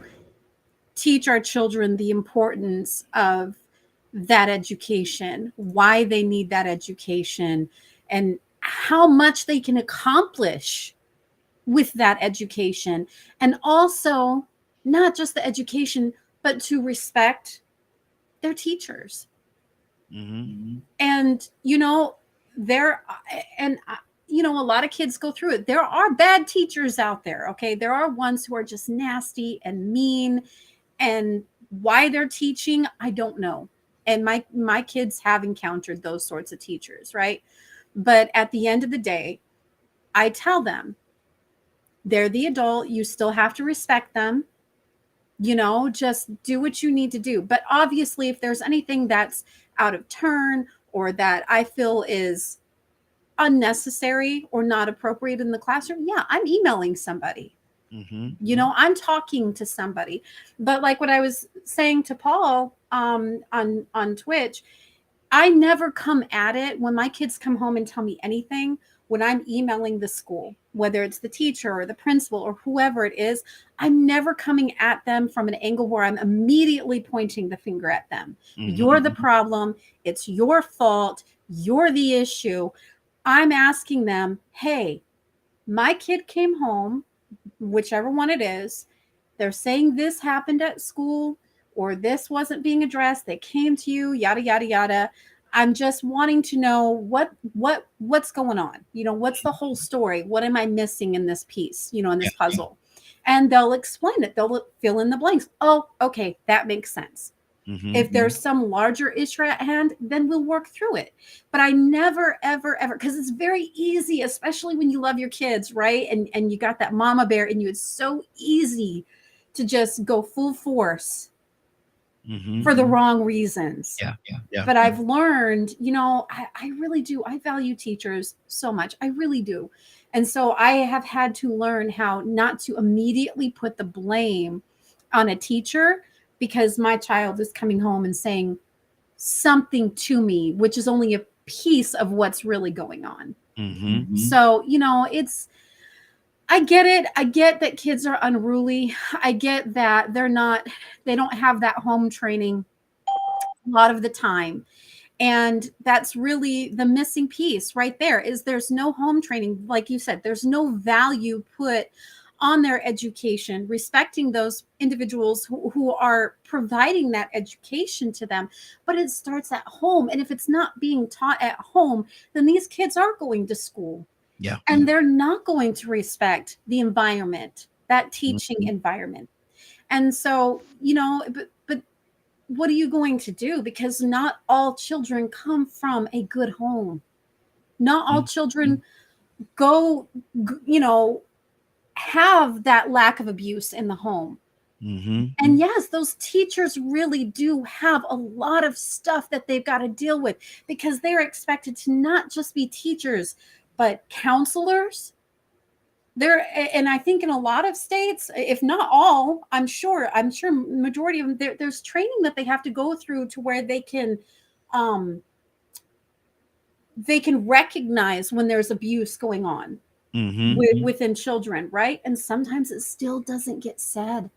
teach our children the importance of that education, why they need that education, and how much they can accomplish with that education. And also not just the education, but to respect their teachers. And, you know, a lot of kids go through it. There are bad teachers out there. Okay. There are ones who are just nasty and mean, and why they're teaching, I don't know. And my kids have encountered those sorts of teachers, right? But at the end of the day, I tell them, they're the adult. You still have to respect them. You know, just do what you need to do. But obviously, if there's anything that's out of turn or that I feel is unnecessary or not appropriate in the classroom, yeah, I'm emailing somebody. You know, I'm talking to somebody. But like what I was saying to Paul on Twitch, I never come at it when my kids come home and tell me anything. When I'm emailing the school, whether it's the teacher or the principal or whoever it is, I'm never coming at them from an angle where I'm immediately pointing the finger at them. You're the problem. It's your fault. You're the issue. I'm asking them, hey, my kid came home, whichever one it is. They're saying this happened at school or this wasn't being addressed. They came to you, yada, yada, yada. I'm just wanting to know what's going on. You know, what's the whole story? What am I missing in this piece, you know, in this puzzle? And they'll explain it. They'll fill in the blanks. Oh, okay, that makes sense. If there's some larger issue at hand, then we'll work through it. But I never, ever, ever, because it's very easy, especially when you love your kids, right? And you got that mama bear in you. It's so easy to just go full force for the wrong reasons. Yeah. But I've learned, you know, I really do. I value teachers so much. I really do. And so I have had to learn how not to immediately put the blame on a teacher because my child is coming home and saying something to me, which is only a piece of what's really going on. So, you know, I get it. I get that kids are unruly. I get that they don't have that home training a lot of the time. And that's really the missing piece right there is there's no home training. Like you said, there's no value put on their education, respecting those individuals who are providing that education to them. But it starts at home. And if it's not being taught at home, then these kids are going to school. Yeah. And they're not going to respect the environment, that teaching environment. And so, you know, but what are you going to do? Because not all children come from a good home. Not all children have that lack of abuse in the home. And yes, those teachers really do have a lot of stuff that they've got to deal with, because they're expected to not just be teachers, but counselors. And I think in a lot of states, if not all, I'm sure majority of them, there's training that they have to go through to where they can recognize when there's abuse going on within children, right? And sometimes it still doesn't get said.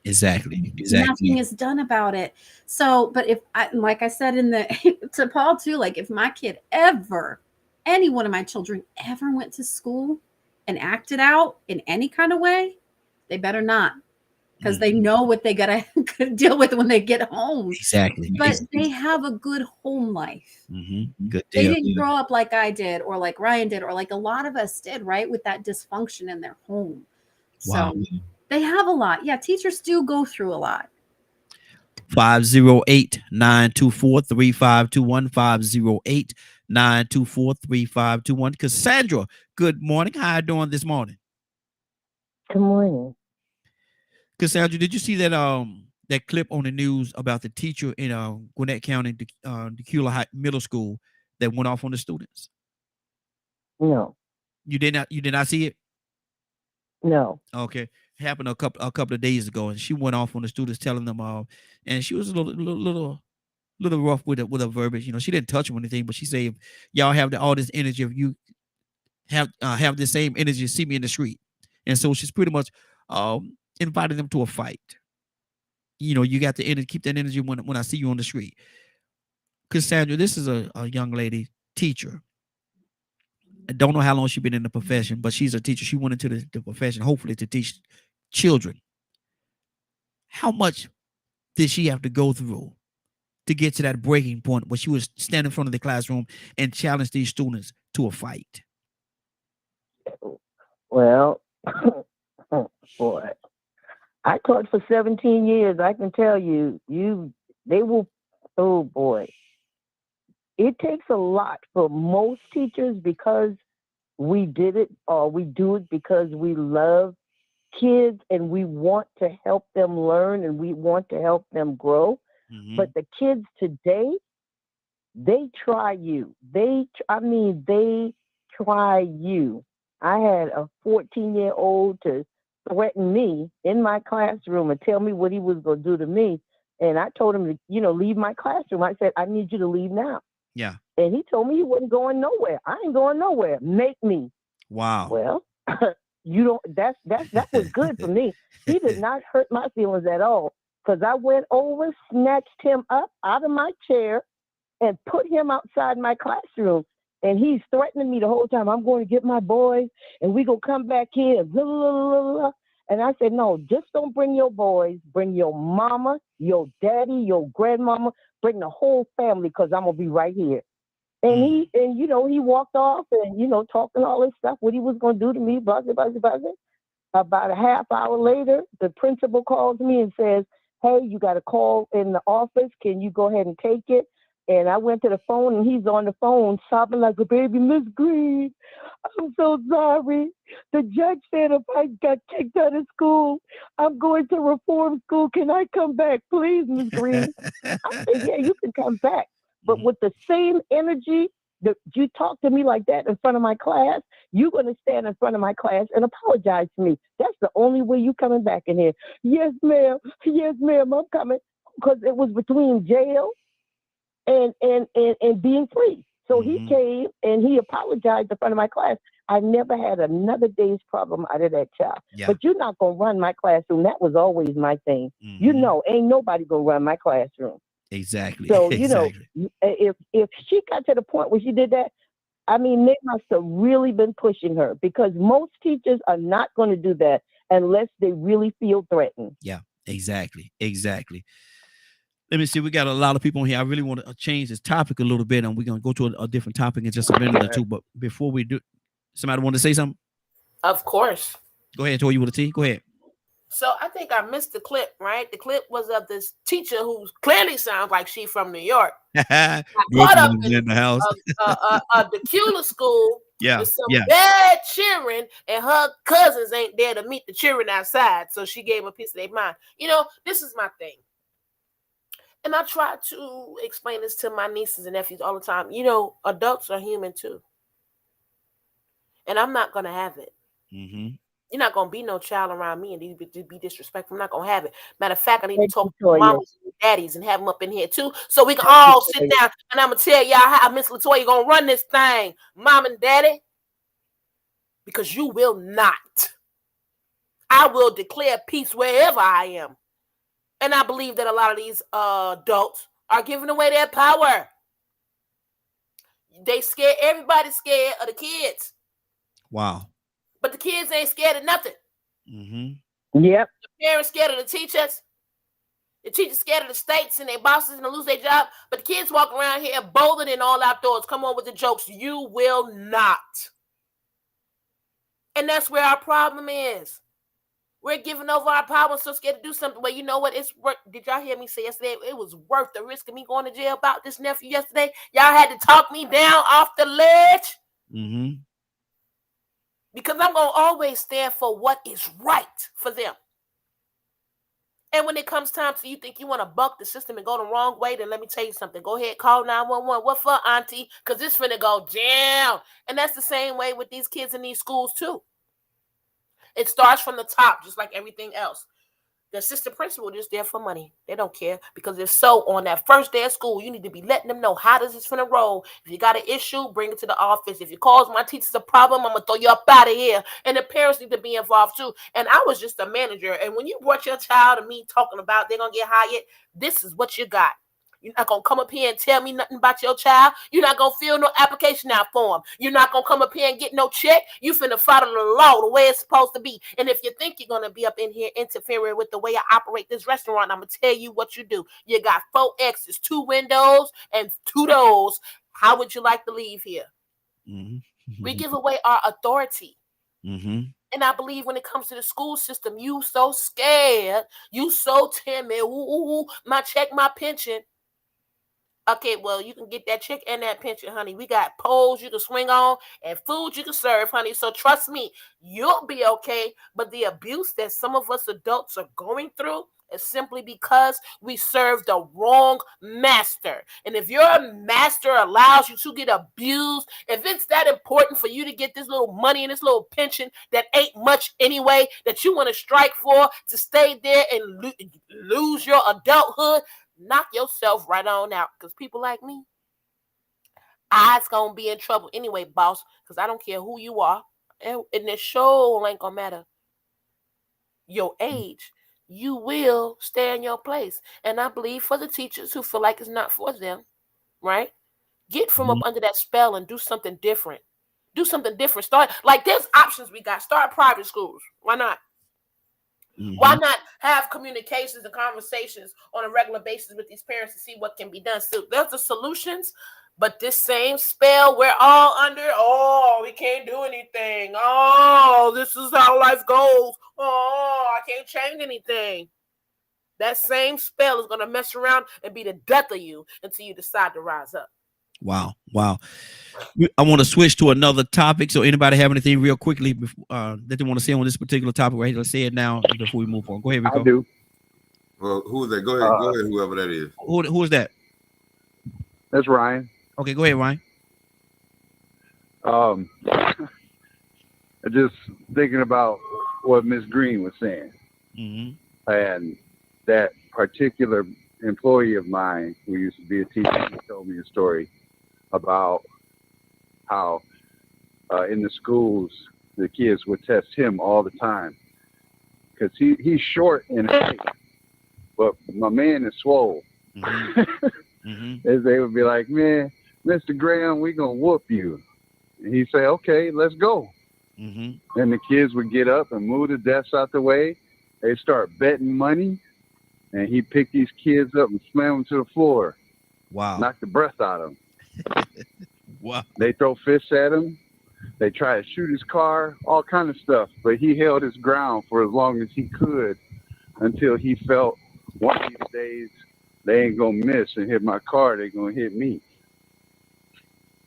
Exactly. Nothing is done about it. So, but like I said to Paul too, like if my kid any one of my children ever went to school and acted out in any kind of way, they better not, because they know what they gotta deal with when they get home. Exactly. But they have a good home life. Good They deal. didn't grow up like I did, or like Ryan did, or like a lot of us did, right? With that dysfunction in their home. Wow. So they have a lot. Yeah, teachers do go through a lot. 508-924-3521. 508-924-3521. Cassandra, good morning. How you doing this morning? Good morning. Cassandra, did you see that clip on the news about the teacher in Gwinnett County, Decula Middle School, that went off on the students? No. You did not see it? No. Okay. Happened a couple of days ago, and she went off on the students, telling them and she was a little rough with her verbiage. You know, she didn't touch them or anything, but she said, if y'all have all this energy, if you have the same energy, see me in the street. And so she's pretty much invited them to a fight. You know, you got the energy, keep that energy when I see you on the street. Cassandra, this is a young lady teacher. I don't know how long she's been in the profession, but she's a teacher. She went into the profession, hopefully, to teach children. How much did she have to go through to get to that breaking point where she was standing in front of the classroom and challenge these students to a fight? Well, boy, I taught for 17 years. I can tell you, oh boy. It takes a lot for most teachers, because we did it, or we do it because we love kids and we want to help them learn and we want to help them grow. But the kids today, they try you. They try you. I had a 14-year-old to threaten me in my classroom and tell me what he was going to do to me. And I told him to, leave my classroom. I said, I need you to leave now. Yeah. And he told me he wasn't going nowhere. I ain't going nowhere. Make me. Wow. Well, that was good for me. He did not hurt my feelings at all, because I went over, snatched him up out of my chair and put him outside my classroom. And he's threatening me the whole time. I'm going to get my boys and we going to come back here. And, blah, blah, blah, blah. And I said, no, just don't bring your boys. Bring your mama, your daddy, your grandmama. Bring the whole family, because I'm going to be right here. And he walked off and, talking all this stuff, what he was going to do to me, blah, blah, blah, blah. About a half hour later, the principal calls me and says, hey, you got a call in the office. Can you go ahead and take it? And I went to the phone, and he's on the phone sobbing like a baby. Miss Green, I'm so sorry. The judge said if I got kicked out of school, I'm going to reform school. Can I come back, please, Miss Green? I said, yeah, you can come back. But with the same energy that you talk to me like that in front of my class, you're going to stand in front of my class and apologize to me. That's the only way you coming back in here. Yes, ma'am. Yes, ma'am, I'm coming. Because it was between jail and being free. So he came and he apologized in front of my class. I never had another day's problem out of that child. Yeah. But you're not going to run my classroom. That was always my thing. Ain't nobody going to run my classroom. Exactly. So, if she got to the point where she did that, I mean, they must have really been pushing her, because most teachers are not going to do that unless they really feel threatened. Yeah, exactly. Let me see. We got a lot of people on here. I really want to change this topic a little bit, and we're going to go to a different topic in just a minute or two. But before we do, somebody want to say something? Of course. Go ahead, Tori. You want to see? Go ahead. So I think I missed the clip, right? The clip was of this teacher who clearly sounds like she from New York. Caught up in the house. A Decula school Yeah, with some yeah. bad cheering, and her cousins ain't there to meet the cheering outside. So she gave a piece of their mind. You know, this is my thing. And I try to explain this to my nieces and nephews all the time. You know, adults are human too. And I'm not going to have it. Mm-hmm. You're not going to be no child around me and be disrespectful. I'm not going to have it. Matter of fact, I need to talk to mamas and daddies and have them up in here too, so we can all sit down and I'm going to tell y'all how Miss Latoya going to run this thing, mom and daddy, because you will not. I will declare peace wherever I am. And I believe that a lot of these adults are giving away their power. They scared, everybody's scared of the kids. Wow. But the kids ain't scared of nothing. Mm-hmm. Yep. The parents scared of the teachers. The teachers scared of the states and their bosses and to lose their job. But the kids walk around here bolder than all outdoors. Come on with the jokes. You will not. And that's where our problem is. We're giving over our power and so scared to do something. Well, you know what? It's worth. Did y'all hear me say yesterday? It was worth the risk of me going to jail about this nephew yesterday. Y'all had to talk me down off the ledge. Mm-hmm. Because I'm going to always stand for what is right for them. And when it comes time to you think you want to buck the system and go the wrong way, then let me tell you something. Go ahead, call 911. What for, auntie? Because it's finna go down. And that's the same way with these kids in these schools, too. It starts from the top, just like everything else. The assistant principal is just there for money. They don't care, because if so, on that first day of school, you need to be letting them know how does this finna roll. If you got an issue, bring it to the office. If you cause my teachers a problem, I'm gonna throw you up out of here. And the parents need to be involved too. And I was just a manager. And when you brought your child to me talking about they're gonna get hired, this is what you got. You're not going to come up here and tell me nothing about your child. You're not going to fill no application out for him. You're not going to come up here and get no check. You finna follow the law the way it's supposed to be. And if you think you're going to be up in here interfering with the way I operate this restaurant, I'm going to tell you what you do. You got 4 exits, 2 windows, and 2 doors. How would you like to leave here? Mm-hmm. We give away our authority. Mm-hmm. And I believe when it comes to the school system, you so scared, you so timid. Ooh, my check, my pension. Okay, well, you can get that check and that pension, honey. We got poles you can swing on and food you can serve, honey. So trust me, you'll be okay. But the abuse that some of us adults are going through is simply because we serve the wrong master. And if your master allows you to get abused, if it's that important for you to get this little money and this little pension that ain't much anyway, that you want to strike for to stay there and lose your adulthood, knock yourself right on out, because people like me, I's gonna be in trouble anyway, boss, because I don't care who you are, and this show ain't gonna matter your age. You will stay in your place. And I believe for the teachers who feel like it's not for them, right? Get from up under that spell and do something different. Do something different. Start, like, there's options we got. Start private schools. Why not? Mm-hmm. Why not have communications and conversations on a regular basis with these parents to see what can be done? So there's the solutions, but this same spell we're all under, oh, we can't do anything. Oh, this is how life goes. Oh, I can't change anything. That same spell is going to mess around and be the death of you until you decide to rise up. Wow. I want to switch to another topic. So anybody have anything real quickly that they want to say on this particular topic? Right, let's say it now before we move on. Go ahead, Rico. I do. Well, who is that? Go ahead, whoever that is. Who is that? That's Ryan. Okay, go ahead, Ryan. Just thinking about what Miss Green was saying, and that particular employee of mine who used to be a teacher, he told me a story about how in the schools the kids would test him all the time because he's short in height, but my man is swole. As they would be like, man, Mr. Graham, we gonna whoop you. And he'd say, okay, let's go. And the kids would get up and move the desks out the way. They start betting money, and he pick these kids up and slam them to the floor. Wow. Knock the breath out of them. Wow. They throw fists at him. They tried to shoot his car, all kind of stuff, but he held his ground for as long as he could until he felt one of these days they ain't gonna miss and hit my car, they're gonna hit me.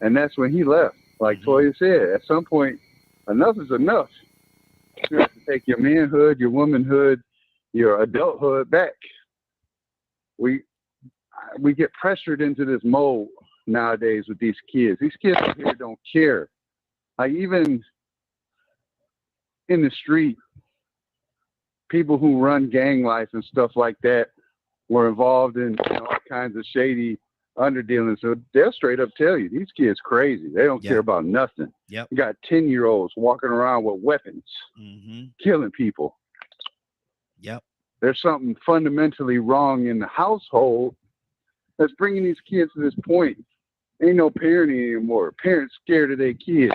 And that's when he left. Like Toya said, at some point, enough is enough. You have to take your manhood, your womanhood, your adulthood back. We get pressured into this mold nowadays with these kids. These kids out here don't care. Like even in the street, people who run gang life and stuff like that were involved in all kinds of shady underdealing. So they'll straight up tell you, these kids crazy. They don't care about nothing. Yep. You got 10-year-olds walking around with weapons, killing people. Yep. There's something fundamentally wrong in the household that's bringing these kids to this point. Ain't no parenting anymore. Parents scared of their kids.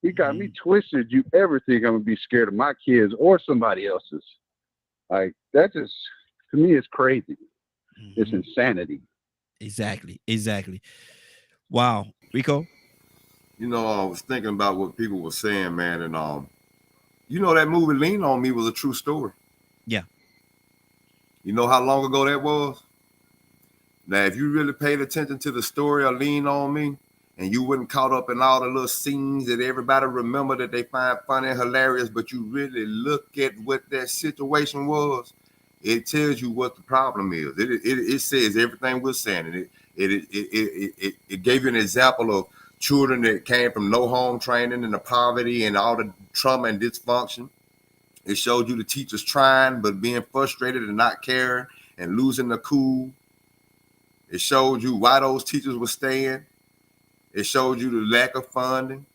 You got me twisted. You ever think I'm gonna be scared of my kids or somebody else's? Like that just, to me, is crazy. It's insanity. Exactly. Wow, Rico. You know, I was thinking about what people were saying, man, and you know that movie Lean on Me was a true story. Yeah. You know how long ago that was? Now, if you really paid attention to the story of Lean on Me, and you wasn't caught up in all the little scenes that everybody remember that they find funny and hilarious, but you really look at what that situation was, it tells you what the problem is. It says everything we're saying, and it gave you an example of children that came from no home training and the poverty and all the trauma and dysfunction. It showed you the teachers trying but being frustrated and not caring and losing the cool. It showed you why those teachers were staying. It showed you the lack of funding.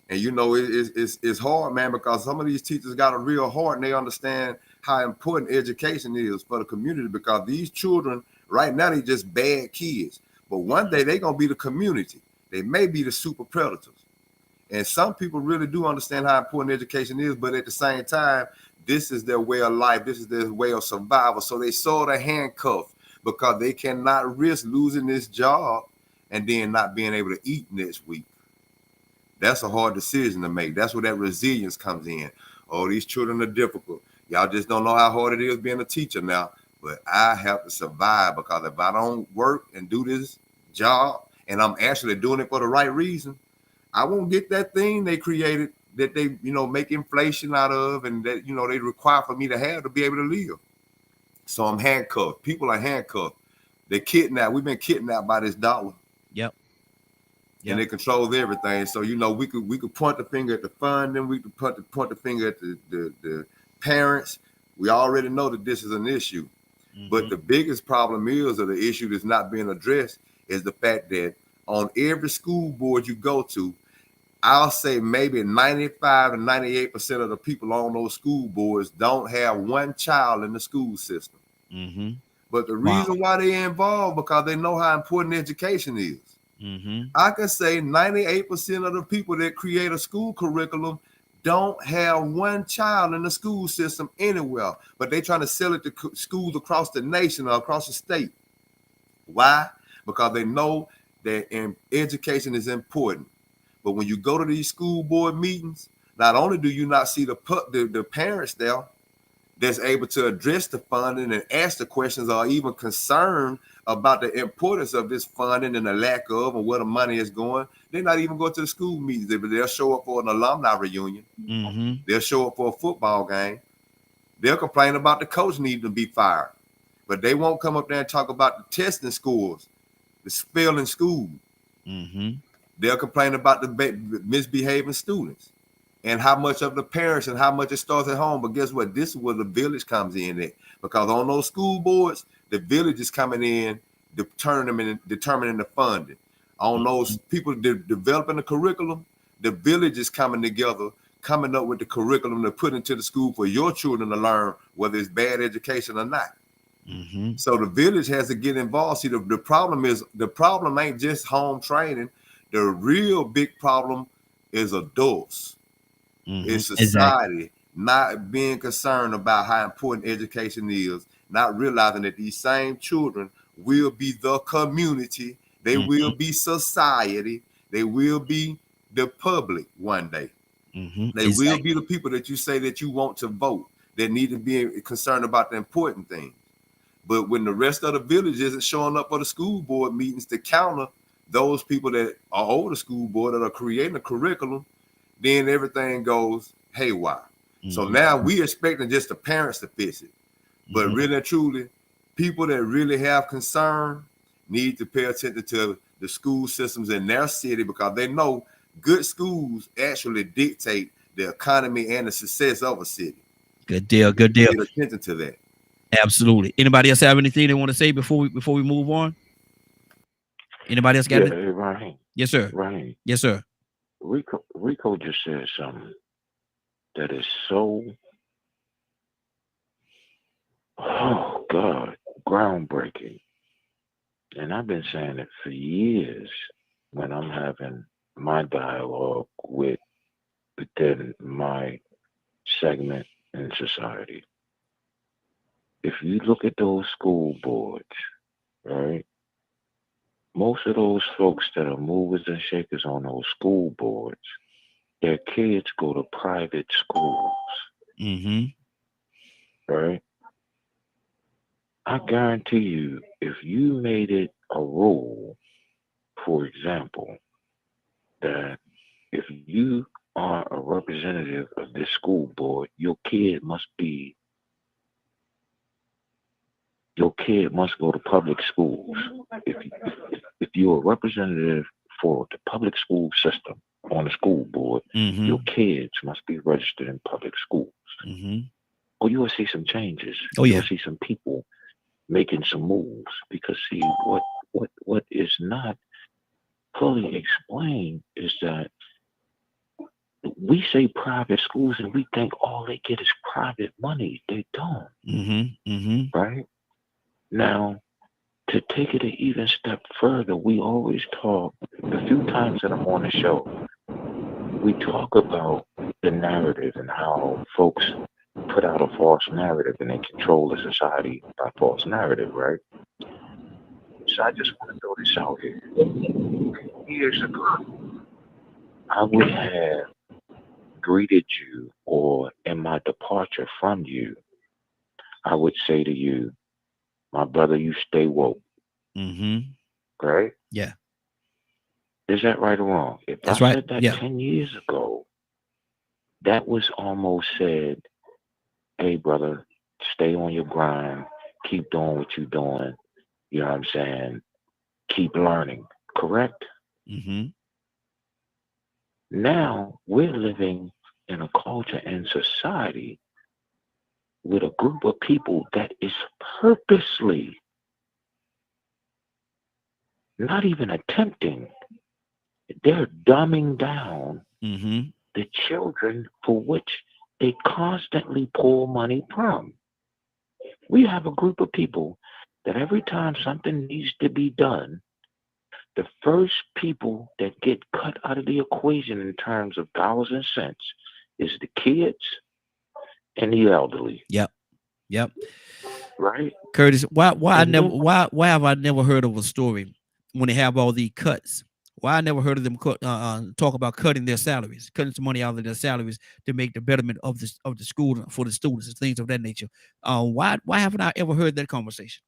And you know, it's hard, man, because some of these teachers got a real heart and they understand how important education is for the community, because these children right now, they just bad kids. But one day they're going to be the community. They may be the super predators. And some people really do understand how important education is, but at the same time, this is their way of life. This is their way of survival. So they sort of handcuffed because they cannot risk losing this job and then not being able to eat next week. That's a hard decision to make. That's where that resilience comes in. Oh, these children are difficult. Y'all just don't know how hard it is being a teacher now. But I have to survive, because if I don't work and do this job and I'm actually doing it for the right reason, I won't get that thing they created that they, make inflation out of and that, they require for me to have to be able to live. So I'm handcuffed. People are handcuffed. They're kidnapped. We've been kidnapped by this dollar. Yep. And they control everything. So, we could point the finger at the funding. We could point the finger at the parents. We already know that this is an issue. But the biggest problem is, or the issue that's not being addressed, is the fact that on every school board you go to, I'll say maybe 95 and 98% of the people on those school boards don't have one child in the school system. But the reason why they're involved, because they know how important education is. I can say 98% of the people that create a school curriculum don't have one child in the school system anywhere, but they're trying to sell it to schools across the nation or across the state. Why? Because they know that education is important. But when you go to these school board meetings, not only do you not see the parents there that's able to address the funding and ask the questions or even concerned about the importance of this funding and the lack of and where the money is going, they're not even going to the school meetings. They'll show up for an alumni reunion. They'll show up for a football game. They'll complain about the coach needing to be fired. But they won't come up there and talk about the testing scores, the failing school. They'll complain about the misbehaving students and how much of the parents and how much it starts at home. But guess what? This is where the village comes in at. Because on those school boards, the village is coming in, determining the funding. On those people developing the curriculum, the village is coming together, coming up with the curriculum to put into the school for your children to learn, whether it's bad education or not. So the village has to get involved. See, the problem ain't just home training. The real big problem is adults. It's society not being concerned about how important education is, not realizing that these same children will be the community. They will be society. They will be the public one day. They Exactly. will be the people that you say that you want to vote, that need to be concerned about the important things. But when the rest of the village isn't showing up for the school board meetings to counter those people that are over the school board that are creating a curriculum, then everything goes haywire. So now we expecting just the parents to fix it. But really and truly, people that really have concern need to pay attention to the school systems in their city, because they know good schools actually dictate the economy and the success of a city. Good deal. Good deal. Pay attention to that. Absolutely. Anybody else have anything they want to say before we move on? Anybody else got it? Hey, Ronnie. Yes, sir. Ronnie. Yes, sir. Rico just said something that is so, oh God, groundbreaking. And I've been saying it for years when I'm having my dialogue within my segment in society. If you look at those school boards, right, most of those folks that are movers and shakers on those school boards, their kids go to private schools. Right? I guarantee you, if you made it a rule, for example, that if you are a representative of this school board, your kid must go to public schools. If you're a representative for the public school system on the school board, your kids must be registered in public schools. Or you will see some changes. You'll see some people making some moves, because see, what is not fully explained is that we say private schools and we think all they get is private money. They don't. Right? Now, to take it an even step further, we always talk, the few times that I'm on the show, we talk about the narrative and how folks put out a false narrative and they control the society by false narrative, right? So I just want to throw this out here. Years ago, I would have greeted you, or in my departure from you, I would say to you, my brother, you stay woke. Right? Yeah. Is that right or wrong? If That's I right. said that Yeah. 10 years ago, that was almost said, hey, brother, stay on your grind. Keep doing what you're doing. You know what I'm saying? Keep learning. Correct? Now we're living in a culture and society with a group of people that is purposely not even attempting, they're dumbing down the children for which they constantly pull money from. We have a group of people that every time something needs to be done, the first people that get cut out of the equation in terms of dollars and cents is the kids and the elderly. Yep. Right? Curtis, why have I never heard of a story when they have all the cuts? Why I never heard of them talk about cutting their salaries, cutting some money out of their salaries to make the betterment of the school for the students and things of that nature. Why haven't I ever heard that conversation?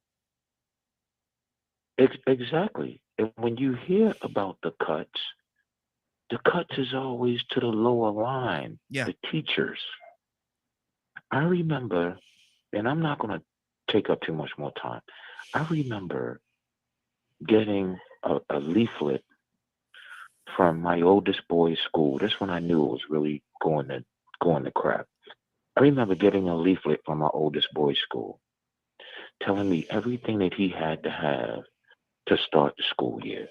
Exactly. And when you hear about the cuts is always to the lower line, the teachers. I remember, and I'm not going to take up too much more time. I remember getting a leaflet from my oldest boy's school. That's when I knew it was really going to crap. I remember getting a leaflet from my oldest boy's school telling me everything that he had to have to start the school year.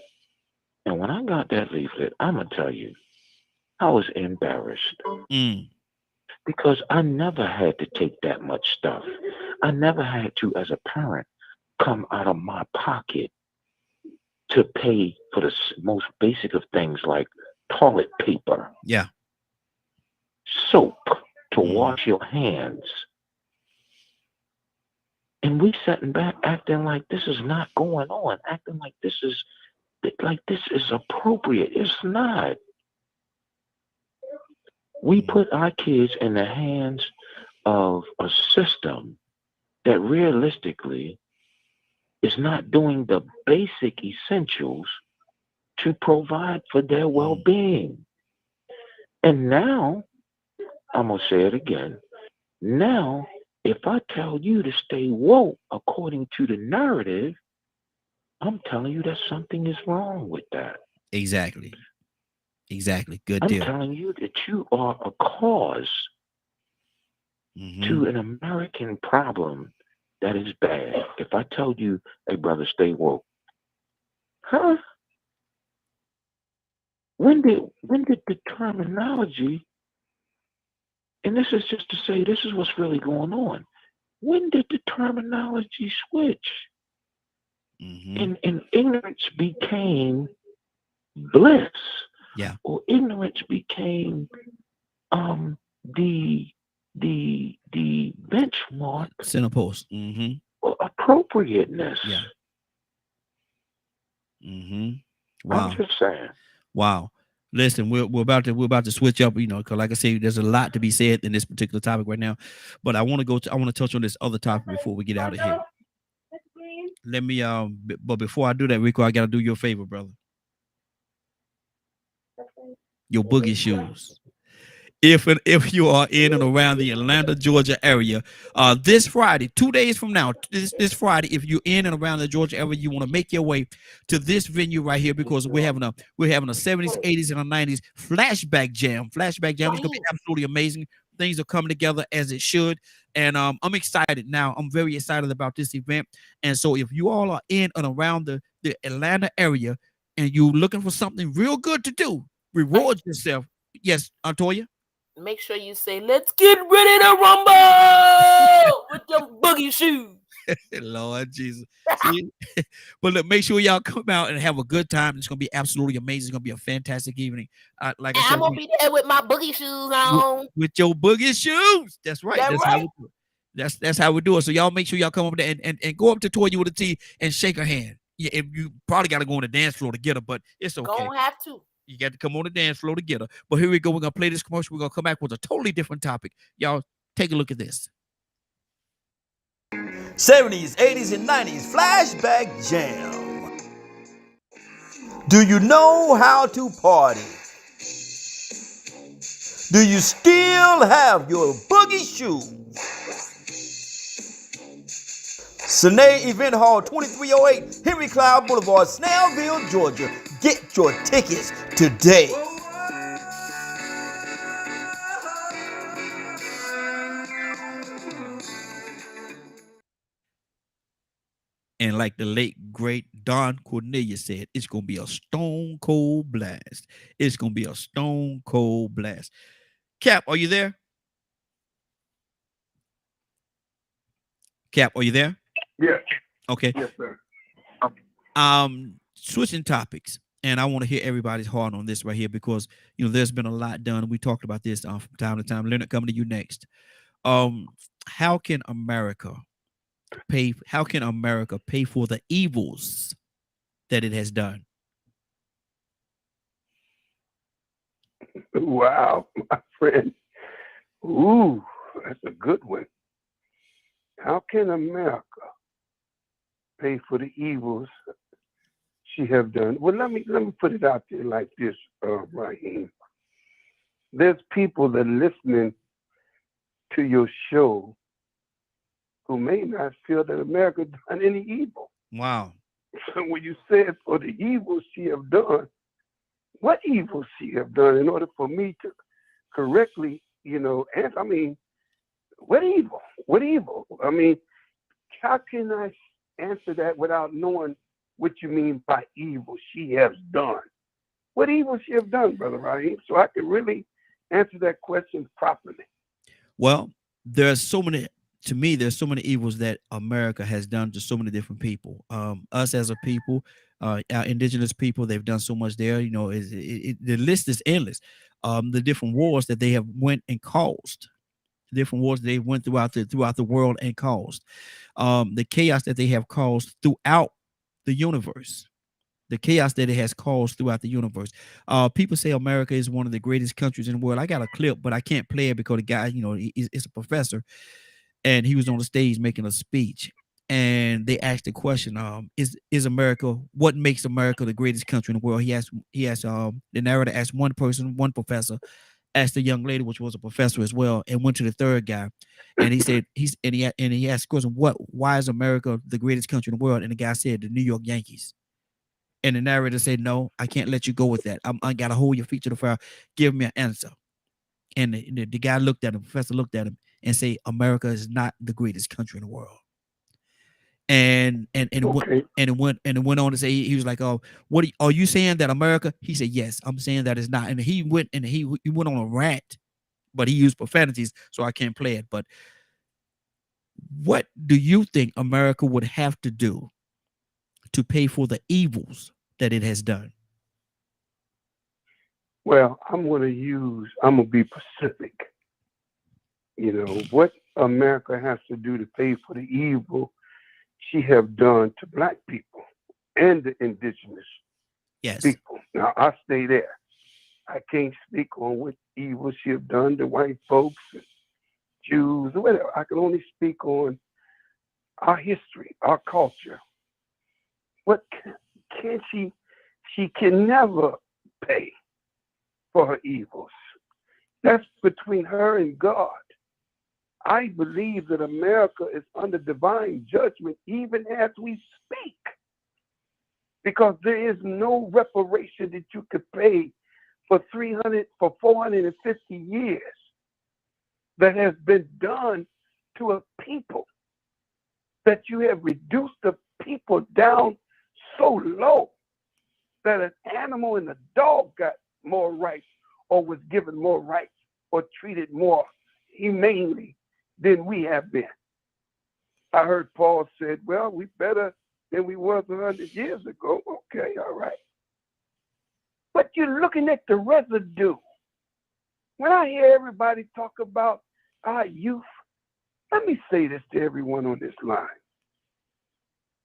And when I got that leaflet, I'm going to tell you, I was embarrassed. Because I never had to take that much stuff. I never had to, as a parent, come out of my pocket to pay for the most basic of things like toilet paper, soap to wash your hands. And we sitting back acting like this is not going on, acting like this is appropriate. It's not. We put our kids in the hands of a system that realistically is not doing the basic essentials to provide for their well-being. And now, I'm going to say it again. Now, if I tell you to stay woke according to the narrative, I'm telling you that something is wrong with that. Exactly. Good I'm deal. telling you that you are a cause to an American problem that is bad. If I tell you, hey, brother, stay woke. Huh? When did the terminology, and this is just to say this is what's really going on, when did the terminology switch? And ignorance became bliss. Yeah. Or ignorance became the benchmark center post or appropriateness. Yeah. Wow. I'm just saying. Wow. Listen, we're about to switch up, because like I say, there's a lot to be said in this particular topic right now. But I want to touch on this other topic before we get out of here. Let me but before I do that, Rico, I gotta do your favor, brother. Your boogie shoes. If you are in and around the Atlanta, Georgia area, this Friday, 2 days from now, this Friday, if you're in and around the Georgia area, you want to make your way to this venue right here, because we're having a 70s, 80s, and a 90s flashback jam. Flashback jam is gonna be absolutely amazing. Things are coming together as it should, and I'm excited now. I'm very excited about this event. And so, if you all are in and around the Atlanta area, and you're looking for something real good to do, reward yourself. Yes, Antoya. Make sure you say, let's get ready to rumble with them boogie shoes. Lord Jesus. But look, make sure y'all come out and have a good time. It's going to be absolutely amazing. It's going to be a fantastic evening. Like I said, I'm going to be there with my boogie shoes on. With your boogie shoes. That's right. That's right. How we do it. That's how we do it. So y'all make sure y'all come up there and go up to Toya with a T and shake her hand. Yeah, if you probably got to go on the dance floor to get her, but it's okay. Don't have to. You got to come on the dance floor to get her. But here we go. We're going to play this commercial. We're going to come back with a totally different topic. Y'all take a look at this. 70s, 80s, and 90s flashback jam. Do you know how to party? Do you still have your boogie shoes? Sine Event Hall, 2308 Henry Cloud Boulevard, Snellville, Georgia. Get your tickets today. And like the late, great Don Cornelius said, it's going to be a stone cold blast. It's going to be a stone cold blast. Cap, are you there? Cap, are you there? Yeah. Okay. Yes, sir. Switching topics. And I want to hear everybody's heart on this right here, because, there's been a lot done. We talked about this from time to time. Leonard, coming to you next. How can America pay for the evils that it has done? Wow, my friend. Ooh, that's a good one. How can America pay for the evils she have done? Well, let me put it out there like this, Raheem. There's people that are listening to your show who may not feel that America done any evil. Wow. So when you said for the evil she have done, what evil she have done in order for me to correctly, answer? I mean, what evil? What evil? I mean, how can I answer that without knowing what you mean by evil she has done? What evil she have done, Brother Raheem? So I can really answer that question properly. Well, there's so many evils that America has done to so many different people. Us as a people, our indigenous people, they've done so much there. The list is endless. The different wars that they have went and caused, different wars they went throughout the world and caused, the chaos that they have caused throughout the universe. the chaos that it has caused throughout the universe. People say America is one of the greatest countries in the world. I got a clip, but I can't play it because the guy, is a professor, and he was on the stage making a speech. And they asked the question, is America, what makes America the greatest country in the world? He asked the narrator asked one person, one professor, asked the young lady, which was a professor as well, and went to the third guy. And he said, he asked the question, why is America the greatest country in the world? And the guy said, the New York Yankees. And the narrator said, no, I can't let you go with that. I got to hold your feet to the fire. Give me an answer. And the guy looked at him, the professor looked at him and said, America is not the greatest country in the world. And it went on to say, he was like, oh, what are you saying that America? He said, yes, I'm saying that it's not. And he went on a rant, but he used profanities, so I can't play it. But what do you think America would have to do to pay for the evils that it has done? Well, I'm going to be specific. What America has to do to pay for the evil she have done to Black people and the indigenous people. Now, I stay there. I can't speak on what evil she have done to white folks, and Jews, or whatever. I can only speak on our history, our culture. What can she can never pay for her evils. That's between her and God. I believe that America is under divine judgment even as we speak, because there is no reparation that you could pay for 450 years that has been done to a people, that you have reduced the people down so low that an animal and a dog got more rights, or was given more rights, or treated more humanely than we have been. I heard Paul said, well, we better than we was 100 years ago. Okay, all right. But you're looking at the residue. When I hear everybody talk about our youth, let me say this to everyone on this line.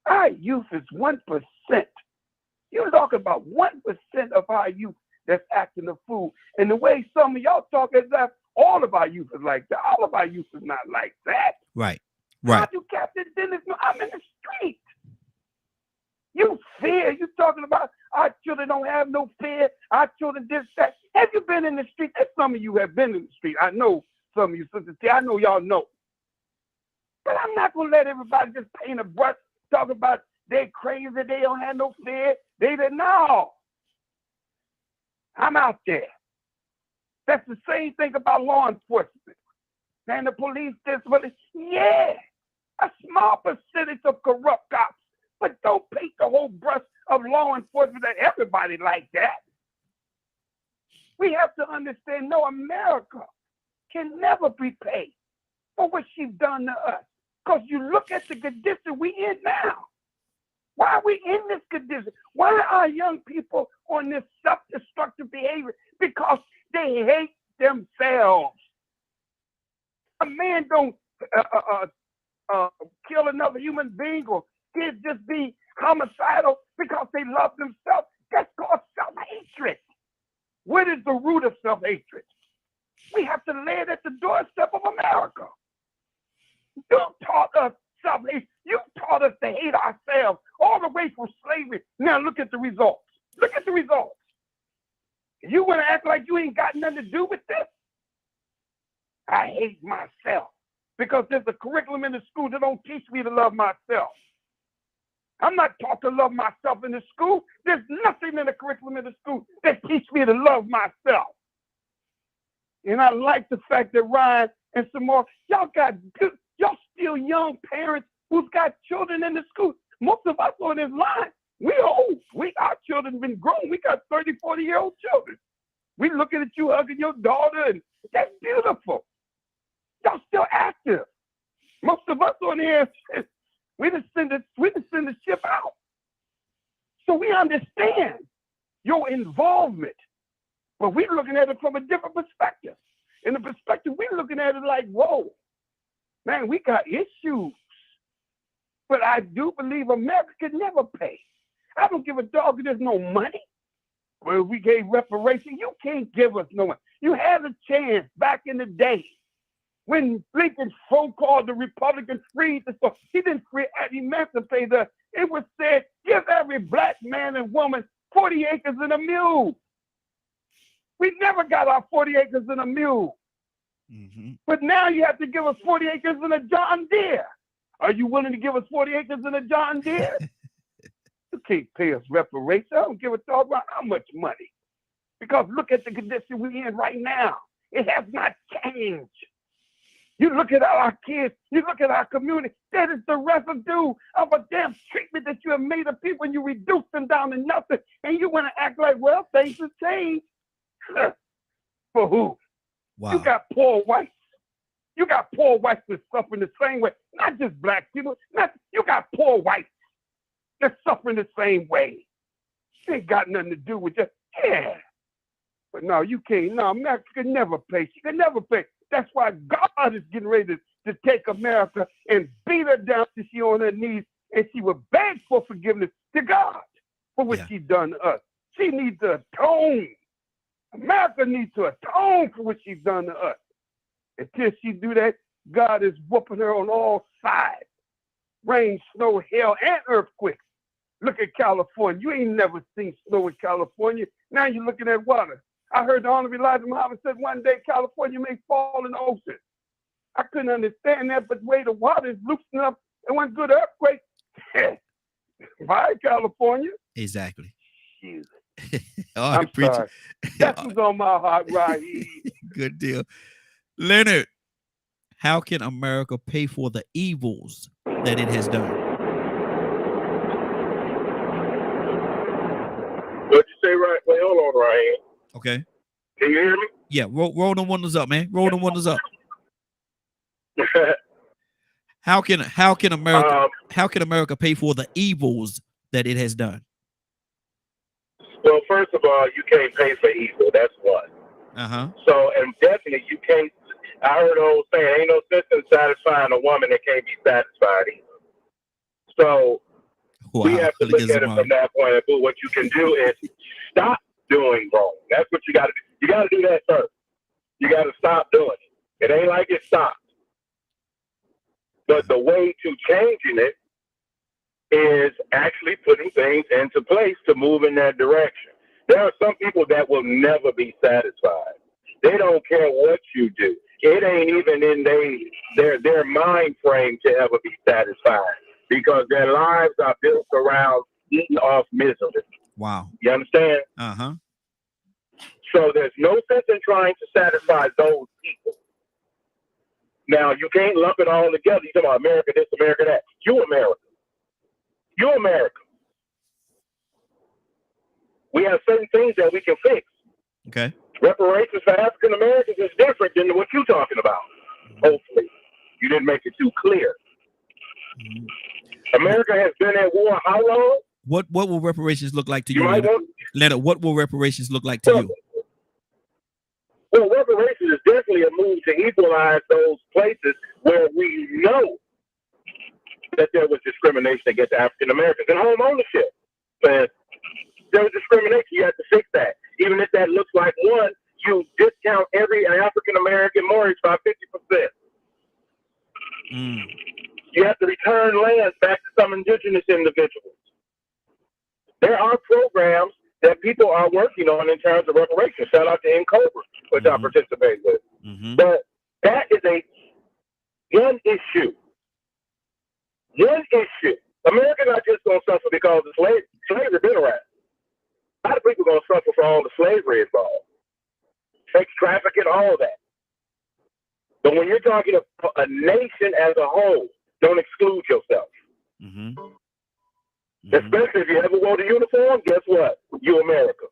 Our youth is 1%. You're talking about 1% of our youth that's acting a fool. And the way some of y'all talk as if all of our youth is like that. All of our youth is not like that. Right. How do Captain Dennis know I'm in the street? You fear. You talking about our children don't have no fear. Our children this, that. Have you been in the street? And some of you have been in the street. I know some of you sisters. I know y'all know. But I'm not going to let everybody just paint a brush, talk about they crazy, they don't have no fear. They didn't know. I'm out there. That's the same thing about law enforcement. And the police, a small percentage of corrupt cops, but don't paint the whole brush of law enforcement that everybody like that. We have to understand, no, America can never repay for what she's done to us. Because you look at the condition we in now. Why are we in this condition? Why are young people on this self-destructive behavior? Because they hate themselves. A man don't kill another human being, or kids just be homicidal because they love themselves. That's called self-hatred. What is the root of self-hatred? We have to lay it at the doorstep of America. You taught us self-hate. You taught us to hate ourselves all the way from slavery. Now look at the results. Look at the results. You want to act like you ain't got nothing to do with this? I hate myself because there's a curriculum in the school that don't teach me to love myself. I'm not taught to love myself in the school. There's nothing in the curriculum in the school that teach me to love myself. And I like the fact that Ryan and some more, y'all still young parents who's got children in the school. Most of us on this line, we old. Our children been grown. We got 30, 40-year-old children. We looking at you hugging your daughter, and that's beautiful. Y'all still active. Most of us on here, we just send the ship out. So we understand your involvement, but we're looking at it from a different perspective. In the perspective, we're looking at it like, whoa, man, we got issues. But I do believe America could never pay. I don't give a dog if there's no money. Well, we gave reparation. You can't give us no money. You had a chance back in the day when Lincoln so-called the Republicans freed the soul. He didn't emancipate us. It was said, give every black man and woman 40 acres and a mule. We never got our 40 acres and a mule. But now you have to give us 40 acres and a John Deere. Are you willing to give us 40 acres and a John Deere? You can't pay us reparations. I don't give a dog about how much money. Because look at the condition we're in right now. It has not changed. You look at our kids, you look at our community, that is the residue of a damn treatment that you have made of people and you reduce them down to nothing. And you want to act like, well, things have changed. For who? Wow. You got poor whites. You got poor whites that suffering the same way. Not just black people. You got poor whites that suffering the same way. It ain't got nothing to do with just, yeah. But no, you can't. No, America can never pay. She can never pay. That's why God is getting ready to take America and beat her down till she on her knees and she will beg for forgiveness to God for what she done to us. She needs to atone. America needs to atone for what she's done to us. Until she do that, God is whooping her on all sides. Rain, snow, hail, and earthquakes. Look at California. You ain't never seen snow in California. Now you're looking at water. I heard the Honorable Elijah Muhammad said one day California may fall in the ocean. I couldn't understand that, but the way the water is loosening up and one good earthquake. Bye, California. Exactly. All right, preacher. That's what's on my heart right here. Good deal. Leonard, how can America pay for the evils that it has done? What'd you say, right? Wait, hold on, Ryan. Okay. Can you hear me? Yeah, roll them windows up, man. Roll them windows up. How can America pay for the evils that it has done? Well, first of all, you can't pay for evil. That's one. So, and definitely you can't. I heard an old saying, ain't no sense in satisfying a woman that can't be satisfied either. So we have to look at it from that point of view. What you can do is stop doing wrong. That's what you got to do. You got to do that first. You got to stop doing it. It ain't like it stopped. But the way to changing it is actually putting things into place to move in that direction. There are some people that will never be satisfied. They don't care what you do. It ain't even in their mind frame to ever be satisfied because their lives are built around eating off misery. Wow. You understand? So there's no sense in trying to satisfy those people. Now, you can't lump it all together. You talk about America this, America that. You America. You America. We have certain things that we can fix. Okay. Reparations for African Americans is different than what you're talking about. Hopefully. You didn't make it too clear. America has been at war how long? What will reparations look like to you, Leonard? What will reparations look like to you? Well, reparations is definitely a move to equalize those places where we know that there was discrimination against African Americans and home ownership. But there was discrimination. You have to fix that. Even if that looks like one, you discount every African American mortgage by 50%. You have to return lands back to some indigenous individuals. There are programs that people are working on in terms of reparations. Shout out to NCOBRA, which I participate with. But that is one issue. One issue. America not just going to suffer because of slavery been around. A lot of people are going to suffer for all the slavery involved. Sex trafficking, all that. But when you're talking about a nation as a whole, don't exclude yourself. Especially if you ever wore the uniform, guess what? You America.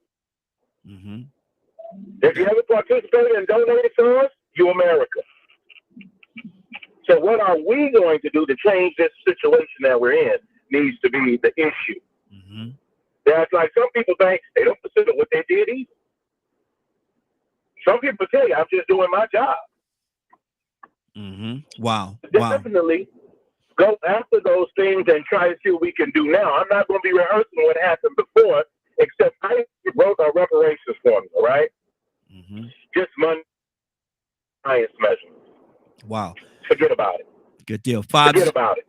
If you ever participated and donated to us, you America. So what are we going to do to change this situation that we're in needs to be the issue. That's like some people think they don't consider what they did either. Some people tell you, I'm just doing my job. Wow. Definitely go after those things and try to see what we can do now. I'm not going to be rehearsing what happened before, except I wrote a reparations formula, right? Mm-hmm. Just money, science measure. Wow. Forget about it. Good deal. Forget about it.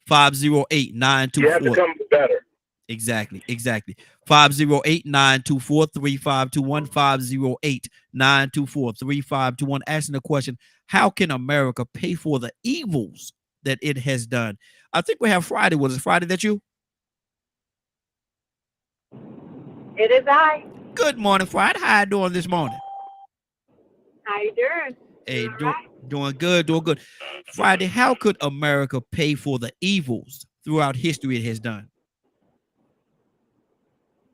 508-924. You have to come better. Exactly. 508-924-3521. 508-924-3521. Asking the question, how can America pay for the evils that it has done? I think we have Friday. Was it Friday that you? It is I. Good morning, Friday. How you doing this morning? How you doing? Hey, doing good. Friday, how could America pay for the evils throughout history it has done?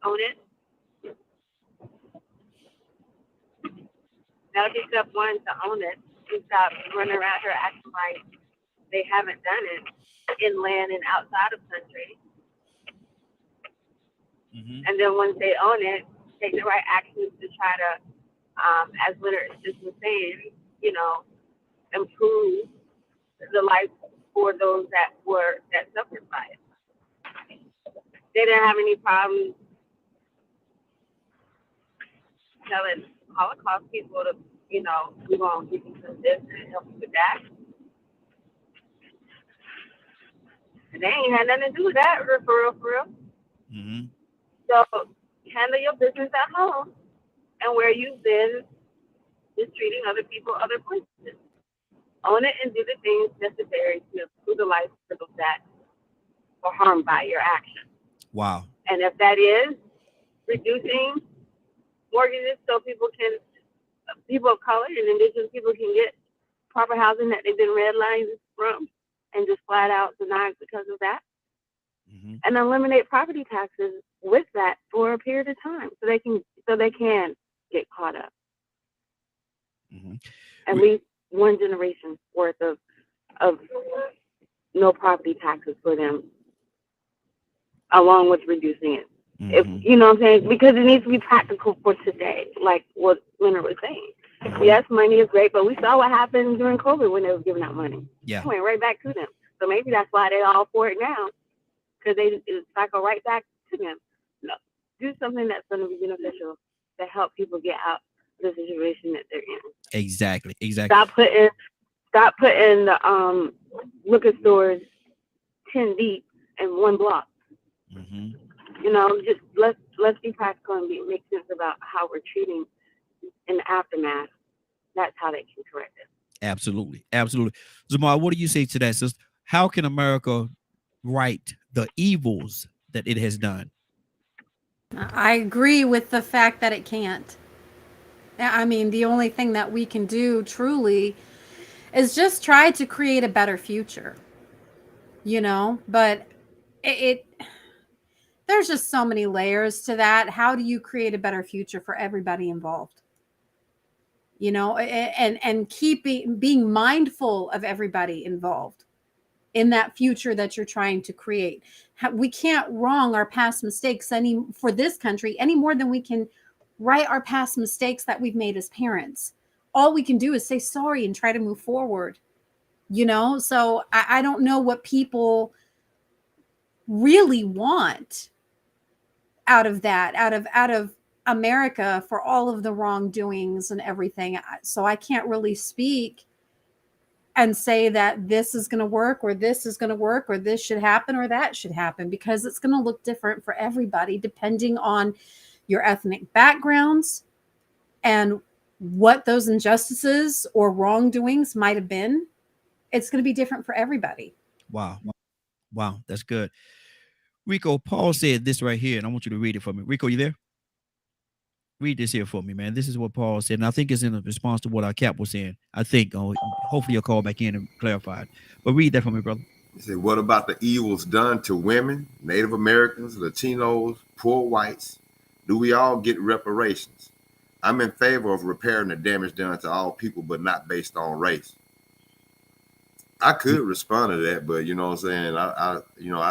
Own it. That'll be step one, to own it. And stop running around here acting like they haven't done it inland and outside of country. And then once they own it, take the right actions to try to, as Leonard just was saying, improve the life for those that suffered by it. They didn't have any problems telling Holocaust people to, we're going to give you some this and help you with that. And they ain't had nothing to do with that, for real. So handle your business at home and where you've been mistreating other people, other places. Own it and do the things necessary to improve the life of those that are harmed by your actions. Wow. And if that is reducing mortgages so people of color and indigenous people can get proper housing that they've been redlined from and just flat out denied because of that. And eliminate property taxes with that for a period of time so they can get caught up. At least one generation worth of no property taxes for them, along with reducing it. If you know what I'm saying, because it needs to be practical for today, like what Leonard was saying. Yes, money is great, but we saw what happened during COVID when they were giving out money. Yeah, it went right back to them. So maybe that's why they're all for it now, because it cycle right back to them. No, do something that's going to be beneficial to help people get out of the situation that they're in. Exactly. Stop putting the liquor stores 10 deep in one block. Just let's be practical and make sense about how we're treating in the aftermath. That's how they can correct it. Absolutely. Zamar, what do you say to that, sister? How can America right the evils that it has done? I agree with the fact that it can't. I mean, the only thing that we can do truly is just try to create a better future, but there's just so many layers to that. How do you create a better future for everybody involved? And being mindful of everybody involved in that future that you're trying to create. We can't wrong our past mistakes for this country any more than we can right our past mistakes that we've made as parents. All we can do is say sorry and try to move forward. So I don't know what people really want out of that, out of America, for all of the wrongdoings and everything. So I can't really speak and say that this is going to work or this is going to work or this should happen or that should happen, because it's going to look different for everybody depending on your ethnic backgrounds and what those injustices or wrongdoings might have been. It's going to be different for everybody. Wow, that's good. Rico, Paul said this right here, and I want you to read it for me. Rico, you there? Read this here for me, man. This is what Paul said, and I think it's in response to what our Cap was saying. I think, hopefully you'll call back in and clarify it. But read that for me, brother. He said, what about the evils done to women, Native Americans, Latinos, poor whites? Do we all get reparations? I'm in favor of repairing the damage done to all people, but not based on race. I could respond to that, but you know what I'm saying? I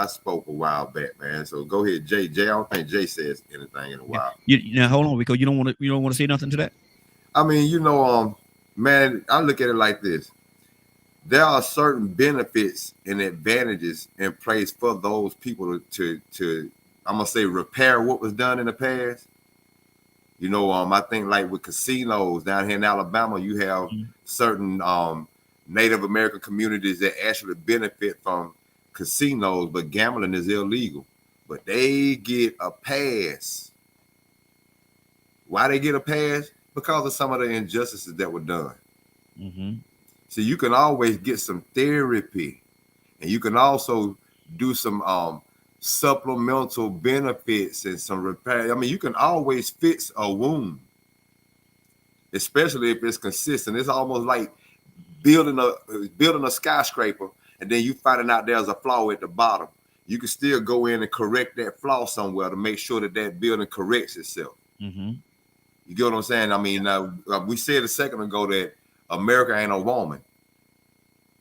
spoke a while back, man. So go ahead, Jay. I don't think Jay says anything in a while. Now hold on, Rico. You don't want to say nothing to that? I mean, man, I look at it like this. there are certain benefits and advantages in place for those people to I'm gonna say repair what was done in the past. You know, I think like with casinos down here in Alabama, you have certain Native American communities that actually benefit from casinos, but gambling is illegal. But they get a pass. Why they get a pass? Because of some of the injustices that were done. So you can always get some therapy, and you can also do some supplemental benefits and some repair. I mean, you can always fix a wound, especially if it's consistent. It's almost like building a skyscraper, and then you finding out there's a flaw at the bottom. You can still go in and correct that flaw somewhere to make sure that that building corrects itself. You get what I'm saying? I mean, we said a second ago that America ain't a woman.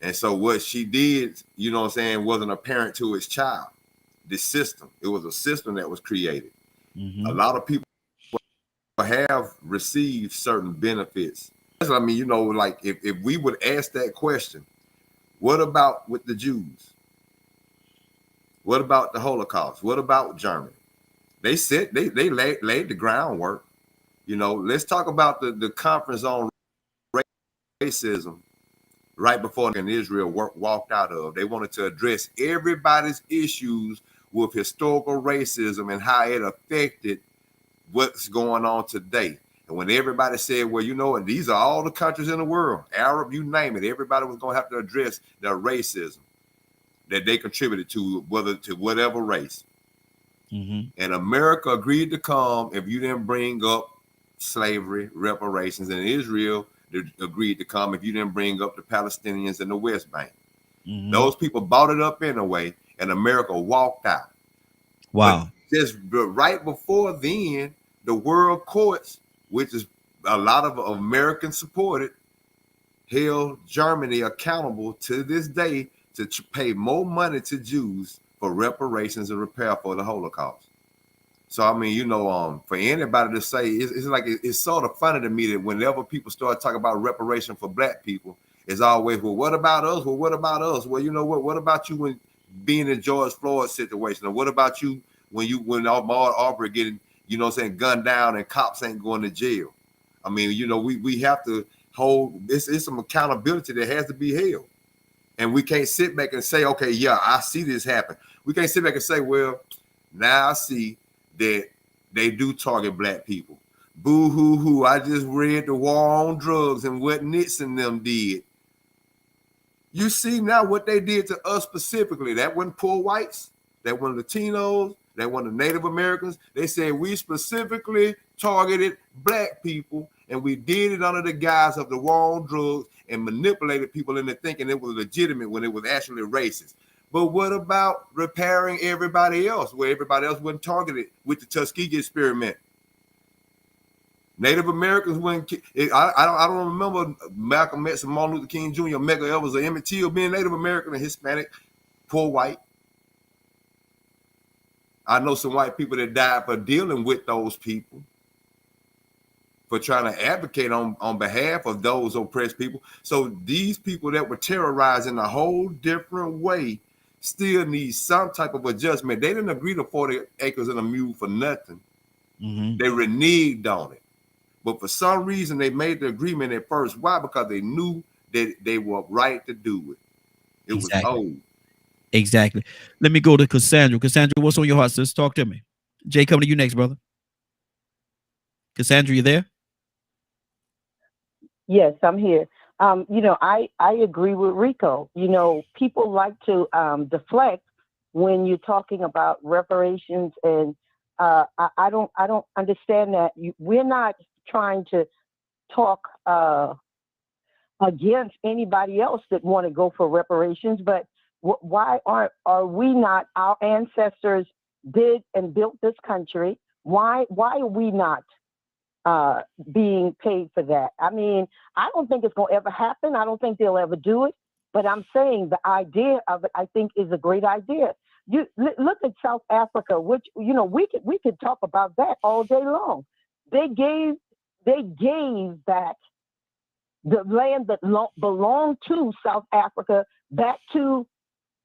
And so what she did, you know what I'm saying, wasn't apparent to its child. The system, it was a system that was created. A lot of people have received certain benefits. I mean, you know, like if we would ask that question, what about with the Jews? What about the Holocaust? What about Germany? They said they laid the groundwork. You know, let's talk about the conference on racism right before Israel walked out of. They wanted to address everybody's issues with historical racism and how it affected what's going on today. And when everybody said, well, you know, and these are all the countries in the world, Arab, you name it, everybody was going to have to address their racism that they contributed to whatever race. And America agreed to come if you didn't bring up slavery, reparations, and Israel agreed to come if you didn't bring up the Palestinians in the West Bank. Those people bought it up anyway, and America walked out. Wow. But just right before then, the world courts, which is a lot of Americans supported, held Germany accountable to this day to pay more money to Jews for reparations and repair for the Holocaust. So, I mean, you know, for anybody to say, it's like, it's sort of funny to me that whenever people start talking about reparation for Black people, it's always, well, what about us? Well, what about us? Well, you know what? What about you when being in George Floyd situation? Or what about you when Ahmaud Arbery getting, you know what I'm saying, gunned down and cops ain't going to jail? I mean, you know, we have to hold, it's some accountability that has to be held. And we can't sit back and say, okay, yeah, I see this happen. We can't sit back and say, well, now I see that they do target Black people. Boo hoo hoo. I just read the war on drugs and what Nixon them did. You see now what they did to us specifically. That wasn't poor whites, that wasn't Latinos, that wasn't Native Americans. They said we specifically targeted Black people, and we did it under the guise of the war on drugs and manipulated people into thinking it was legitimate when it was actually racist. But what about repairing everybody else, where everybody else wasn't targeted with the Tuskegee experiment? Native Americans wouldn't. I don't remember Malcolm X and Martin Luther King Jr., Medgar Evers, or Emmett Till being Native American and Hispanic, poor white. I know some white people that died for dealing with those people, for trying to advocate on behalf of those oppressed people. So these people that were terrorized in a whole different way still need some type of adjustment. They didn't agree to 40 acres and a mule for nothing. They reneged on it. But for some reason, they made the agreement at first. Why? Because they knew that they were right to do it. It was old. Exactly. Let me go to Cassandra. Cassandra, what's on your heart, sis? Talk to me. Jay, coming to you next, brother. Cassandra, you there? Yes, I'm here. You know, I agree with Rico. You know, people like to deflect when you're talking about reparations, and I don't understand that. We're not trying to talk against anybody else that want to go for reparations, but why are we not? Our ancestors did and built this country. Why are we not being paid for that? I mean, I don't think it's going to ever happen. I don't think they'll ever do it. But I'm saying the idea of it, I think, is a great idea. You look at South Africa, which, you know, we could talk about that all day long. They gave back the land that belonged to South Africa back to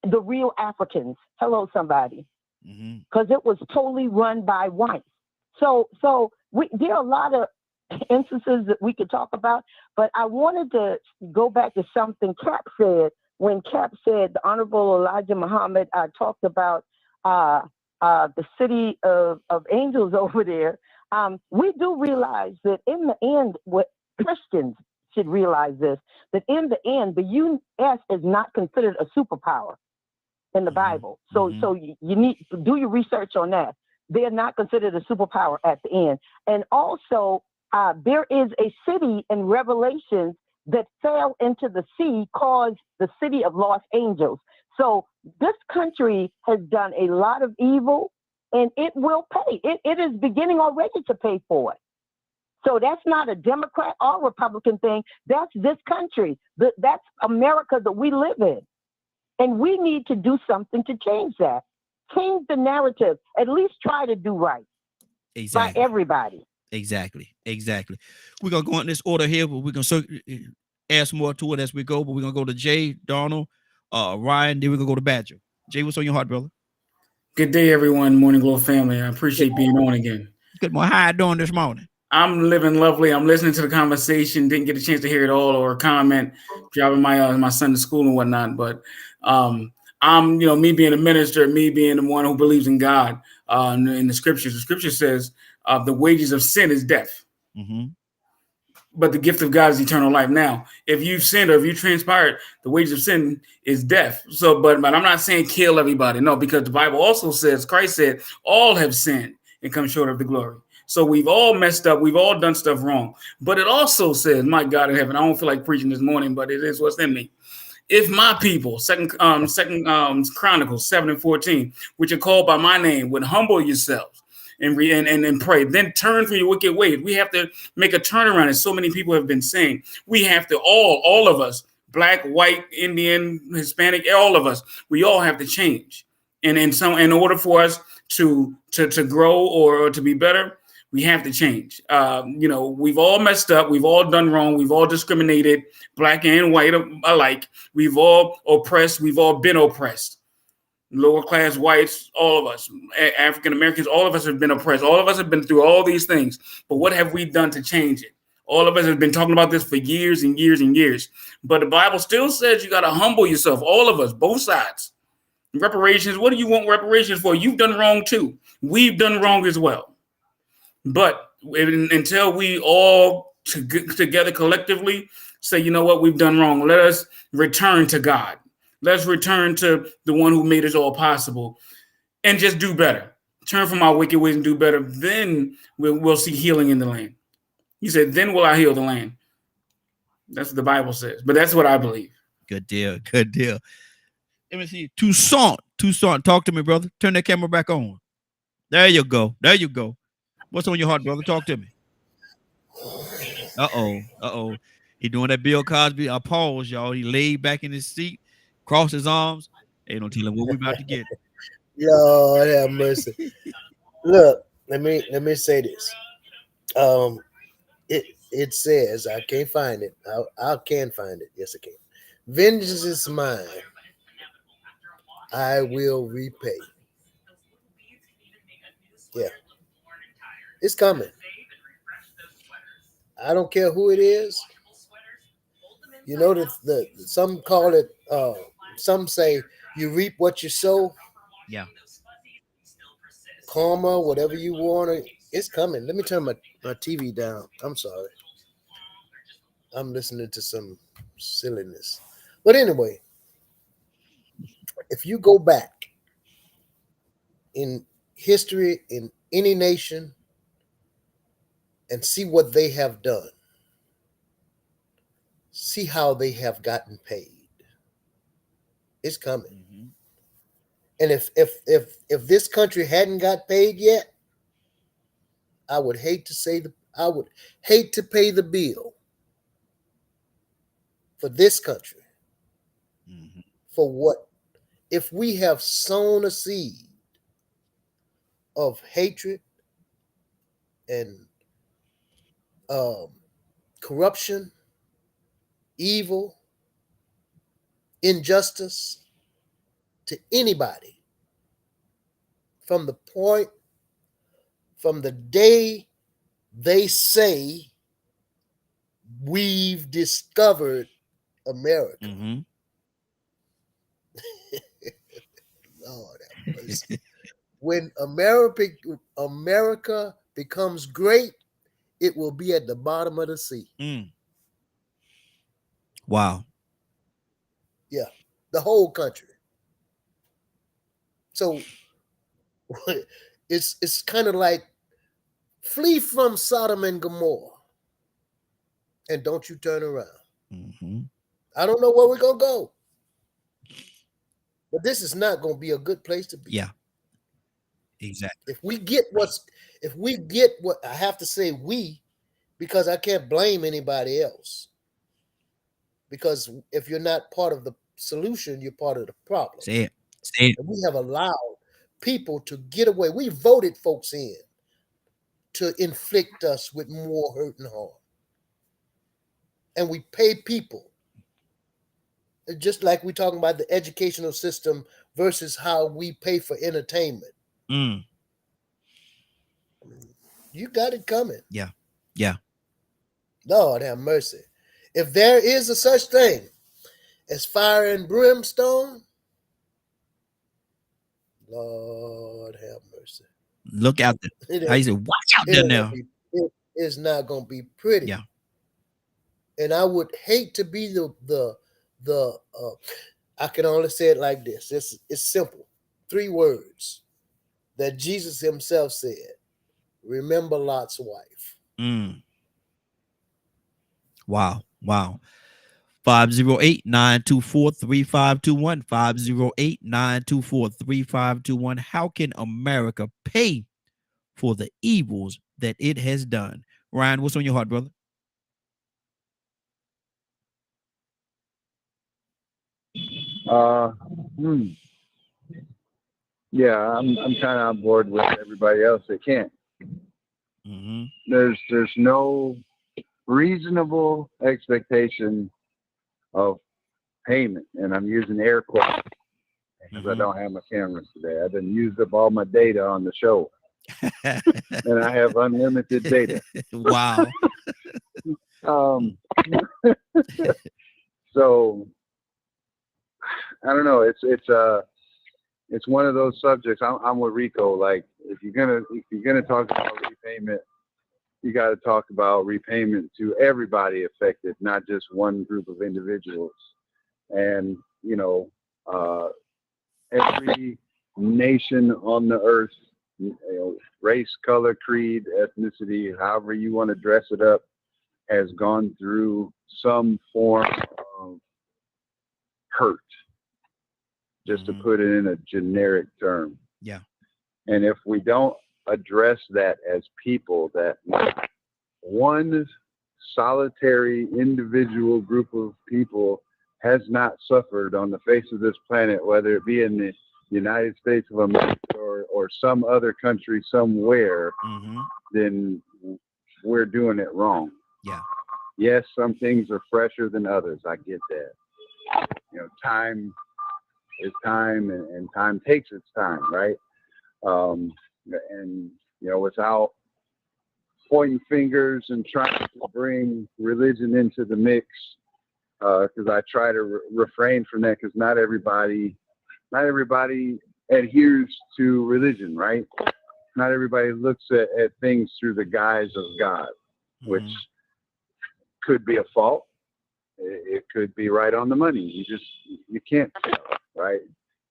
the real Africans. Hello, somebody. Because it was totally run by whites. So there are a lot of instances that we could talk about, but I wanted to go back to something Cap said when Cap said, the Honorable Elijah Muhammad talked about the city of angels over there. We do realize that in the end, what Christians should realize this, that in the end, the U.S. is not considered a superpower in the Bible. So you need to do your research on that. They're not considered a superpower at the end. And also, there is a city in Revelations that fell into the sea called the city of Los Angeles. So this country has done a lot of evil, and it will pay. It is beginning already to pay for it. So that's not a Democrat or Republican thing. That's this country. That's America that we live in. And we need to do something to change that. Change the narrative. At least try to do right by everybody. Exactly. We're going to go in this order here, but we're going to add some more to it as we go. But we're going to go to Jay, Donald, Ryan, then we're going to go to Badger. Jay, what's on your heart, brother? Good day, everyone. Morning Glow family. I appreciate being on again. Good morning. How you doing this morning? I'm living lovely. I'm listening to the conversation. Didn't get a chance to hear it all or comment, driving my son to school and whatnot. But I'm, me being a minister, me being the one who believes in God, in the scriptures. The scripture says the wages of sin is death. But the gift of God is eternal life. Now, if you've sinned or if you transpired, the wages of sin is death. So, but I'm not saying kill everybody. No, because the Bible also says, Christ said, all have sinned and come short of the glory. So we've all messed up. We've all done stuff wrong. But it also says, my God in heaven, I don't feel like preaching this morning, but it is what's in me. If my people, Second Chronicles 7:14, which are called by my name, would humble yourselves and pray, then turn from your wicked ways. We have to make a turnaround, as so many people have been saying. We have to all of us, black, white, Indian, Hispanic, all of us, we all have to change. And in order for us to grow or to be better, we have to change. We've all messed up. We've all done wrong. We've all discriminated, black and white alike. We've all oppressed. We've all been oppressed. Lower class whites, all of us, African Americans, all of us have been oppressed. All of us have been through all these things. But what have we done to change it? All of us have been talking about this for years and years and years. But the Bible still says you got to humble yourself. All of us, both sides. Reparations. What do you want reparations for? You've done wrong too. We've done wrong as well. But until we all together collectively say, you know what, we've done wrong. Let us return to God. Let's return to the one who made us all possible and just do better. Turn from our wicked ways and do better. Then we'll see healing in the land. He said, then will I heal the land. That's what the Bible says. But that's what I believe. Good deal. Let me see. Toussaint, talk to me, brother. Turn that camera back on. There you go. What's on your heart, brother? Talk to me. Uh-oh. He doing that Bill Cosby. I pause, y'all. He laid back in his seat, crossed his arms. Ain't no telling what we about to get. Lord have mercy. Look, let me say this. It says, I can't find it. I can find it. Yes, I can. Vengeance is mine. I will repay. Yeah. It's coming. I don't care who it is. You know that some call it. Some say you reap what you sow. Yeah. Karma, whatever you want. It's coming. Let me turn my TV down. I'm sorry. I'm listening to some silliness. But anyway, if you go back in history in any nation and see what they have done, see how they have gotten paid. It's coming. Mm-hmm. And if this country hadn't got paid yet, I would hate to pay the bill for this country. Mm-hmm. For what? If we have sown a seed of hatred and corruption evil, injustice to anybody from the day they say we've discovered America. Mm-hmm. Lord have mercy. When America becomes great, it will be at the bottom of the sea. Wow. Yeah, the whole country. So it's kind of like flee from Sodom and Gomorrah, and don't you turn around. Mm-hmm. I don't know where we're gonna go, but this is not gonna be a good place to be. Yeah. Exactly. If we get what I have to say, because I can't blame anybody else. Because if you're not part of the solution, you're part of the problem. Say it. Say it. And we have allowed people to get away. We voted folks in to inflict us with more hurt and harm. And we pay people. Just like we're talking about the educational system versus how we pay for entertainment. You got it coming. Yeah. Yeah. Lord have mercy. If there is a such thing as fire and brimstone, Lord have mercy. Look out there. I said, watch out there now. It is not going to be pretty. Yeah. And I would hate to be I can only say it like this. It's simple. 3 words that Jesus himself said. Remember Lot's wife. Wow. Wow. 508-924-3521. 508-924-3521. How can America pay for the evils that it has done? Ryan, what's on your heart, brother? Yeah, I'm kind of on board with everybody else that can't. Mm-hmm. There's no reasonable expectation of payment, and I'm using air quotes because I don't have my cameras today. I done used up all my data on the show, and I have unlimited data. Wow. So I don't know. It's one of those subjects. I'm with Rico. Like if you're gonna talk about repayment, you got to talk about repayment to everybody affected, not just one group of individuals. And every nation on the earth, race, color, creed, ethnicity, however you want to dress it up, has gone through some form of hurt, just to put it in a generic term. Yeah. And if we don't address that as people, that one solitary individual group of people has not suffered on the face of this planet, whether it be in the United States of America or some other country somewhere, then we're doing it wrong. Yeah. Yes, some things are fresher than others. I get that. Time is time, and time takes its time, right? And without pointing fingers and trying to bring religion into the mix, because I try to refrain from that, because not everybody adheres to religion, right? Not everybody looks at things through the guise of God, which could be a fault. It could be right on the money. You can't tell, right?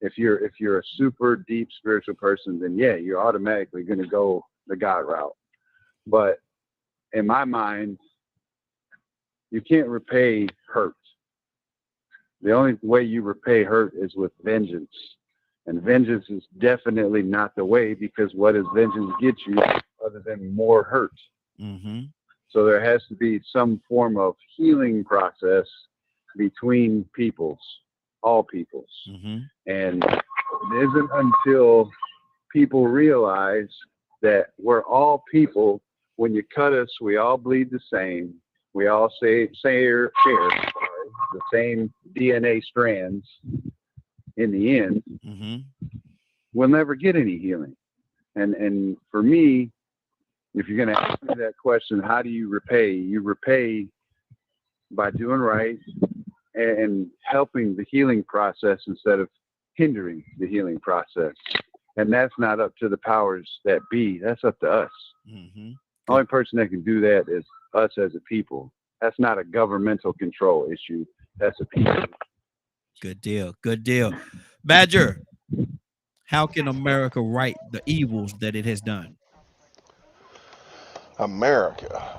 If you're a super deep spiritual person, then yeah, you're automatically going to go the God route. But in my mind, you can't repay hurt. The only way you repay hurt is with vengeance. And vengeance is definitely not the way, because what does vengeance get you other than more hurt? So there has to be some form of healing process between peoples, all peoples. And it isn't until people realize that we're all people. When you cut us, we all bleed the same. We all share the same DNA strands in the end, we'll never get any healing. And for me, if you're going to ask me that question, how do you repay? You repay by doing right and helping the healing process instead of hindering the healing process. And that's not up to the powers that be. That's up to us. The only person that can do that is us as a people. That's not a governmental control issue. That's a people. Good deal. Good deal. Badger, how can America right the evils that it has done? America.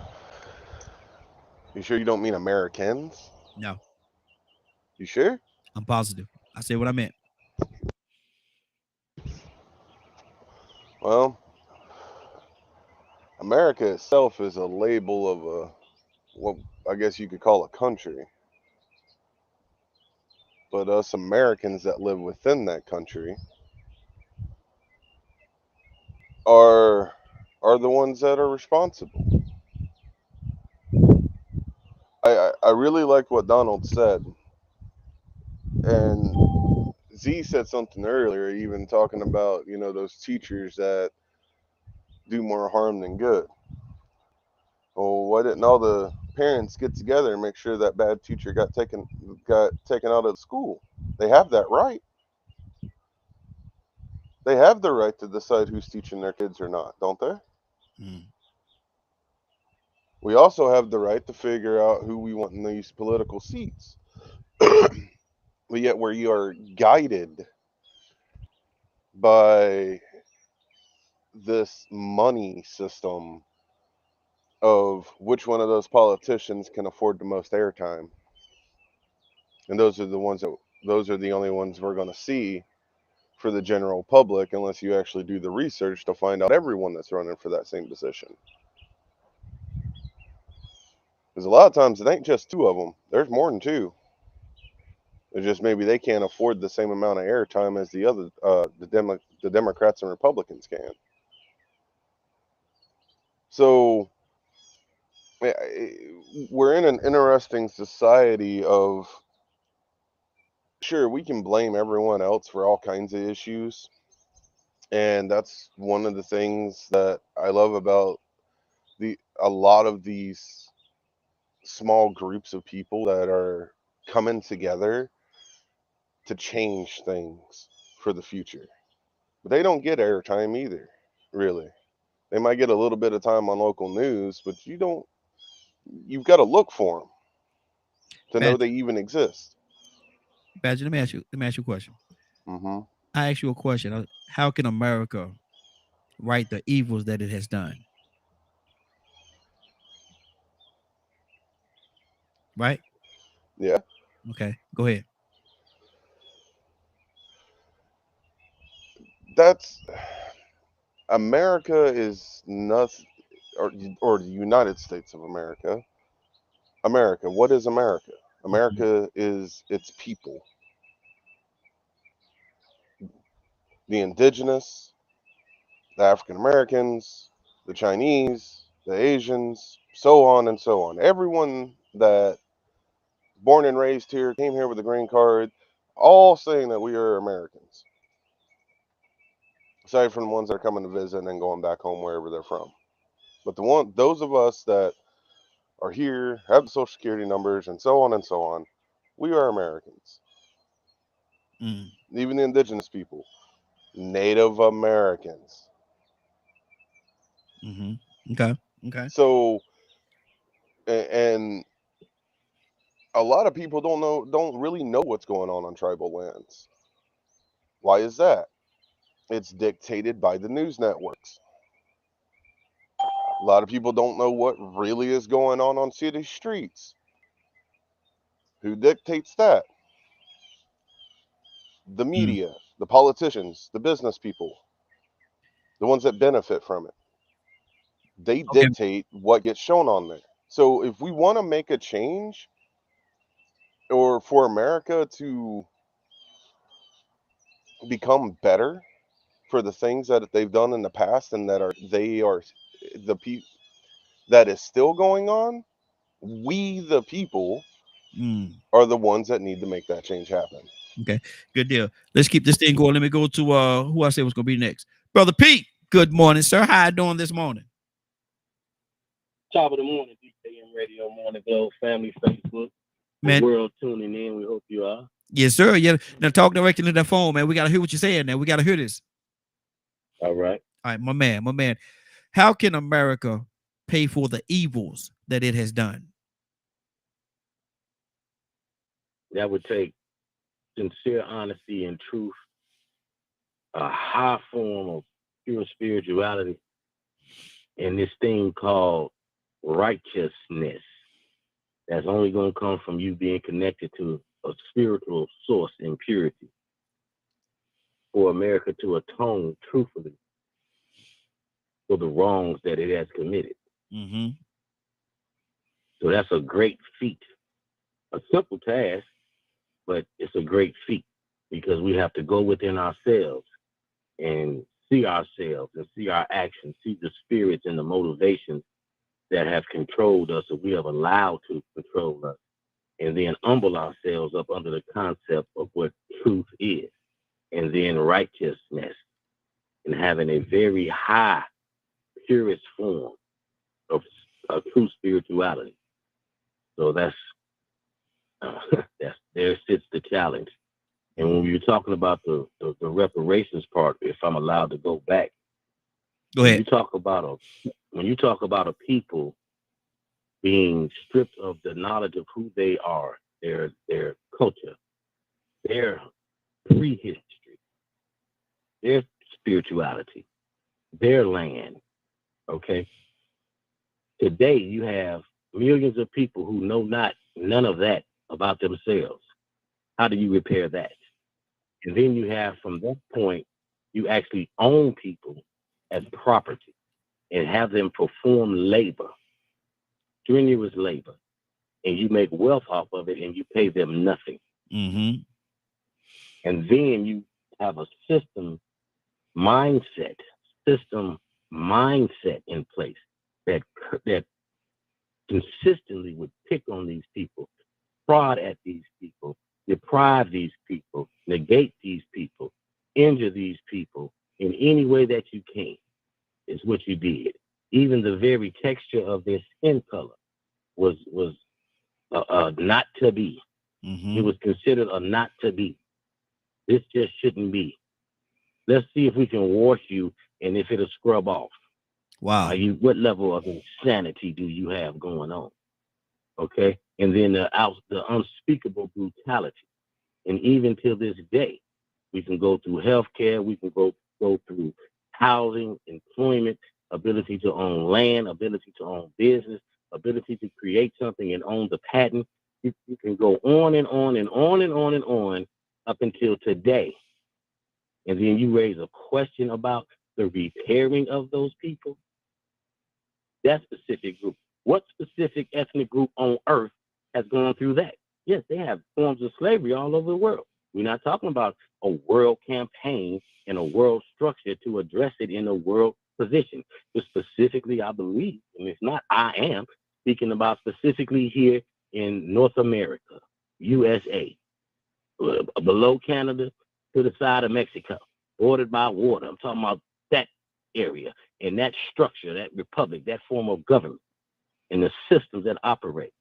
You sure you don't mean Americans? No. You sure? I'm positive. I said what I meant. Well, America itself is a label of a, what I guess you could call a country. But us Americans that live within that country are the ones that are responsible. I really like what Donald said. And Z said something earlier, even talking about, you know, those teachers that do more harm than good. Well, why didn't all the parents get together and make sure that bad teacher got taken out of school? They have that right. They have the right to decide who's teaching their kids or not, don't they? We also have the right to figure out who we want in these political seats. But yet we are guided by this money system of which one of those politicians can afford the most airtime. And those are the only ones we're going to see for the general public, unless you actually do the research to find out everyone that's running for that same position. Because a lot of times it ain't just two of them. There's more than two. It's just maybe they can't afford the same amount of airtime as the other, the Democrats and Republicans can. So we're in an interesting society of, sure, we can blame everyone else for all kinds of issues. And that's one of the things that I love about a lot of these small groups of people that are coming together to change things for the future. But they don't get airtime either, really. They might get a little bit of time on local news, but you've got to look for them to know they even exist. Badger, let me ask you a question. I ask you a question. How can America right the evils that it has done? Right? Yeah. Okay, go ahead. America is nothing, or the United States of America. America, what is America? America is its people. The indigenous, the African Americans, the Chinese, the Asians, so on and so on. Everyone that born and raised here, came here with a green card, all saying that we are Americans. Aside from the ones that are coming to visit and then going back home wherever they're from. But those of us that are here, have the social security numbers, and so on, we are Americans. Even the indigenous people, Native Americans. Okay. So, and a lot of people don't really know what's going on tribal lands. Why is that? It's dictated by the news networks. A lot of people don't know what really is going on city streets. Who dictates that? The media, the politicians, the business people, the ones that benefit from it. They dictate what gets shown on there. So if we want to make a change, or for America to become better for the things that they've done in the past and that are the people that is still going on, we the people are the ones that need to make that change happen. Okay, good deal. Let's keep this thing going. Let me go to who I said was going to be next. Brother Pete, good morning, sir. How you doing this morning? Top of the morning, DKM Radio, Morning Glow, Family, Facebook, Man. the world tuning in. We hope you are. Yes, sir. Yeah. Now talk directly to the phone, man. We got to hear what you're saying now. We got to hear this. All right. All right, my man. How can America pay for the evils that it has done? That would take sincere honesty and truth, a high form of pure spirituality, and this thing called righteousness. That's only going to come from you being connected to a spiritual source in purity for America to atone truthfully for the wrongs that it has committed. Mm-hmm. So that's a great feat. A simple task, but it's a great feat because we have to go within ourselves and see ourselves and see our actions, see the spirits and the motivations that have controlled us or we have allowed to control us, and then humble ourselves up under the concept of what truth is, and then righteousness, and having a very high, purest form of true spirituality. So that's there sits the challenge. And when you're talking about the reparations part, if I'm allowed to go back, go ahead. When you talk about a people being stripped of the knowledge of who they are, their culture, their prehistory, their spirituality, their land, okay? Today you have millions of people who know none of that about themselves. How do you repair that? And then you have, from that point, you actually own people as property and have them perform labor, strenuous labor, and you make wealth off of it and you pay them nothing. Mm-hmm. And then you have a system mindset in place that consistently would pick on these people, prod at these people, deprive these people, negate these people, injure these people in any way that you can, is what you did. Even the very texture of their skin color was not to be. Mm-hmm. It was considered a not to be. This just shouldn't be. Let's see if we can wash you and if it'll scrub off. Wow. What level of insanity do you have going on? Okay. And then the unspeakable brutality. And even till this day, we can go through healthcare, we can go through housing, employment, ability to own land, ability to own business, ability to create something and own the patent. You can go on and on and on and on and on up until today. And then you raise a question about the repairing of those people. That specific group. What specific ethnic group on earth has gone through that? Yes, they have forms of slavery all over the world. We're not talking about a world campaign and a world structure to address it in a world position. But specifically, I believe, and if not, I am speaking about specifically here in North America, USA, below Canada to the side of Mexico, bordered by water. I'm talking about that area and that structure, that republic, that form of government, and the systems that operate.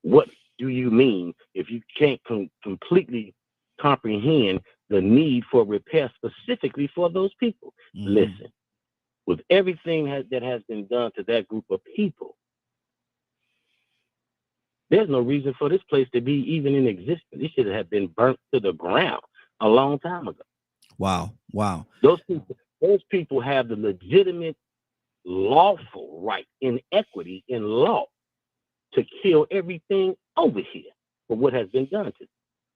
What do you mean if you can't completely comprehend the need for repair specifically for those people? Mm-hmm. Listen, with everything that has been done to that group of people, there's no reason for this place to be even in existence. It should have been burnt to the ground a long time ago. Wow. Those people have the legitimate, lawful right in equity, in law, to kill everything over here for what has been done to them,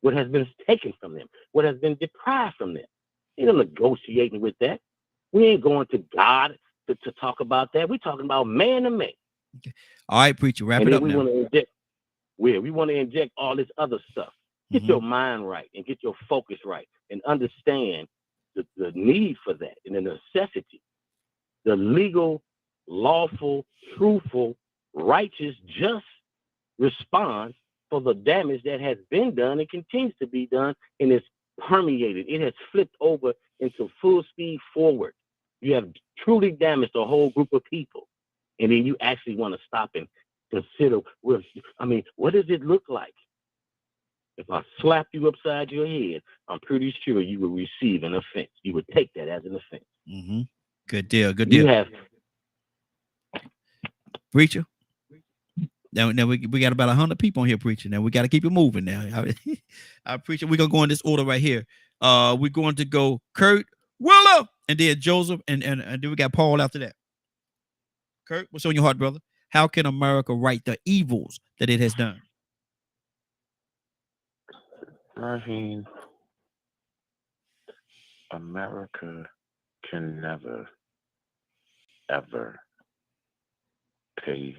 what has been taken from them, what has been deprived from them. They're not negotiating with that. We ain't going to God to talk about that. We're talking about man to man. Okay. All right, preacher, wrap it up now. We want to inject all this other stuff. Get your mind right and get your focus right and understand the need for that and the necessity, the legal, lawful, truthful, righteous, just response for the damage that has been done and continues to be done, and it's permeated. It has flipped over into full speed forward. You have truly damaged a whole group of people. And then you actually want to stop and consider, what does it look like? If I slap you upside your head, I'm pretty sure you will receive an offense. You would take that as an offense. Mm-hmm. Good deal. Good deal. You have Preacher. Now we got about 100 people on here preaching. Now we got to keep it moving. Now, I appreciate. We're gonna go in this order right here. We're going to go Kurt, Willa, and then Joseph, and then we got Paul after that. Kurt, what's on your heart, brother? How can America right the evils that it has done? Raheem, America can never, ever pay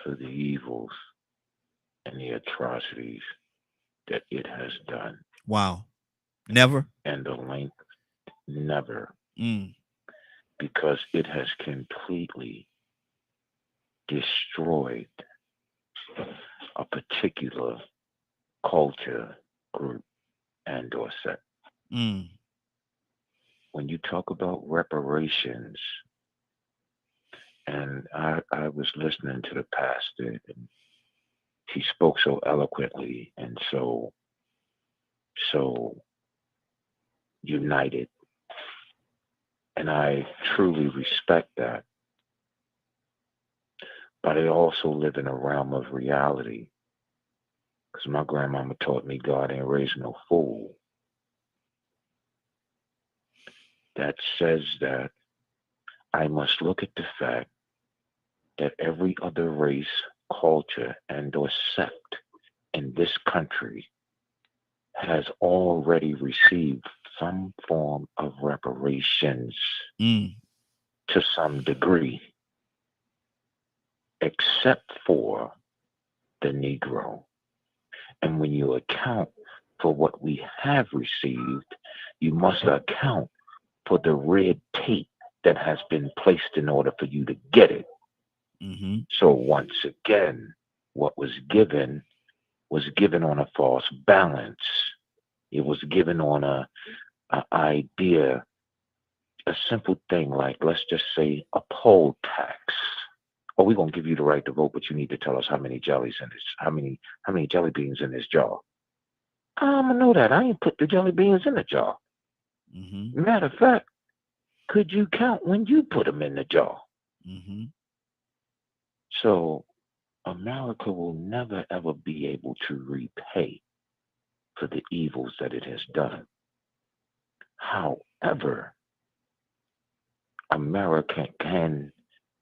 for the evils and the atrocities that it has done. Wow. Never? And the length, never. Mm. Because it has completely destroyed a particular culture, group, and or sect. Mm. When you talk about reparations, and I was listening to the pastor, and he spoke so eloquently and so united. And I truly respect that. But I also live in a realm of reality. Because my grandmama taught me God ain't raised no fool. That says that I must look at the fact that every other race, culture, and or sect in this country has already received some form of reparations to some degree, except for the Negro. And when you account for what we have received, you must account for the red tape that has been placed in order for you to get it. Mm-hmm. So once again, what was given on a false balance. It was given on a idea, a simple thing like, let's just say, a poll tax. Oh, we're gonna give you the right to vote, but you need to tell us how many jellies in this, how many jelly beans in this jar. I'm gonna know that. I ain't put the jelly beans in the jar. Mm-hmm. Matter of fact, could you count when you put them in the jar? Mm-hmm. So America will never ever be able to repay for the evils that it has done. However, America can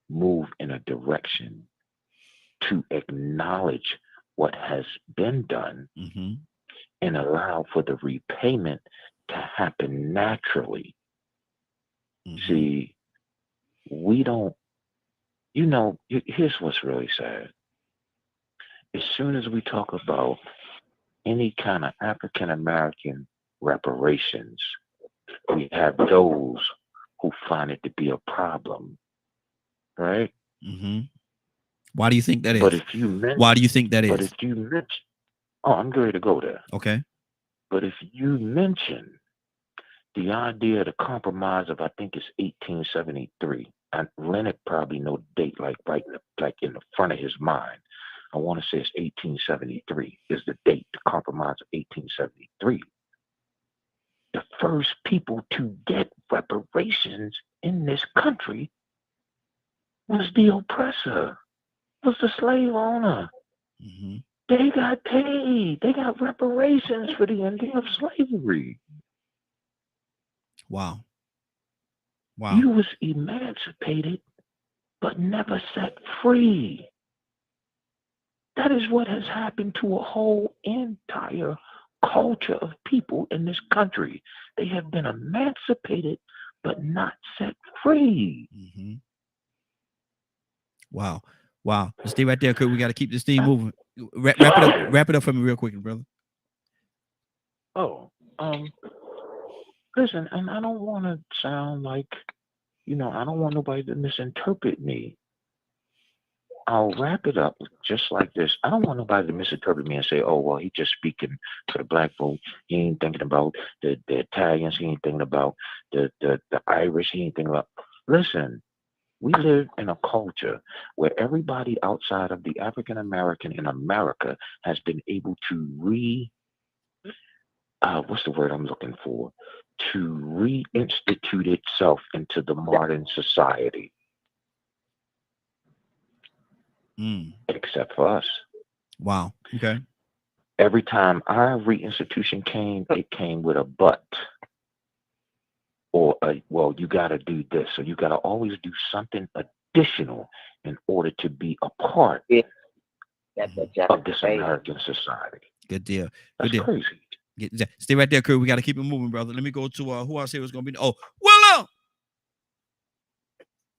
move in a direction to acknowledge what has been done and allow for the repayment to happen naturally. See, we don't, here's what's really sad. As soon as we talk about any kind of African American reparations, we have those who find it to be a problem, right? Mm-hmm. Why do you think that is? But if you mention, why do you think that is? But if you mention, oh, I'm ready to go there. Okay. But if you mention the idea of the compromise of, I think it's 1873, and Leonard probably know the date like in the front of his mind. I want to say it's 1873 is the date, the compromise of 1873. The first people to get reparations in this country was the oppressor, was the slave owner. Mm-hmm. They got paid. They got reparations for the ending of slavery. Wow. Wow. You was emancipated, but never set free. That is what has happened to a whole entire culture of people in this country. They have been emancipated, but not set free. Mm-hmm. Wow. Wow. Stay right there, Kurt. We got to keep this thing moving. Wrap it up for me real quick, brother. Listen, and I don't want to sound like, I don't want nobody to misinterpret me. I'll wrap it up just like this. I don't want nobody to misinterpret me and say, oh, well, he's just speaking for the black folk. He ain't thinking about the Italians. He ain't thinking about the Irish. He ain't thinking about. Listen, we live in a culture where everybody outside of the African American in America has been able to what's the word I'm looking for? To reinstitute itself into the modern society. Except for us. Wow. Okay. Every time our reinstitution came, it came with a but. Or well, you got to do this. So you got to always do something additional in order to be a part of this American society. Good deal. That's crazy. Stay right there, Kurt. We got to keep it moving, brother. Let me go to who I say was going to be. Oh, Willow.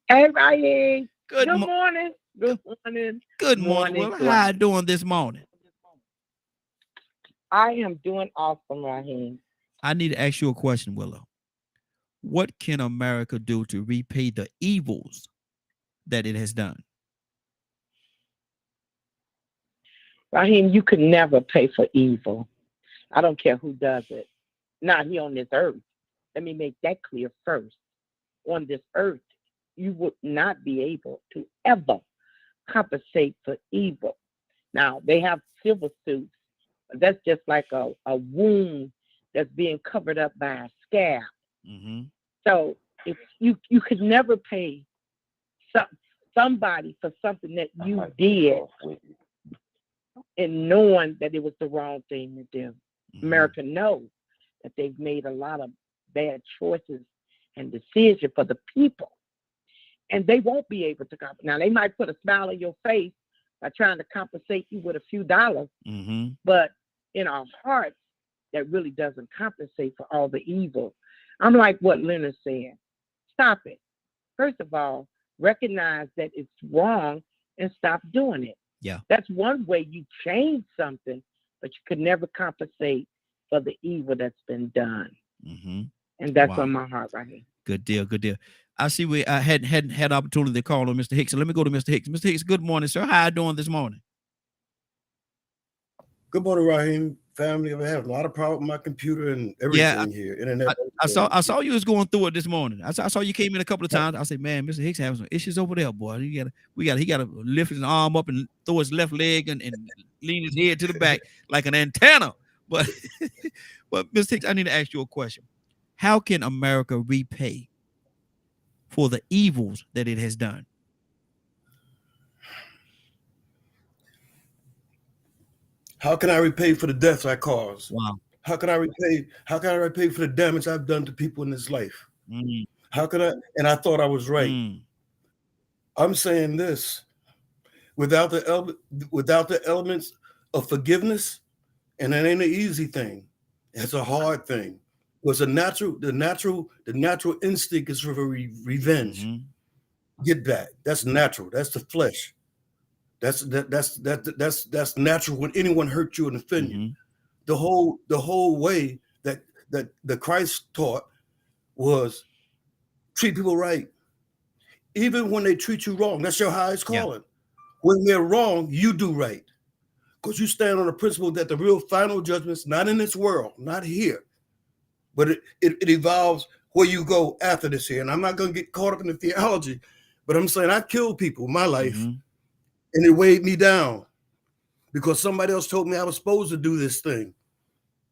Hey, Ryan. Good morning. Good morning. Good morning. Willow. How you doing this morning? I am doing awesome, Raheem. I need to ask you a question, Willow. What can America do to repay the evils that it has done? Raheem, you could never pay for evil. I don't care who does it. Not here on this earth. Let me make that clear first. On this earth, you would not be able to ever compensate for evil. Now, they have civil suits. That's just like a wound that's being covered up by a scab. So if you could never pay somebody for something that you did and knowing that it was the wrong thing to do. America knows that they've made a lot of bad choices and decisions for the people. And they won't be able to compensate. Now, they might put a smile on your face by trying to compensate you with a few dollars, but in our hearts, that really doesn't compensate for all the evil. I'm like what Leonard said. Stop it. First of all, recognize that it's wrong and stop doing it. Yeah. That's one way you change something, but you could never compensate for the evil that's been done. And that's on my heart right here. Good deal. Good deal. I see we hadn't had opportunity to call on Mr. Hicks. So let me go to Mr. Hicks. Mr. Hicks, good morning, sir. How are you doing this morning? Good morning, Raheem. Family, I'm having a lot of problems with my computer and everything here. Internet. I saw you was going through it this morning. I saw you came in a couple of times. I said, man, Mr. Hicks having some issues over there, boy. He got to lift his arm up and throw his left leg and lean his head to the back like an antenna. But Mr. Hicks, I need to ask you a question. How can America repay for the evils that it has done? How can I repay for the deaths I caused? Wow. How can I repay for the damage I've done to people in this life? How can I? And I thought I was right. I'm saying this without the elements of forgiveness, and it ain't an easy thing. It's a hard thing. Because the natural instinct is for revenge. Get back. That's natural. That's the flesh. That's natural when anyone hurt you and offend you. The whole way that the Christ taught was treat people right, even when they treat you wrong. That's your highest calling. When they're wrong, you do right, because you stand on the principle that the real final judgment's not in this world, not here, but it evolves where you go after this here. And I'm not going to get caught up in the theology, but I'm saying I killed people in my life. And it weighed me down because somebody else told me I was supposed to do this thing.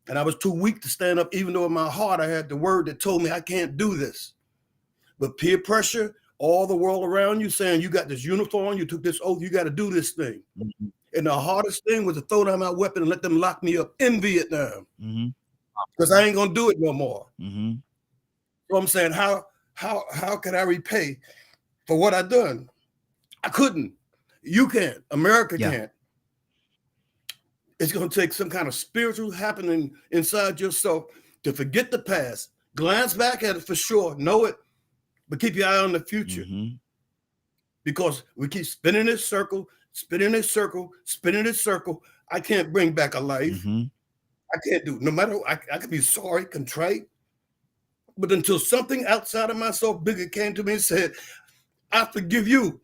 And I was too weak to stand up, even though in my heart I had the word that told me I can't do this. But peer pressure, all the world around you saying you got this uniform, you took this oath, you got to do this thing. And the hardest thing was to throw down my weapon and let them lock me up in Vietnam. Because I ain't going to do it no more. So I'm saying, how can I repay for what I done? I couldn't. You can't. America can't. It's going to take some kind of spiritual happening inside yourself to forget the past, glance back at it for sure, know it, but keep your eye on the future. Because we keep spinning this circle, I can't bring back a life. I can't do it. No matter, I could be sorry, contrite, but until something outside of myself bigger came to me and said, I forgive you.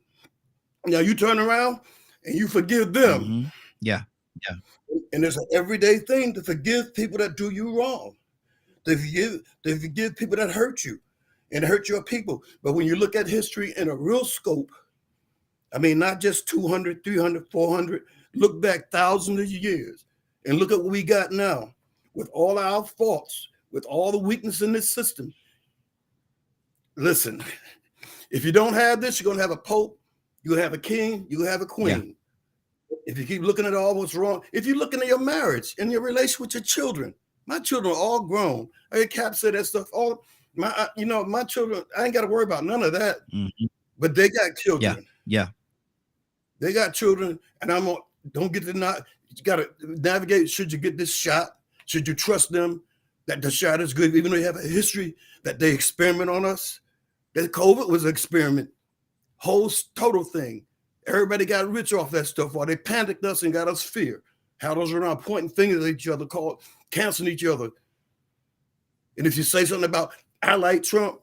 Now you turn around and you forgive them. Mm-hmm. Yeah. And it's an everyday thing to forgive people that do you wrong. To forgive people that hurt you and hurt your people. But when you look at history in a real scope, I mean, not just 200, 300, 400, look back thousands of years and look at what we got now with all our faults, with all the weakness in this system. Listen, if you don't have this, you're going to have a pope, you're going to have a king, you're going to have a queen. Yeah. If you keep looking at all what's wrong, if you're looking at your marriage and your relation with your children, my children are all grown. I heard Cap say that stuff. All my, my children, I ain't got to worry about none of that. Mm-hmm. But they got children. Yeah. They got children, and don't get to you got to navigate. Should you get this shot? Should you trust them that the shot is good, even though you have a history that they experiment on us? That COVID was an experiment, whole total thing. Everybody got rich off that stuff while they panicked us and got us fear. How those around pointing fingers at each other, canceling each other. And if you say something about, I like Trump,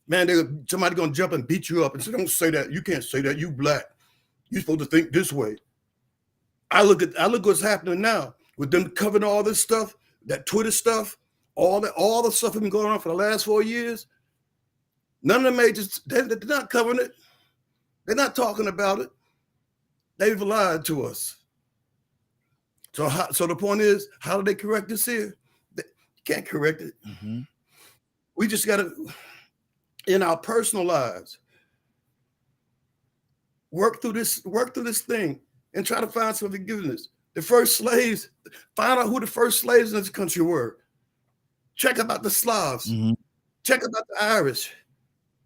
man, somebody gonna jump and beat you up and say, don't say that. You can't say that. You black. You're supposed to think this way. I look what's happening now with them covering all this stuff, that Twitter stuff, all the stuff that's been going on for the last 4 years. None of the majors, they're not covering it. They're not talking about it. They've lied to us. So the point is, how do they correct this here? You can't correct it. Mm-hmm. We just got to, in our personal lives, work through this thing and try to find some forgiveness. The first slaves, find out who the first slaves in this country were. Check about the Slavs. Mm-hmm. Check about the Irish.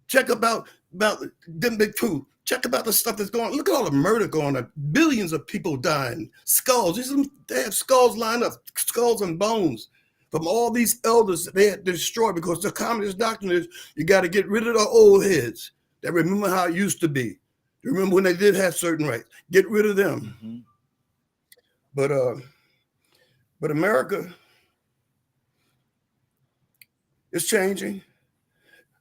Check about them big two. Check about the stuff that's going on. Look at all the murder going on. Billions of people dying. Skulls. They have skulls lined up, skulls and bones from all these elders that they had destroyed, because the communist doctrine is you got to get rid of the old heads that remember how it used to be. Remember when they did have certain rights. Get rid of them. Mm-hmm. But America is changing.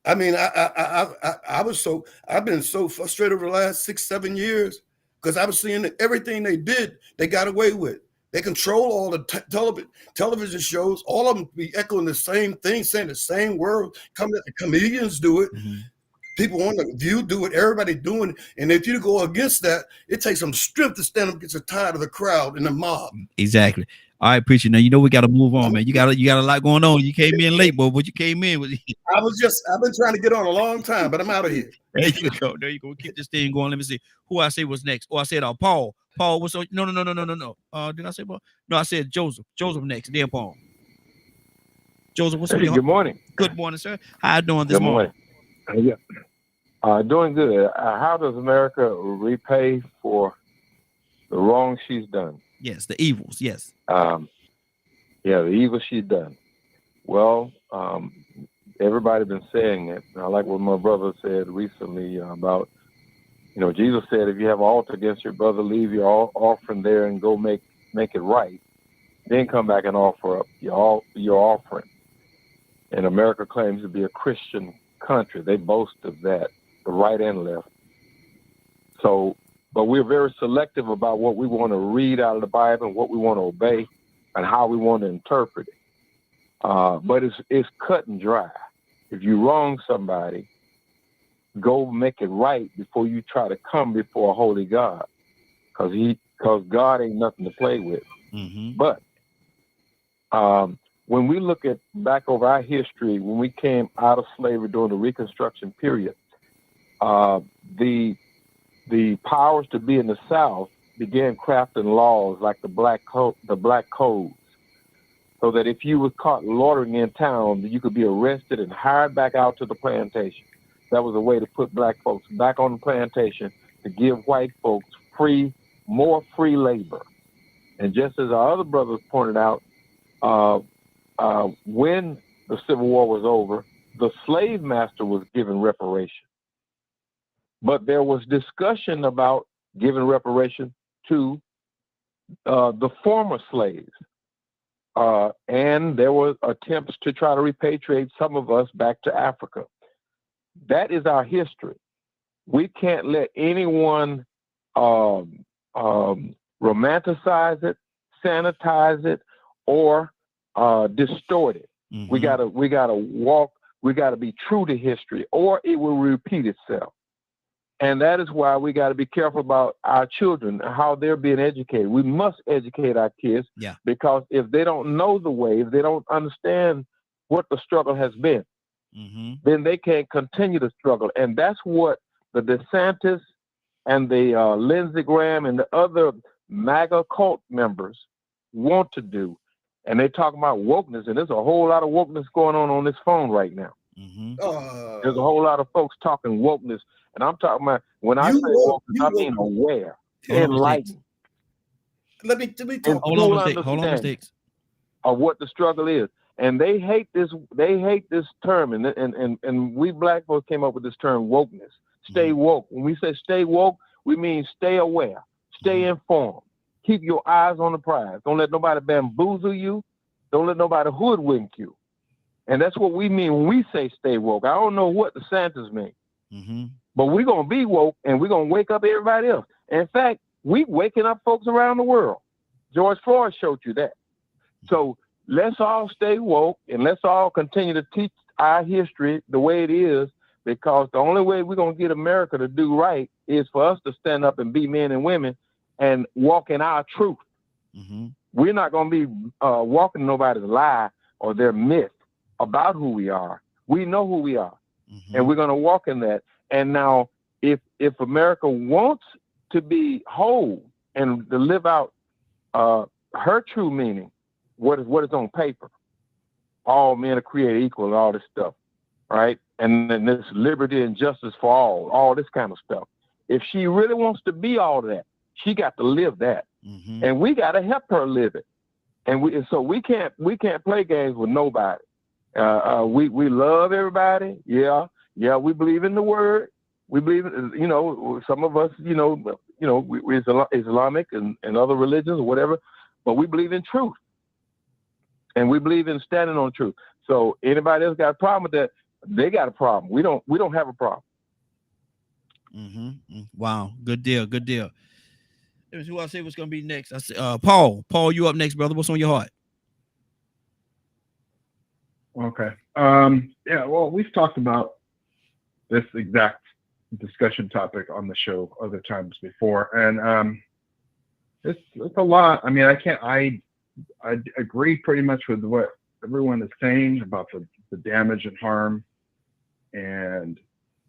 I mean, I've been so frustrated over the last 6-7 years because I was seeing that everything they did, they got away with. They control all the television shows. All of them be echoing the same thing, saying the same word. The comedians do it. Mm-hmm. People on The View do it. Everybody doing it. And if you go against that, it takes some strength to stand up against the tide of the crowd and the mob. Exactly. All right, preacher. Now we got to move on, man. You got a lot going on. You came in late, boy. But you came in with. I've been trying to get on a long time, but I'm out of here. There you go. We'll keep this thing going. Let me see who I say was next. Oh, I said Paul. Paul was no. Did I say Paul? No, I said Joseph. Joseph next. Then Paul. Joseph, what's up? Good morning. Good morning, sir. How you doing this morning? Doing good. How does America repay for the wrong she's done? Yes, the evils. Yes. The evil she's done. Well, everybody been saying it. I like what my brother said recently about, Jesus said, if you have an altar against your brother, leave your offering there and go make it right. Then come back and offer up your offering. And America claims to be a Christian country. They boast of that, the right and left. So, but we're very selective about what we want to read out of the Bible and what we want to obey and how we want to interpret it. But it's cut and dry. If you wrong somebody, go make it right before you try to come before a holy God, because God ain't nothing to play with. Mm-hmm. But when we look at back over our history, when we came out of slavery during the Reconstruction period, the powers to be in the South began crafting laws like the black codes, so that if you were caught loitering in town, you could be arrested and hired back out to the plantation. That was a way to put black folks back on the plantation to give white folks more free labor. And just as our other brothers pointed out, when the Civil War was over, the slave master was given reparation. But there was discussion about giving reparation to the former slaves. And there were attempts to try to repatriate some of us back to Africa. That is our history. We can't let anyone romanticize it, sanitize it, or distort it. We gotta walk. We gotta be true to history, or it will repeat itself. And that is why we got to be careful about our children, how they're being educated. We must educate our kids, because if they don't know the way, if they don't understand what the struggle has been, then they can't continue to struggle. And that's what the DeSantis and the Lindsey Graham and the other MAGA cult members want to do. And they talk about wokeness, and there's a whole lot of wokeness going on this phone right now. There's a whole lot of folks talking wokeness. And I'm talking about, when I say woke, I mean aware, enlightened. Let me talk. Hold on, mistakes. Of what the struggle is. And they hate this term. And we black folks came up with this term, wokeness. Stay woke. When we say stay woke, we mean stay aware, stay informed, keep your eyes on the prize. Don't let nobody bamboozle you. Don't let nobody hoodwink you. And that's what we mean when we say stay woke. I don't know what the Santas mean. But we're going to be woke, and we're going to wake up everybody else. In fact, we waking up folks around the world. George Floyd showed you that. So let's all stay woke, and let's all continue to teach our history the way it is, because the only way we're going to get America to do right is for us to stand up and be men and women and walk in our truth. We're not going to be walking nobody's lie or their myth about who we are. We know who we are, and we're going to walk in that. And now, if America wants to be whole and to live out her true meaning, what is on paper, all men are created equal and all this stuff, right? And then this liberty and justice for all this kind of stuff. If she really wants to be all that, she got to live that, and we got to help her live it. And so we can't play games with nobody. We love everybody. Yeah, we believe in the word. We believe, some of us, we're Islamic and other religions or whatever, but we believe in truth. And we believe in standing on truth. So anybody else got a problem with that, they got a problem. We don't have a problem. Wow. Good deal. Let me see who I say what's going to be next. I say, Paul, you up next, brother. What's on your heart? Okay. Yeah, well, we've talked about this exact discussion topic on the show other times before, and it's a lot. I mean, I agree pretty much with what everyone is saying about the damage and harm, and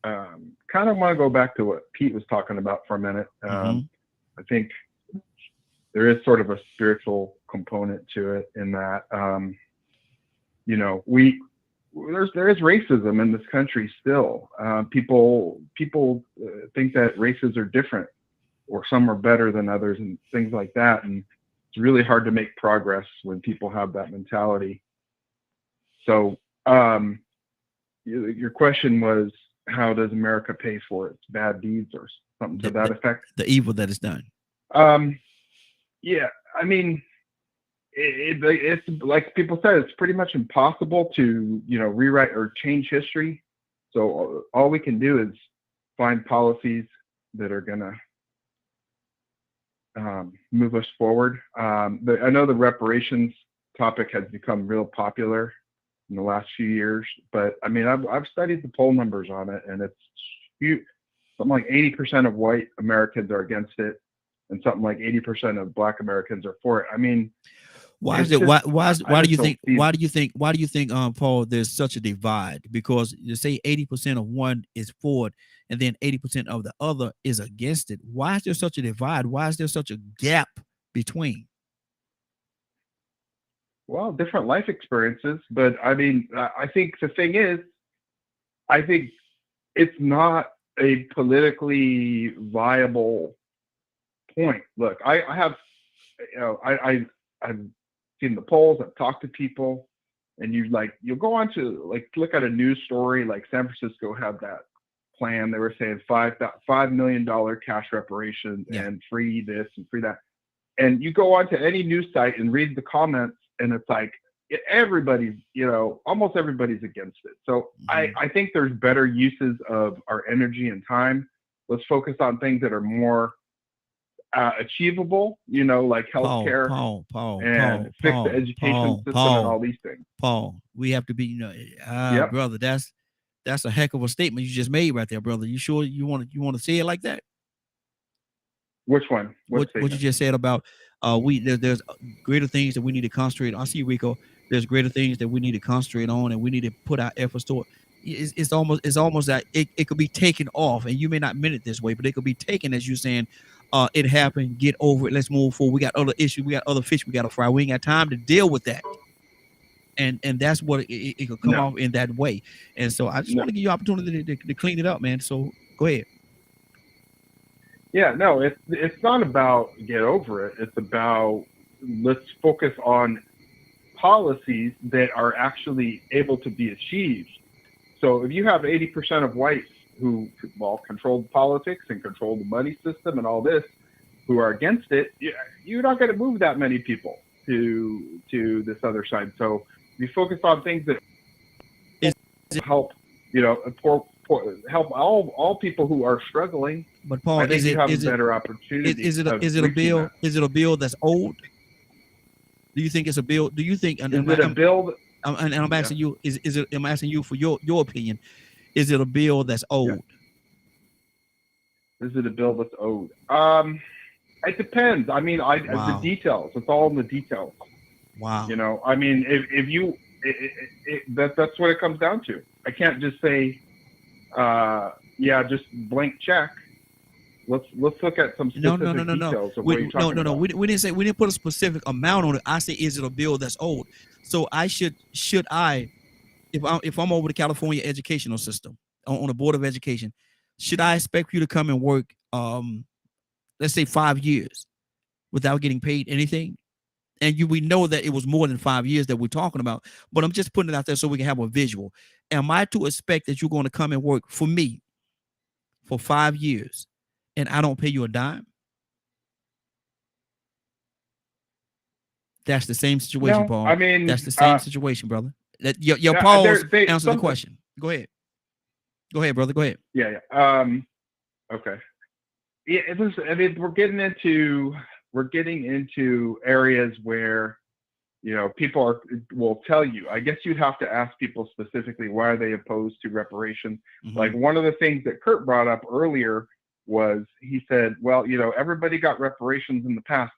kind of want to go back to what Pete was talking about for a minute. I think there is sort of a spiritual component to it in that, there is racism in this country still. People think that races are different, or some are better than others, and things like that. And it's really hard to make progress when people have that mentality. So your question was, how does America pay for its bad deeds or something to that effect? The evil that is done. Yeah, I mean, it's like people said, it's pretty much impossible to, rewrite or change history. So all we can do is find policies that are going to move us forward. I know the reparations topic has become real popular in the last few years, but I mean, I've studied the poll numbers on it, and it's huge. Something like 80% of white Americans are against it, and something like 80% of Black Americans are for it. I mean, why do you think, Paul, there's such a divide? Because you say 80% of one is for it, and then 80% of the other is against it. Why is there such a divide? Why is there such a gap between? Well, different life experiences, but I mean, I think the thing is, I think it's not a politically viable point. Look, I've seen the polls, I've talked to people, and you'll go on to look at a news story like San Francisco had that plan. They were saying $5 million cash reparation and free this and free that. And you go on to any news site and read the comments, and it's like everybody's, almost everybody's against it. So I think there's better uses of our energy and time. Let's focus on things that are more achievable, you know, like healthcare and fix the education system and all these things. Paul, we have to be, you know, brother, that's a heck of a statement you just made right there, brother. You sure you want to say it like that? Which one? What you just said about there's greater things that we need to concentrate on. I see Rico. There's greater things that we need to concentrate on, and we need to put our efforts toward. It's almost that it could be taken off, and you may not mean it this way, but it could be taken as you saying, it happened, get over it, let's move forward. We got other issues, we got other fish we got to fry. We ain't got time to deal with that. And that's what it could come off in that way. And so I just want to give you opportunity to clean it up, man. So go ahead. Yeah, no, it's not about get over it. It's about let's focus on policies that are actually able to be achieved. So if you have 80% of whites who control the politics and control the money system and all this, who are against it, you're not going to move that many people to this other side. So we focus on things that help, you know, help all people who are struggling. But Paul, I think you have a better opportunity. Is it a bill? Is it a bill that's old? Do you think it's a bill? Do you think? Is it a bill? And I'm asking you. Is it? I'm asking you for your opinion. Is it a bill that's old? Is it a bill that's old? It depends. I mean, the details. It's all in the details. Wow. You know, I mean, if you, that's what it comes down to. I can't just say, just blank check. Let's look at some specific details of what you're talking about. We didn't say, we didn't put a specific amount on it. I say, is it a bill that's old? So I should I, if I'm over the California educational system on the Board of Education, should I expect you to come and work, let's say 5 years without getting paid anything? And we know that it was more than 5 years that we're talking about, but I'm just putting it out there so we can have a visual. Am I to expect that you're going to come and work for me for 5 years and I don't pay you a dime? That's the same situation, No, Paul. I mean, that's the same situation, brother. Your pause answer the question. Go ahead. Go ahead, brother. Go ahead. Yeah. Okay. Yeah, I mean, we're getting into areas where, you know, people will tell you. I guess you'd have to ask people specifically why are they opposed to reparations. Mm-hmm. Like one of the things that Kurt brought up earlier was he said, well, you know, everybody got reparations in the past.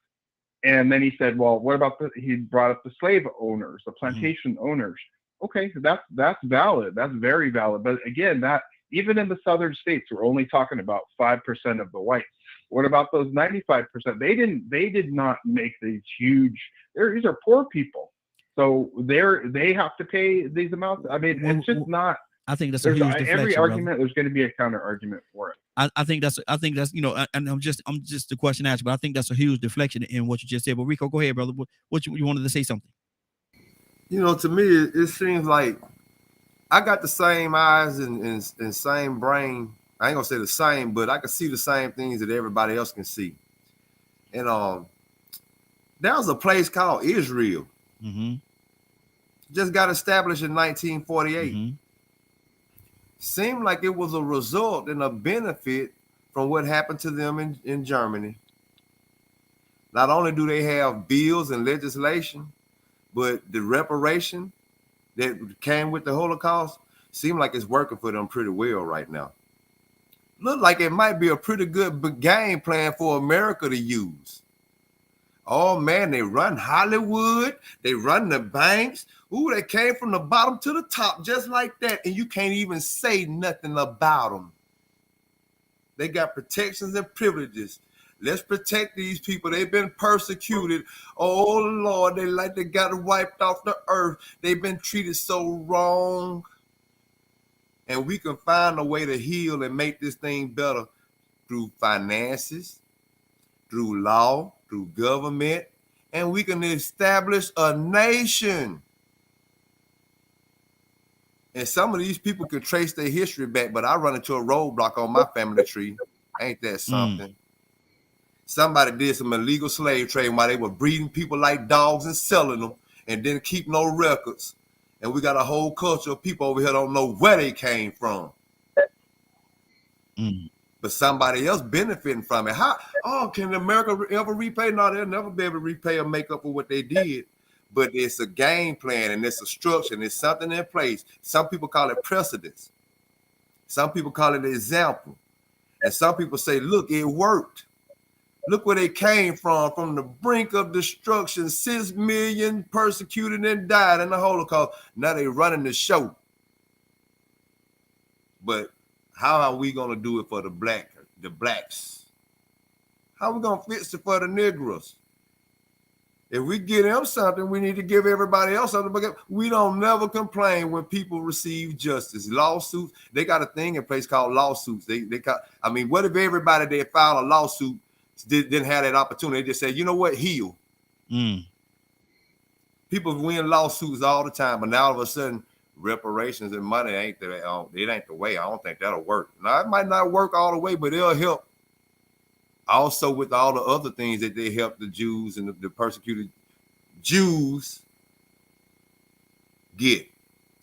And then he said, well, what about he brought up the slave owners, the plantation owners. Okay, that's valid. That's very valid. But again, that even in the southern states, we're only talking about 5% of the whites. What about those 95%? They did not make these huge. These are poor people, so they have to pay these amounts. I mean, it's just not. I think that's a huge deflection, every argument. brother. There's going to be a counter argument for it. I think that's you know, and I'm just the question asked, but I think that's a huge deflection in what you just said. But Rico, go ahead, brother. What you wanted to say something? You know, to me, it seems like I got the same eyes and same brain. I ain't gonna say the same, but I can see the same things that everybody else can see. And there was a place called Israel. Mm-hmm. Just got established in 1948. Mm-hmm. Seemed like it was a result and a benefit from what happened to them in Germany. Not only do they have bills and legislation, but the reparation that came with the Holocaust seemed like it's working for them pretty well right now. Look like it might be a pretty good game plan for America to use. Oh man, they run Hollywood, they run the banks. Ooh, they came from the bottom to the top just like that, and you can't even say nothing about them. They got protections and privileges. Let's protect these people. They've been persecuted. Oh Lord, they got wiped off the earth. They've been treated so wrong. And we can find a way to heal and make this thing better through finances, through law, through government, and we can establish a nation. And some of these people can trace their history back, but I run into a roadblock on my family tree. Ain't that something? Somebody did some illegal slave trade while they were breeding people like dogs and selling them and didn't keep no records. And we got a whole culture of people over here don't know where they came from. but somebody else benefiting from it. How? Oh, can America ever repay? No, they'll never be able to repay or make up for what they did. But it's a game plan and it's a structure and it's something in place. Some people call it precedence. Some people call it example. And some people say, look, it worked. Look where they came from the brink of destruction. 6 million persecuted and died in the Holocaust. Now they running the show. But how are we going to do it for the blacks? How are we going to fix it for the Negroes? If we give them something, we need to give everybody else something. Because we don't never complain when people receive justice. Lawsuits, they got a thing in place called lawsuits. I mean, what if everybody that filed a lawsuit didn't have that opportunity? They just said, you know what, heal. People win lawsuits all the time, but now all of a sudden, reparations and money it ain't the way. I don't think that'll work. Now, it might not work all the way, but it'll help. Also, with all the other things that they help the Jews and the persecuted Jews get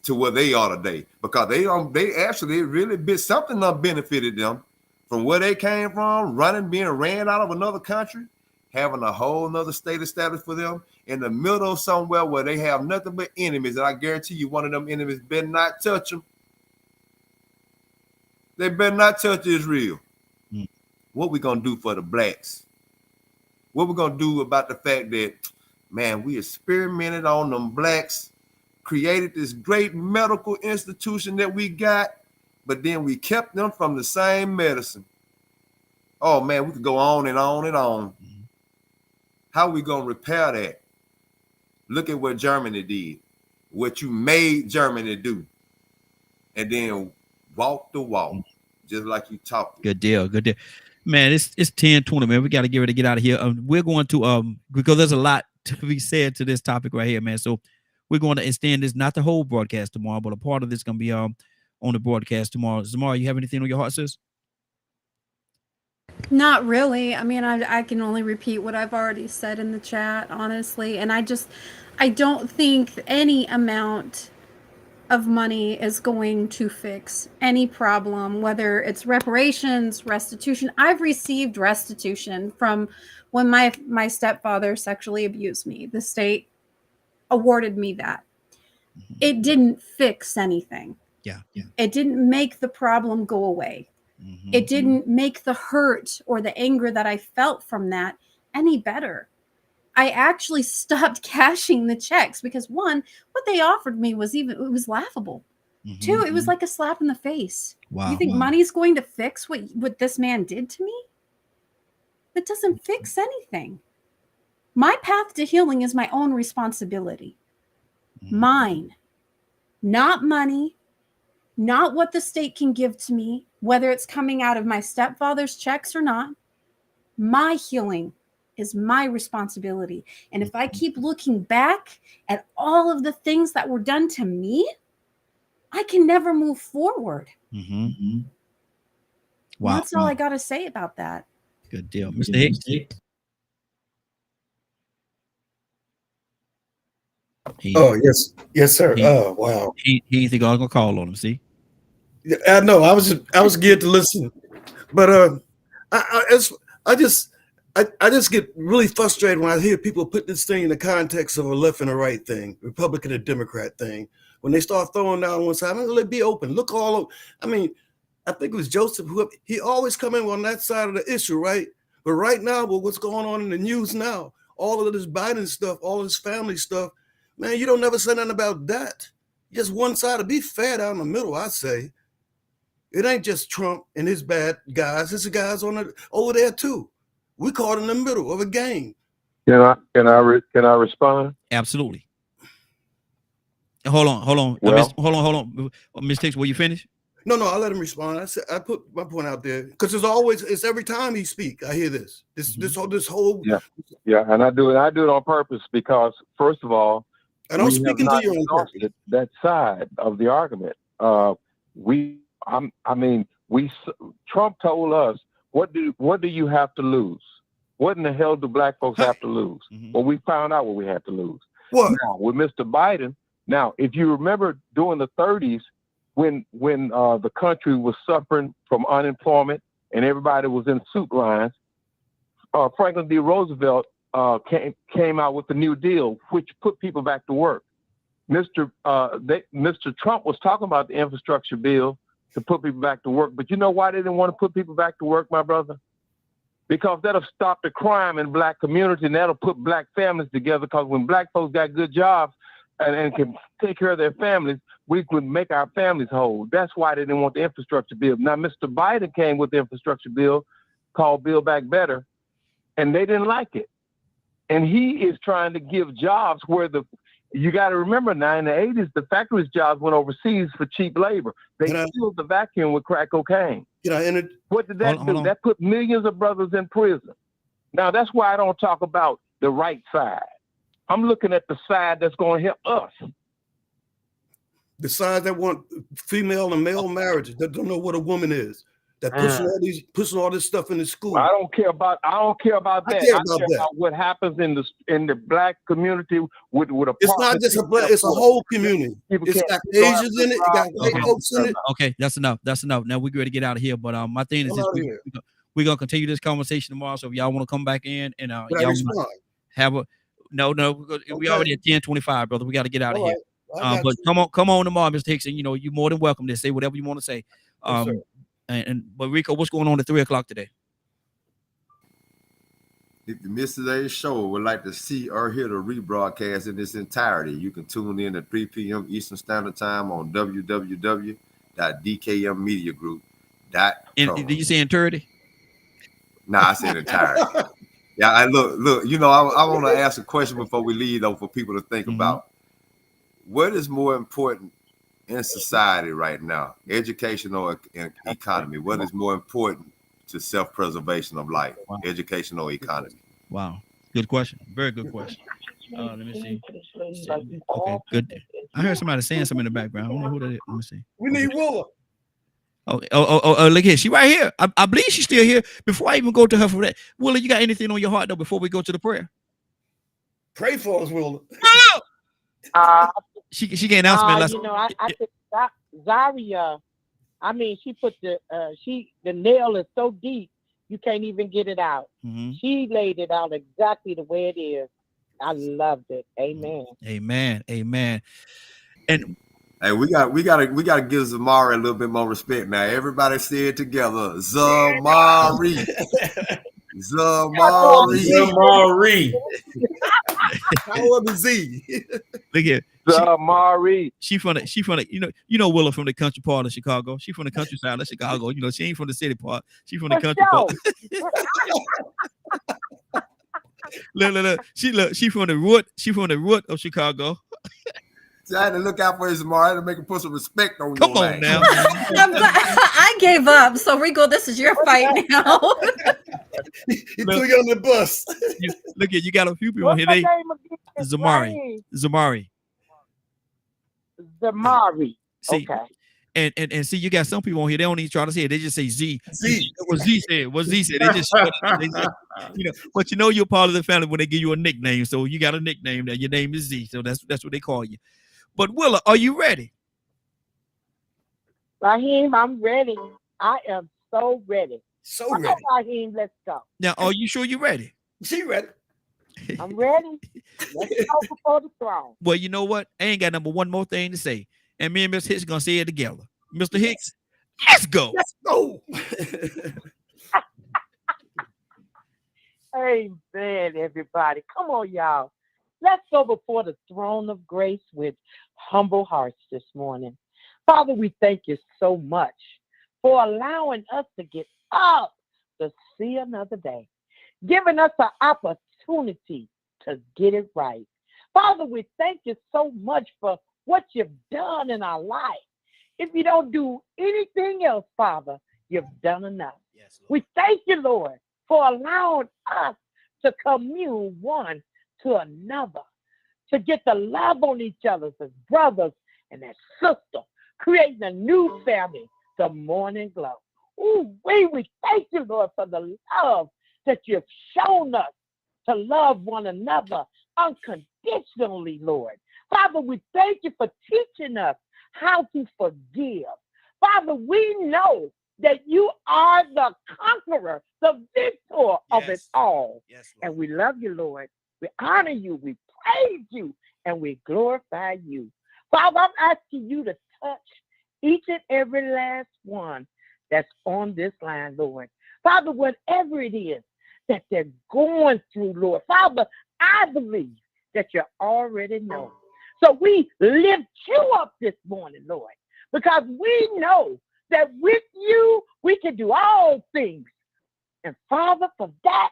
to where they are today, because they actually really something that benefited them from where they came from, being ran out of another country, having a whole nother state established for them in the middle of somewhere where they have nothing but enemies. And I guarantee you, one of them enemies better not touch them. They better not touch Israel. What we gonna do for the blacks? What we gonna do about the fact that, man, we experimented on them blacks, created this great medical institution that we got, but then we kept them from the same medicine. Oh man, we could go on and on and on. How are we gonna repair that? Look at what Germany did, what you made Germany do, and then walk the walk, just like you talked. Good deal. Man, it's 10:20, man. We got to get ready to get out of here. We're going to because there's a lot to be said to this topic right here, man. So we're going to extend this, not the whole broadcast tomorrow, but a part of this is going to be on the broadcast tomorrow. Zamar, you have anything on your heart, sis? Not really. I mean, I can only repeat what I've already said in the chat, honestly. And I don't think any amount of money is going to fix any problem, whether it's reparations, restitution. I've received restitution from when my stepfather sexually abused me. The state awarded me that. It didn't fix anything. Yeah. It didn't make the problem go away. It didn't make the hurt or the anger that I felt from that any better. I actually stopped cashing the checks because, one, what they offered me was it was laughable. Two, it was like a slap in the face. Wow. You think money's going to fix what this man did to me? That doesn't fix anything. My path to healing is my own responsibility. Mine. Not money, not what the state can give to me, whether it's coming out of my stepfather's checks or not. My healing is my responsibility. And if I keep looking back at all of the things that were done to me, I can never move forward. Wow. That's all I got to say about that. Good deal. Mr. Hicks? Oh, yes. Yes, sir. Wow. He ain't think I'm going to call on him, see? Yeah, I know. I was geared to listen. But I just get really frustrated when I hear people put this thing in the context of a left and a right thing, Republican and Democrat thing. When they start throwing down one side, let it be open. Look all over. I mean, I think it was Joseph he always come in on that side of the issue, right? But right now, with what's going on in the news now, all of this Biden stuff, all of this family stuff, man, you don't never say nothing about that. Just one side to be fair down the middle, I say. It ain't just Trump and his bad guys. It's the guys over there too. We caught in the middle of a game. Can I respond? Absolutely. Hold on. Well, hold on. Ms. Hicks, will you finish? No, I'll let him respond. I put my point out there because it's every time he speak, I hear this whole. Yeah, and I do it on purpose because first of all, I don't speak into your own purpose. That side of the argument. Trump told us, what do you have to lose? What in the hell do black folks have to lose? Well, we found out what we had to lose. What? Now, with Mr. Biden, if you remember during the 30s, when the country was suffering from unemployment and everybody was in suit lines, Franklin D. Roosevelt came out with the New Deal, which put people back to work. Mr. Trump was talking about the infrastructure bill to put people back to work, but you know why they didn't want to put people back to work, my brother? Because that'll stop the crime in black community, and that'll put black families together. Because when black folks got good jobs and can take care of their families, we could make our families whole. That's why they didn't want the infrastructure bill. Now, Mr. Biden came with the infrastructure bill called Build Back Better, and they didn't like it. And he is trying to give jobs where you got to remember now, in the 80s, the factories jobs went overseas for cheap labor. They filled the vacuum with crack cocaine. What did that do? That put millions of brothers in prison. Now, that's why I don't talk about the right side. I'm looking at the side that's going to help us. The side that want female and male marriages, that don't know what a woman is, that pushing all this stuff in the school. I don't care about that. I care about what happens in the black community with a. It's not just a black; it's a whole community. It's got Asians in it. It got white folks in it. Okay, that's enough. That's enough. Now we're ready to get out of here. But my thing is, we're gonna continue this conversation tomorrow. So if y'all want to come back in and y'all have a no, we already at 10:25, brother. We got to get out of here. But come on tomorrow, Mr. Hickson. You know, you're more than welcome to say whatever you want to say. But Rico, what's going on at 3:00 today? If you missed today's show or would like to see or hear the rebroadcast in its entirety, you can tune in at 3 p.m. Eastern Standard Time on www.dkmmediagroup.com. Did you say entirety? Nah, I said entirety. Yeah, look. You know, I want to ask a question before we leave, though, for people to think about. What is more important in society right now, education or economy? What is more important to self-preservation of life, education or economy? Wow, good question. Very good question. Let me see. Okay, good. I heard somebody saying something in the background. I don't know who that is. Let me see. We need Willa. Oh, look here. She right here. I believe she's still here. Before I even go to her for that, Willa, you got anything on your heart though before we go to the prayer? Pray for us, Willa. She can't answer me unless you know, I think Zaria. I mean, she put the nail is so deep you can't even get it out. She laid it out exactly the way it is. I loved it. Amen. Amen. And hey, we gotta give Zamari a little bit more respect now. Everybody say it together. Zamari. Power of the Z. Look here. Zamari. She from the you know Willa from the country part of Chicago. She from the countryside of Chicago. You know, she ain't from the city part. She from the country part. look. She from the root. She from the root of Chicago. So I had to look out for his Zamari to make him put some respect on you. Come on now. I gave up. So Rico, this is your fight now. He threw you on the bus. Look at you got a few people on here. Zamari. See, okay. And see, you got some people on here. They don't even try to say it. They just say Z. What Z said. They just you know. But you know you're part of the family when they give you a nickname. So you got a nickname that your name is Z. So that's what they call you. But Willa, are you ready? Raheem, I'm ready. I am so ready. So ready. Raheem, let's go. Now, are you sure you're ready? She ready. I'm ready. Let's go before the throne. Well, you know what? I ain't got one more thing to say. And me and Mr. Hicks gonna say it together. Mr. Hicks, let's go. Let's go. Amen, everybody. Come on, y'all. Let's go before the throne of grace with humble hearts this morning. Father, we thank you so much for allowing us to get up to see another day, giving us an opportunity to get it right. Father, we thank you so much for what you've done in our life. If you don't do anything else, Father, you've done enough. Yes, we thank you, Lord, for allowing us to commune one to another, to get to love on each other as brothers and as sisters, creating a new family, the morning glow. Ooh, we thank you, Lord, for the love that you've shown us to love one another unconditionally, Lord. Father, we thank you for teaching us how to forgive. Father, we know that you are the conqueror, the victor of it all. And we love you, Lord. We honor you, we praise you, and we glorify you. Father, I'm asking you to touch each and every last one that's on this line, Lord. Father, whatever it is that they're going through, Lord, Father, I believe that you already know. So we lift you up this morning, Lord, because we know that with you, we can do all things. And Father, for that,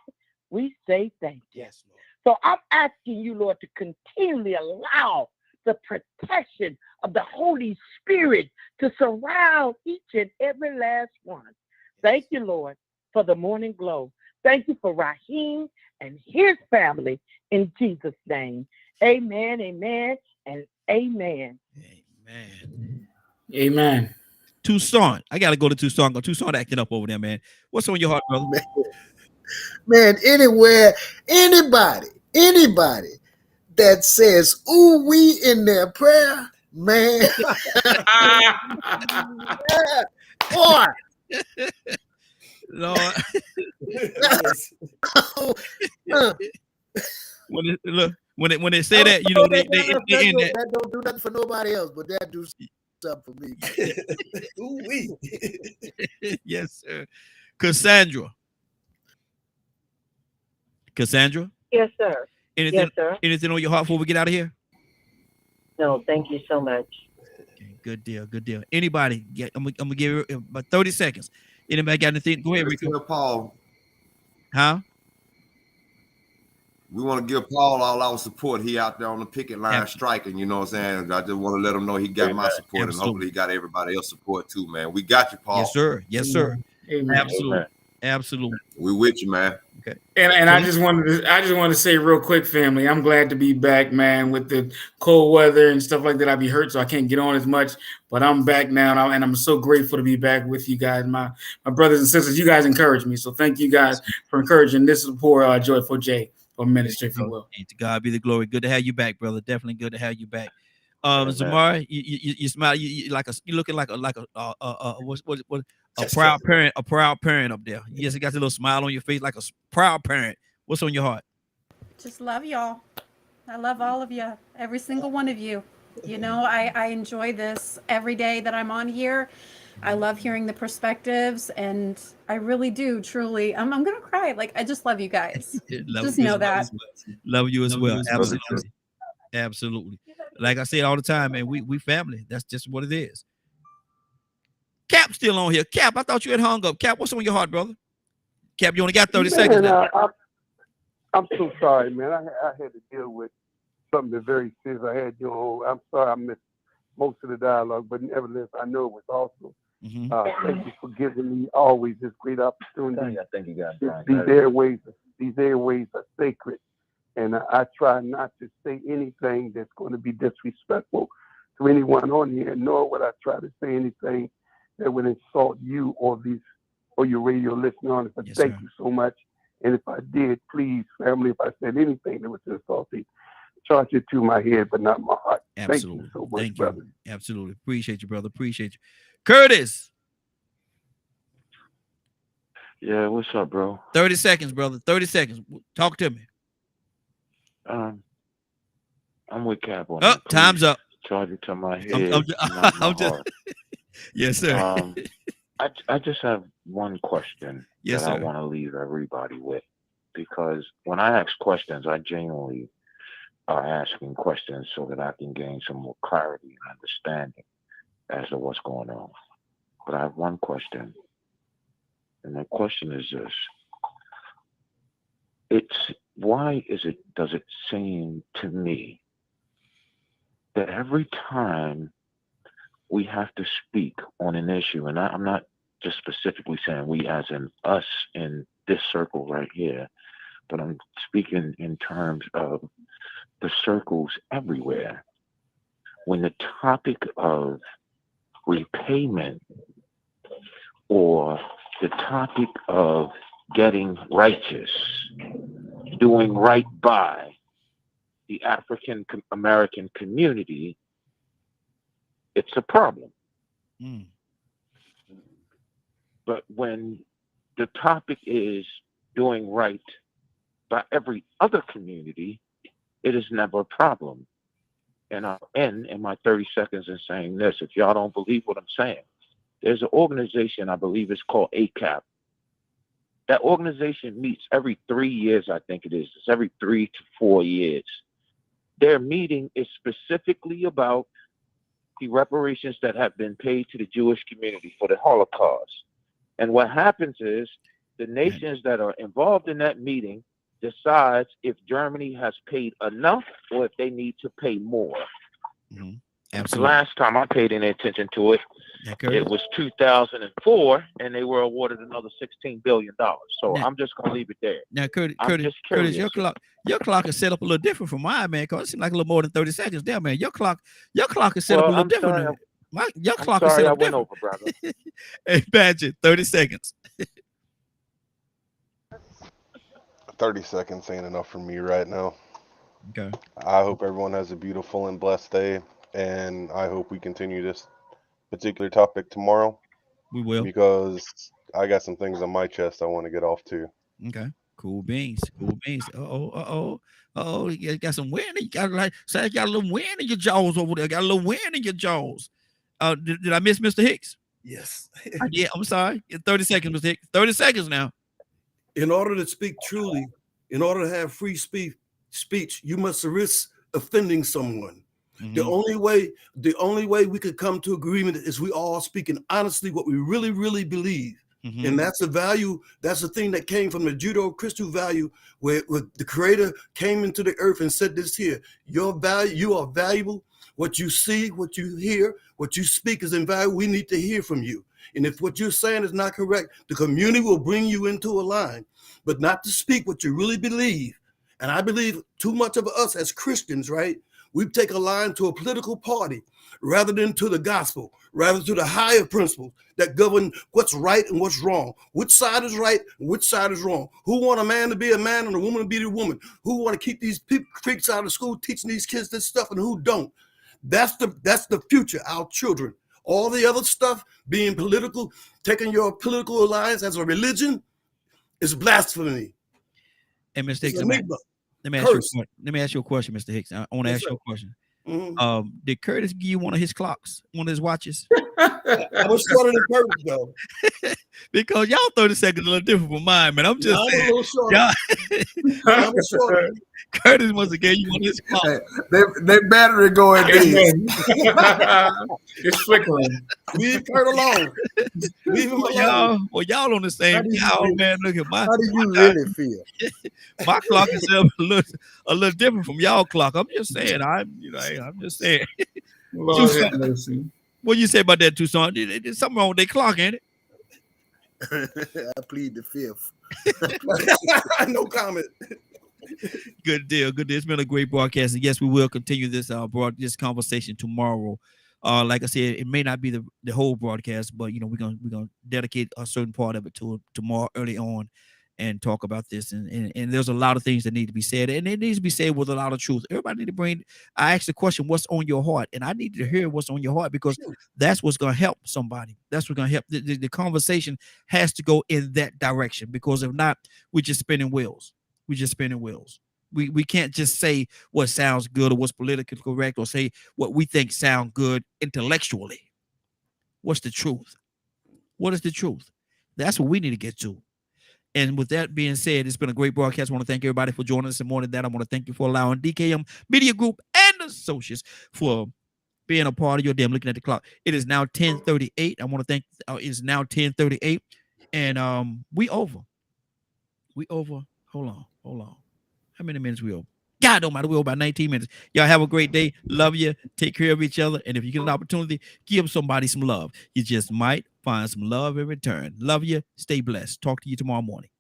we say thank you. Yes, Lord. So I'm asking you, Lord, to continually allow the protection of the Holy Spirit to surround each and every last one. Thank you, Lord, for the morning glow. Thank you for Raheem and his family in Jesus' name. Amen, amen, and amen. Amen. Amen. Tucson. I got to go to Tucson. Tucson acting up over there, man. What's on your heart, brother? Man, anywhere, anybody that says, ooh, we in their prayer, man. Boy. Lord. When they say that, you know, they in that. That don't do nothing for nobody else, but that do something for me. Ooh, we. Yes, sir. Cassandra. Yes, sir. Anything, yes, sir. Anything on your heart before we get out of here? No, thank you so much. Okay, good deal. Anybody? I'm gonna give you about 30 seconds. Anybody got anything? Go ahead, Rico. Paul. Huh? We want to give Paul all our support. He out there on the picket line striking, you know what I'm saying? I just want to let him know he got my support, and hopefully he got everybody else support too, man. We got you, Paul. Yes, sir. Yes, sir. Amen. Absolutely. Amen. Absolutely. We with you, man. Okay. And I just wanted to say real quick, family, I'm glad to be back, man. With the cold weather and stuff like that, I'd be hurt, so I can't get on as much. But I'm back now, and I'm so grateful to be back with you guys, my brothers and sisters. You guys encourage me, so thank you guys for encouraging. This is poor Joyful J for ministry, if you will. To God be the glory. Good to have you back, brother. Definitely good to have you back. Zamari, you smile. You looking like a proud parent. A proud parent up there. You just got a little smile on your face, like a proud parent. What's on your heart? Just love y'all. I love all of you, every single one of you. You know, I enjoy this every day that I'm on here. I love hearing the perspectives, and I really do, truly. I'm gonna cry. Like, I just love you guys. Just know that. Love you as well. Absolutely. Absolutely. Like I say all the time, man, we family. That's just what it is. Cap still on here. Cap, I thought you had hung up. Cap, what's on your heart, brother? Cap, you only got 30 seconds now. I'm so sorry, man. I had to deal with something very serious. I had you on. I'm sorry I missed most of the dialogue, but nevertheless, I know it was awesome. Thank you for giving me always this great opportunity. I think you got These airways are sacred, and I try not to say anything that's going to be disrespectful to anyone on here, nor would I try to say anything that would insult you or your radio listeners. But thank you so much. And if I did, please, family, if I said anything that was insulting, charge it to my head, but not my heart. Absolutely. Thank you so much, brother. Absolutely. Appreciate you, brother. Appreciate you. Curtis. Yeah, what's up, bro? 30 seconds, brother. 30 seconds. Talk to me. I'm with Cap on that. Time's up. Charge it to my head. Not my heart. Yes, sir. I just have one question that I want to leave everybody with, because when I ask questions, I genuinely are asking questions so that I can gain some more clarity and understanding as to what's going on. But I have one question, and the question is this: does it seem to me that every time we have to speak on an issue, and I'm not just specifically saying we as in us in this circle right here, but I'm speaking in terms of the circles everywhere. When the topic of repayment or the topic of getting righteous, doing right by the African American community, it's a problem. But when the topic is doing right by every other community, it is never a problem. And I'll end in my 30 seconds in saying this. If y'all don't believe what I'm saying, there's an organization, I believe it's called ACAP. That organization meets every 3 years, I think it is. It's every 3 to 4 years. Their meeting is specifically about the reparations that have been paid to the Jewish community for the Holocaust. And what happens is the nations that are involved in that meeting decides if Germany has paid enough or if they need to pay more. Mm-hmm. The Absolutely. last time I paid any attention to it, it was 2004, and they were awarded another $16 billion. So Now- I'm just gonna leave it there. Now, Curtis, I'm just Curtis, curious. your clock is set up a little different from mine, man. Cause it seems like a little more than 30 seconds there, man. Your clock is set up a Well, little I'm different. sorry, than your I'm clock is sorry set I up went different. over, brother. Hey, Badger, 30 seconds. 30 seconds ain't enough for me right now. Okay. I hope everyone has a beautiful and blessed day, and I hope we continue this particular topic tomorrow. We will. Because I got some things on my chest I want to get off to. Okay. Cool beans. Cool beans. Oh, you got some wind. You got like say you got a little wind in your jaws over there. Got a little wind in your jaws. Did I miss Mr. Hicks? Yes. Yeah, I'm sorry. 30 seconds, Mr. Hicks. 30 seconds now. In order to speak truly, in order to have free speech, you must risk offending someone. Mm-hmm. The only way we could come to agreement is we all speaking honestly what we really, really believe. Mm-hmm. And that's the value, that's the thing that came from the Judeo-Christian value where the creator came into the earth and said this here, your value, you are valuable. What you see, what you hear, what you speak is invaluable. We need to hear from you. And if what you're saying is not correct, the community will bring you into a line, but not to speak what you really believe. And I believe too much of us as Christians, right? We take a line to a political party rather than to the gospel, rather to the higher principles that govern what's right and what's wrong. Which side is right and which side is wrong? Who want a man to be a man and a woman to be the woman? Who want to keep these freaks out of school teaching these kids this stuff and who don't? That's the future, our children. All the other stuff, being political, taking your political alliance as a religion, is blasphemy. Hey, Mr. Hicks, let me ask you a question, Mr. Hicks. I want to ask you a question. Mm-hmm. Did Curtis give you one of his clocks, one of his watches? I was shorter than Curtis, though. Because y'all 30 seconds a little different from mine, man. I'm just I'm saying. a little shorter. I'm a shorter. Curtis must have gave you one of his clocks. Their battery going dead. It's flickering. Leave Kurt alone. Leave him alone. Y'all on the same y'all, man. Look at my. How do you really feel? My clock is a little different from y'all clock. I'm just saying. I'm just saying. What you say about that, Tucson? There's something wrong with their clock, ain't it? I plead the fifth. No comment. Good deal. Good deal. It's been a great broadcast. And yes, we will continue this this conversation tomorrow. Like I said, it may not be the whole broadcast, but we're gonna dedicate a certain part of it to tomorrow early on and talk about this. And there's a lot of things that need to be said, and it needs to be said with a lot of truth. Everybody need to bring. I asked the question, "What's on your heart?" And I need to hear what's on your heart because that's what's gonna help somebody. That's what's gonna help. The conversation has to go in that direction because if not, we're just spinning wheels. We can't just say what sounds good or what's politically correct or say what we think sound good intellectually. What's the truth? What is the truth? That's what we need to get to. And with that being said, it's been a great broadcast. I want to thank everybody for joining us this morning. I want to thank you for allowing DKM Media Group and Associates for being a part of your day. I'm looking at the clock. It is now 10:38. I want to thank it's now 10:38. And we over. Hold on. How many minutes we over? God don't matter. We over about 19 minutes. Y'all have a great day. Love you. Take care of each other. And if you get an opportunity, give somebody some love. You just might find some love in return. Love you. Stay blessed. Talk to you tomorrow morning.